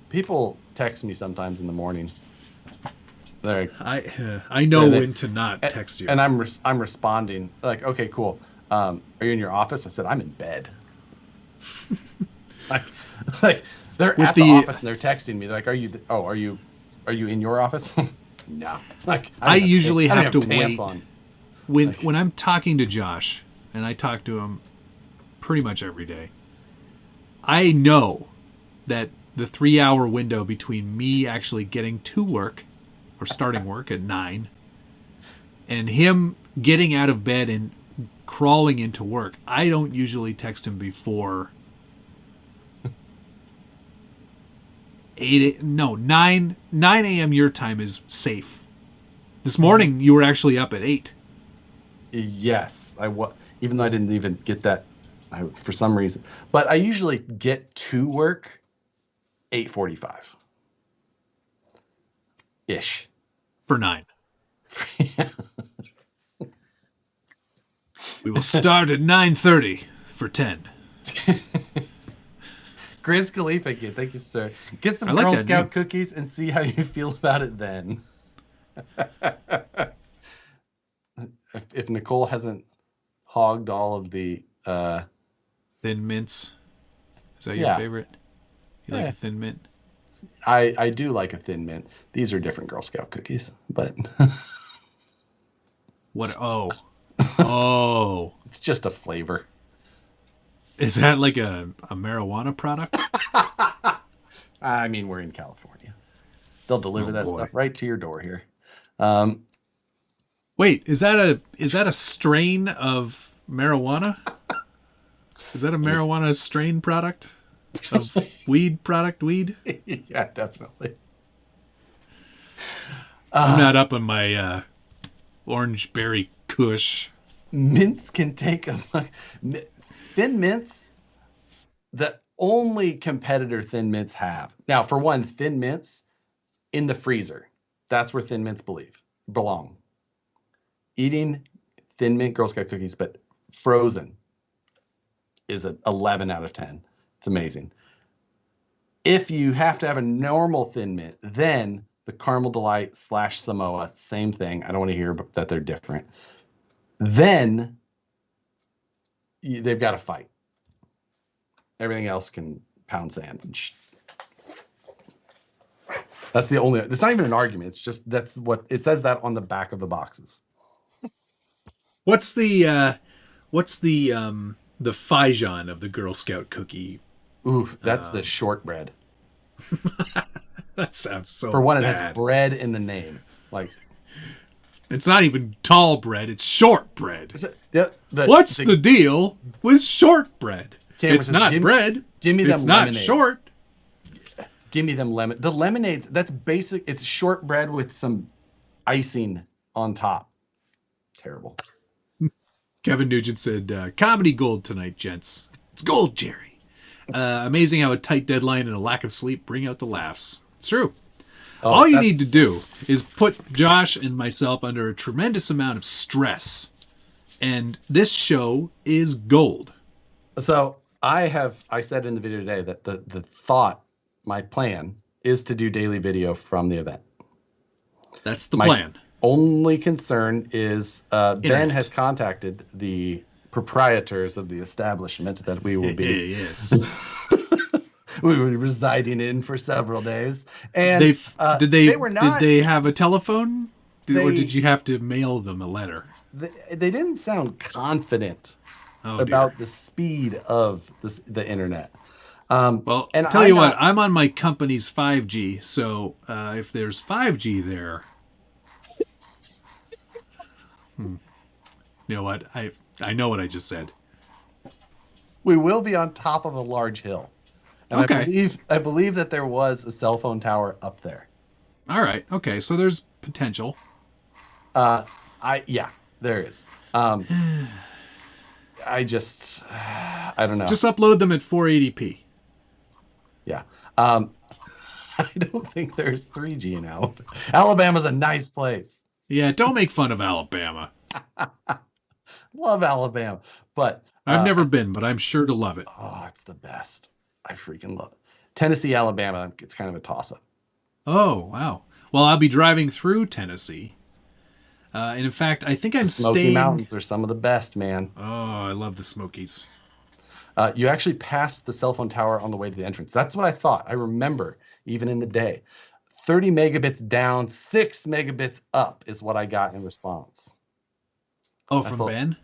[SPEAKER 1] People text me sometimes in the morning.
[SPEAKER 2] I know when to not text you.
[SPEAKER 1] And I'm responding like, okay, cool. Are you in your office? I said, I'm in bed. like they're at the office and they're texting me. They're like, are you Are you in your office? No. Like
[SPEAKER 2] I usually have to wait
[SPEAKER 1] on.
[SPEAKER 2] when I'm talking to Josh, and I talk to him pretty much every day. I know that the 3-hour window between me actually getting to work or starting work at 9 and him getting out of bed and crawling into work, I don't usually text him before 9 a.m. your time is safe. This morning you were actually up at 8.
[SPEAKER 1] Yes, even though I didn't even get that for some reason. But I usually get to work 8:45 ish
[SPEAKER 2] for 9. We will start at 9:30 for 10.
[SPEAKER 1] Grizz Khalifa again. Thank you, sir. Get some Girl Scout cookies and see how you feel about it then. If Nicole hasn't hogged all of the
[SPEAKER 2] Thin Mints. Is that your favorite? You like a Thin Mint?
[SPEAKER 1] I do like a Thin Mint. These are different Girl Scout cookies, but
[SPEAKER 2] what? Oh.
[SPEAKER 1] It's just a flavor.
[SPEAKER 2] Is that like a marijuana product?
[SPEAKER 1] I mean, we're in California. They'll deliver that stuff right to your door here.
[SPEAKER 2] Wait, is that a strain of marijuana? Is that a marijuana strain product? Of weed?
[SPEAKER 1] Yeah, definitely.
[SPEAKER 2] I'm not up on my orange berry kush.
[SPEAKER 1] Mints can take Thin Mints, the only competitor Thin Mints have. Now, for one, Thin Mints in the freezer. That's where Thin Mints belong. Eating Thin Mint Girl Scout cookies, but frozen, is an 11 out of 10. It's amazing. If you have to have a normal Thin Mint, then the Caramel Delight / Samoa, same thing. I don't want to hear that they're different. Then they've got to fight. Everything else can pound sand. That's the only. It's not even an argument. It's just that's what it says that on the back of the boxes.
[SPEAKER 2] What's the Fijon of the Girl Scout cookie?
[SPEAKER 1] Ooh, that's the shortbread.
[SPEAKER 2] That sounds so.
[SPEAKER 1] For one,
[SPEAKER 2] bad.
[SPEAKER 1] It has bread in the name. Like,
[SPEAKER 2] it's not even tall bread; it's shortbread.
[SPEAKER 1] What's
[SPEAKER 2] the deal with shortbread? It's not bread.
[SPEAKER 1] Give me them
[SPEAKER 2] it's
[SPEAKER 1] lemonades.
[SPEAKER 2] Not short.
[SPEAKER 1] Give me them lemon. The lemonade. That's basic. It's shortbread with some icing on top. Terrible.
[SPEAKER 2] Kevin Nugent said, "Comedy gold tonight, gents. It's gold, Jerry. Amazing how a tight deadline and a lack of sleep bring out the laughs. It's true. All you need to do is put Josh and myself under a tremendous amount of stress, and this show is gold."
[SPEAKER 1] So I said in the video today that the thought, my plan, is to do daily video from the event.
[SPEAKER 2] That's the plan.
[SPEAKER 1] Only concern is Ben has contacted the proprietors of the establishment that we will be we were residing in for several days. And
[SPEAKER 2] did they have a telephone? Or did you have to mail them a letter?
[SPEAKER 1] They didn't sound confident about the speed of the internet.
[SPEAKER 2] Well, and tell you what, I'm on my company's 5G, so if there's 5G there, you know what? I know what I just said.
[SPEAKER 1] We will be on top of a large hill, and I believe that there was a cell phone tower up there.
[SPEAKER 2] All right. Okay. So there's potential.
[SPEAKER 1] There is. I don't know.
[SPEAKER 2] Just upload them at 480p.
[SPEAKER 1] Yeah. I don't think there's 3G in Alabama. Alabama's a nice place.
[SPEAKER 2] Yeah, don't make fun of Alabama.
[SPEAKER 1] Love Alabama, but
[SPEAKER 2] I've never been, but I'm sure to love it.
[SPEAKER 1] Oh, it's the best. I freaking love it. Tennessee, Alabama, it's kind of a toss-up.
[SPEAKER 2] Oh, wow. Well, I'll be driving through Tennessee. And in fact, I think I'm staying...
[SPEAKER 1] Smoky Mountains are some of the best, man.
[SPEAKER 2] Oh, I love the Smokies.
[SPEAKER 1] You actually passed the cell phone tower on the way to the entrance. That's what I thought. I remember, even in the day. 30 megabits down, 6 megabits up is what I got in response.
[SPEAKER 2] Oh, from Ben?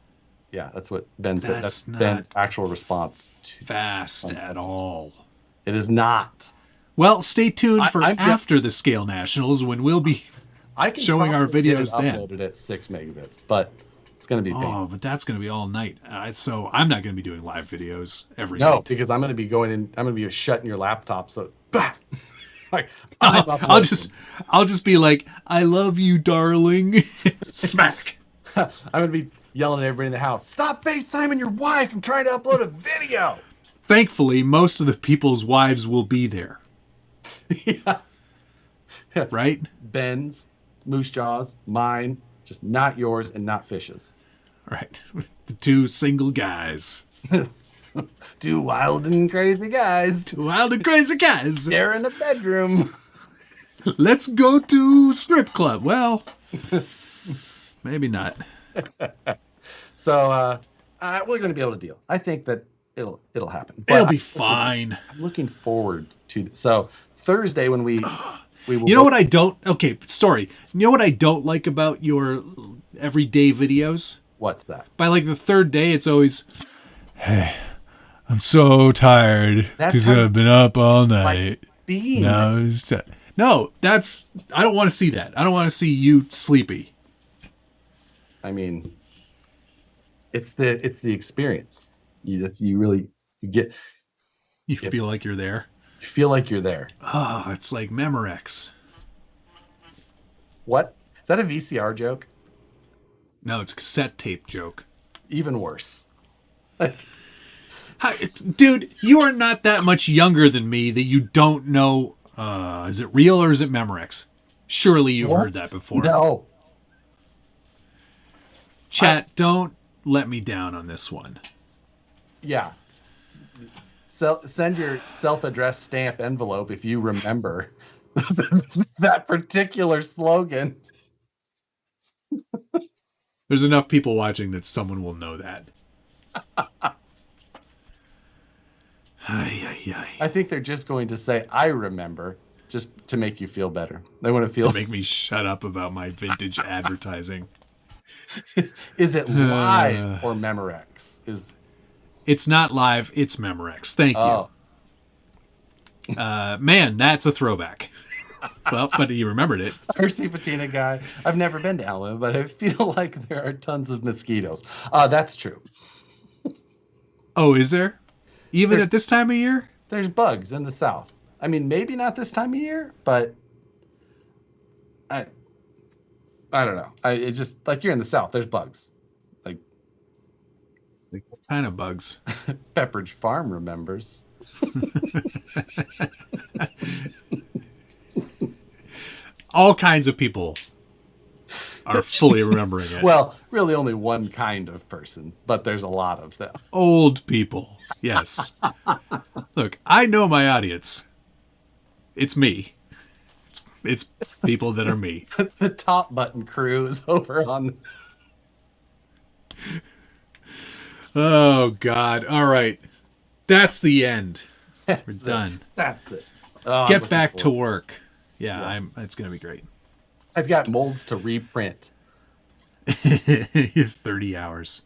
[SPEAKER 1] Yeah, that's what Ben said.
[SPEAKER 2] That's
[SPEAKER 1] That's Ben's actual response.
[SPEAKER 2] Fast at all.
[SPEAKER 1] It is not.
[SPEAKER 2] Well, stay tuned for after the Scale Nationals when we'll be showing our videos then.
[SPEAKER 1] Uploaded at 6 megabits, but it's going to be painful.
[SPEAKER 2] Oh, but that's going to be all night. So I'm not going to be doing live videos every night.
[SPEAKER 1] No, because I'm going to be going in. I'm going to be shutting your laptop. So, like,
[SPEAKER 2] I'll just be like, "I love you, darling." Smack.
[SPEAKER 1] I'm going to be yelling at everybody in the house. Stop FaceTiming your wife. I'm trying to upload a video.
[SPEAKER 2] Thankfully, most of the people's wives will be there.
[SPEAKER 1] Yeah.
[SPEAKER 2] Right?
[SPEAKER 1] Ben's, Moose Jaw's, mine, just not yours and not Fish's.
[SPEAKER 2] Right. The two single guys.
[SPEAKER 1] Two wild and crazy guys.
[SPEAKER 2] Two wild and crazy guys.
[SPEAKER 1] They're in a bedroom.
[SPEAKER 2] Let's go to strip club. Well, maybe not.
[SPEAKER 1] So we're going to be able to deal. I think that it'll happen.
[SPEAKER 2] It'll be fine.
[SPEAKER 1] I'm looking forward to so Thursday when we will.
[SPEAKER 2] You know what I don't? Okay, story. You know what I don't like about your everyday videos?
[SPEAKER 1] What's that?
[SPEAKER 2] By like the third day, it's always, "Hey, I'm so tired because I've been up all night." No, that's. I don't want to see that. I don't want to see you sleepy.
[SPEAKER 1] I mean, it's the experience. You get.
[SPEAKER 2] You feel like you're there.
[SPEAKER 1] You feel like you're there.
[SPEAKER 2] Oh, it's like Memorex.
[SPEAKER 1] What? Is that a VCR joke?
[SPEAKER 2] No, it's a cassette tape joke.
[SPEAKER 1] Even worse.
[SPEAKER 2] Dude, you are not that much younger than me that you don't know. Is it real or is it Memorex? Surely you've heard that before.
[SPEAKER 1] No.
[SPEAKER 2] Chat, don't let me down on this one.
[SPEAKER 1] Yeah. Send your self-addressed stamp envelope if you remember that particular slogan.
[SPEAKER 2] There's enough people watching that someone will know that.
[SPEAKER 1] I think they're just going to say, "I remember," just to make you feel better. They want
[SPEAKER 2] to make me shut up about my vintage advertising.
[SPEAKER 1] Is it live or Memorex?
[SPEAKER 2] It's not live. It's Memorex. Thank you. Man, that's a throwback. Well, but you remembered it.
[SPEAKER 1] RC Patina guy. I've never been to Alabama, but I feel like there are tons of mosquitoes. That's true.
[SPEAKER 2] Oh, is there? Even at this time of year?
[SPEAKER 1] There's bugs in the South. I mean, maybe not this time of year, but I don't know. It's just like you're in the South. There's bugs. Like
[SPEAKER 2] what kind of bugs?
[SPEAKER 1] Pepperidge Farm remembers.
[SPEAKER 2] All kinds of people are fully remembering it.
[SPEAKER 1] Well, really only one kind of person, but there's a lot of them.
[SPEAKER 2] Old people. Yes. Look, I know my audience. It's me. It's people that are me.
[SPEAKER 1] The top button crew is over on.
[SPEAKER 2] Oh, God. All right. That's the end. We're done.
[SPEAKER 1] That's the.
[SPEAKER 2] Get back to work. Yeah, yes. It's going to be great.
[SPEAKER 1] I've got molds to reprint.
[SPEAKER 2] 30 hours.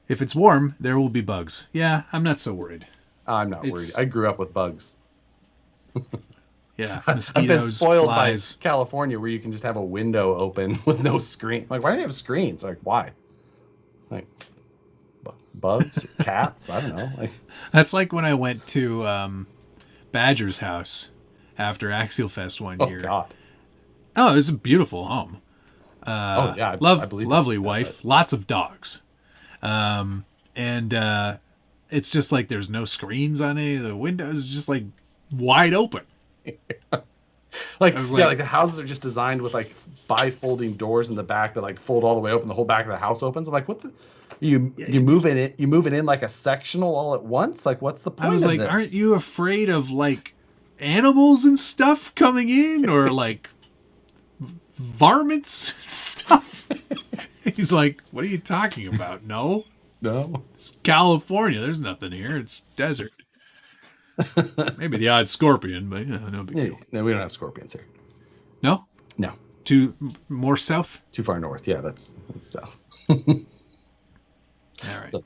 [SPEAKER 2] If it's warm, there will be bugs. Yeah, I'm not so worried.
[SPEAKER 1] I'm not worried. I grew up with bugs.
[SPEAKER 2] Yeah, mosquitoes,
[SPEAKER 1] I've been spoiled
[SPEAKER 2] flies.
[SPEAKER 1] by California where you can just have a window open with no screen. Like, why do you have screens? Like, why? Like, bugs? Cats? I don't know. Like,
[SPEAKER 2] that's like when I went to Badger's house after Axial Fest one year.
[SPEAKER 1] Oh, God.
[SPEAKER 2] Oh, it was a beautiful home.
[SPEAKER 1] I believe
[SPEAKER 2] lovely wife, lots of dogs. And it's just like there's no screens on any of the windows, just like wide open.
[SPEAKER 1] like the houses are just designed with like bifolding doors in the back that like fold all the way open. The whole back of the house opens. I'm like, what the? You move it in like a sectional all at once? Like, what's the point?
[SPEAKER 2] I was like, aren't you afraid of like animals and stuff coming in or like varmints and stuff? He's like, what are you talking about? No.
[SPEAKER 1] No.
[SPEAKER 2] It's California. There's nothing here. It's desert. Maybe the odd scorpion, but no big deal.
[SPEAKER 1] No, we don't have scorpions here.
[SPEAKER 2] No?
[SPEAKER 1] No.
[SPEAKER 2] Too more south?
[SPEAKER 1] Too far north. Yeah, that's south.
[SPEAKER 2] All right.
[SPEAKER 1] So,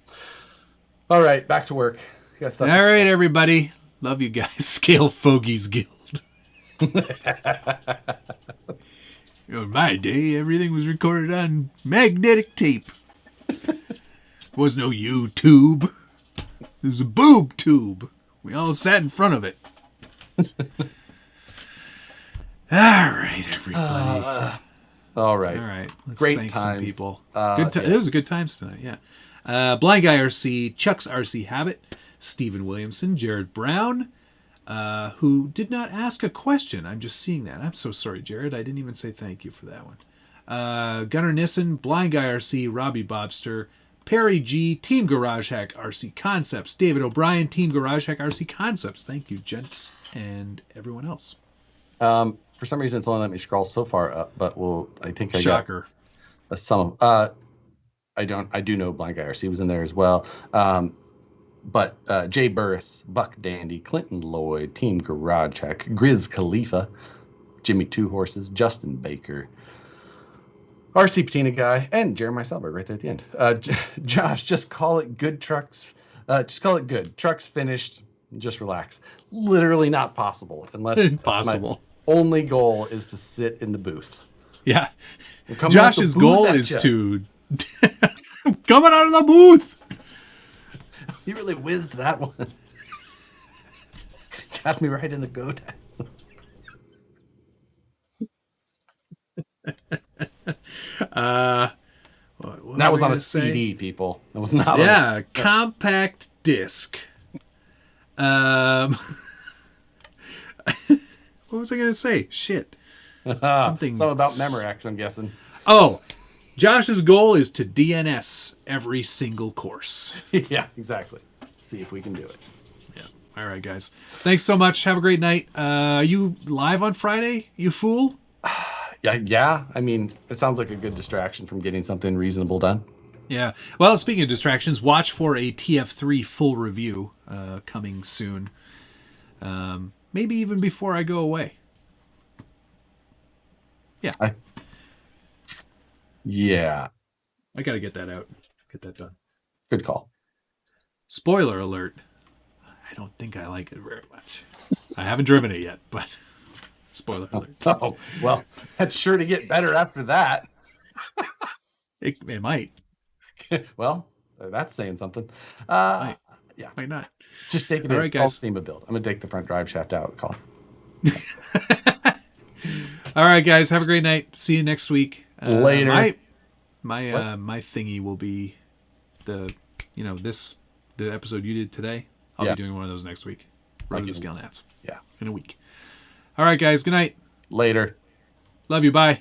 [SPEAKER 1] all right, back to work.
[SPEAKER 2] All right, everybody. Love you guys. Scale Fogies Guild. In my day, everything was recorded on magnetic tape. There was no YouTube. There was a boob tube. We all sat in front of it. All right, everybody.
[SPEAKER 1] All right.
[SPEAKER 2] All right. Let's
[SPEAKER 1] Great
[SPEAKER 2] thank
[SPEAKER 1] times.
[SPEAKER 2] some people.
[SPEAKER 1] Yes.
[SPEAKER 2] It was a good times tonight, yeah. Blind Guy RC, Chuck's RC Habit, Stephen Williamson, Jared Brown, who did not ask a question. I'm just seeing that. I'm so sorry, Jared. I didn't even say thank you for that one. Gunnar Nissen, Blind Guy RC, Robbie Bobster, Perry G, Team Garage Hack RC Concepts, David O'Brien, Team Garage Hack RC Concepts. Thank you, gents, and everyone else.
[SPEAKER 1] For some reason, it's only let me scroll so far up, but I think I
[SPEAKER 2] Shocker.
[SPEAKER 1] got some. I do know Blind Guy RC was in there as well. But Jay Burris, Buck Dandy, Clinton Lloyd, Team Garage Hack, Grizz Khalifa, Jimmy Two Horses, Justin Baker, RC Patina Guy, and Jeremiah Selberg right there at the end. Josh, just call it good trucks. Just call it good. Trucks finished. Just relax. Literally not possible unless
[SPEAKER 2] Impossible.
[SPEAKER 1] My only goal is to sit in the booth.
[SPEAKER 2] Yeah. Josh's goal is to coming out of the booth.
[SPEAKER 1] You really whizzed that one. Got me right in the goto. That was on a CD, people. It was not.
[SPEAKER 2] Yeah, compact disc. What was I going to say? Shit.
[SPEAKER 1] Something about Memorex, I'm guessing.
[SPEAKER 2] Oh, Josh's goal is to DNS every single course.
[SPEAKER 1] Yeah, exactly. See if we can do it.
[SPEAKER 2] Yeah. All right, guys. Thanks so much. Have a great night. Are you live on Friday, you fool?
[SPEAKER 1] Yeah. I mean, it sounds like a good distraction from getting something reasonable done.
[SPEAKER 2] Yeah. Well, speaking of distractions, watch for a TF3 full review coming soon. Maybe even before I go away. Yeah. I got to get that out. Get that done.
[SPEAKER 1] Good call.
[SPEAKER 2] Spoiler alert. I don't think I like it very much. I haven't driven it yet, but spoiler alert.
[SPEAKER 1] Oh, well, that's sure to get better after that.
[SPEAKER 2] It might.
[SPEAKER 1] Well, that's saying something.
[SPEAKER 2] Might.
[SPEAKER 1] Yeah.
[SPEAKER 2] Might not.
[SPEAKER 1] Just take it as called SEMA build. I'm going to take the front drive shaft out. Call.
[SPEAKER 2] All right, guys. Have a great night. See you next week.
[SPEAKER 1] Later.
[SPEAKER 2] My thingy will be the episode you did today. I'll be doing one of those next week. Road to the Scale Nats.
[SPEAKER 1] Yeah.
[SPEAKER 2] In a week. All right, guys. Good night.
[SPEAKER 1] Later.
[SPEAKER 2] Love you. Bye.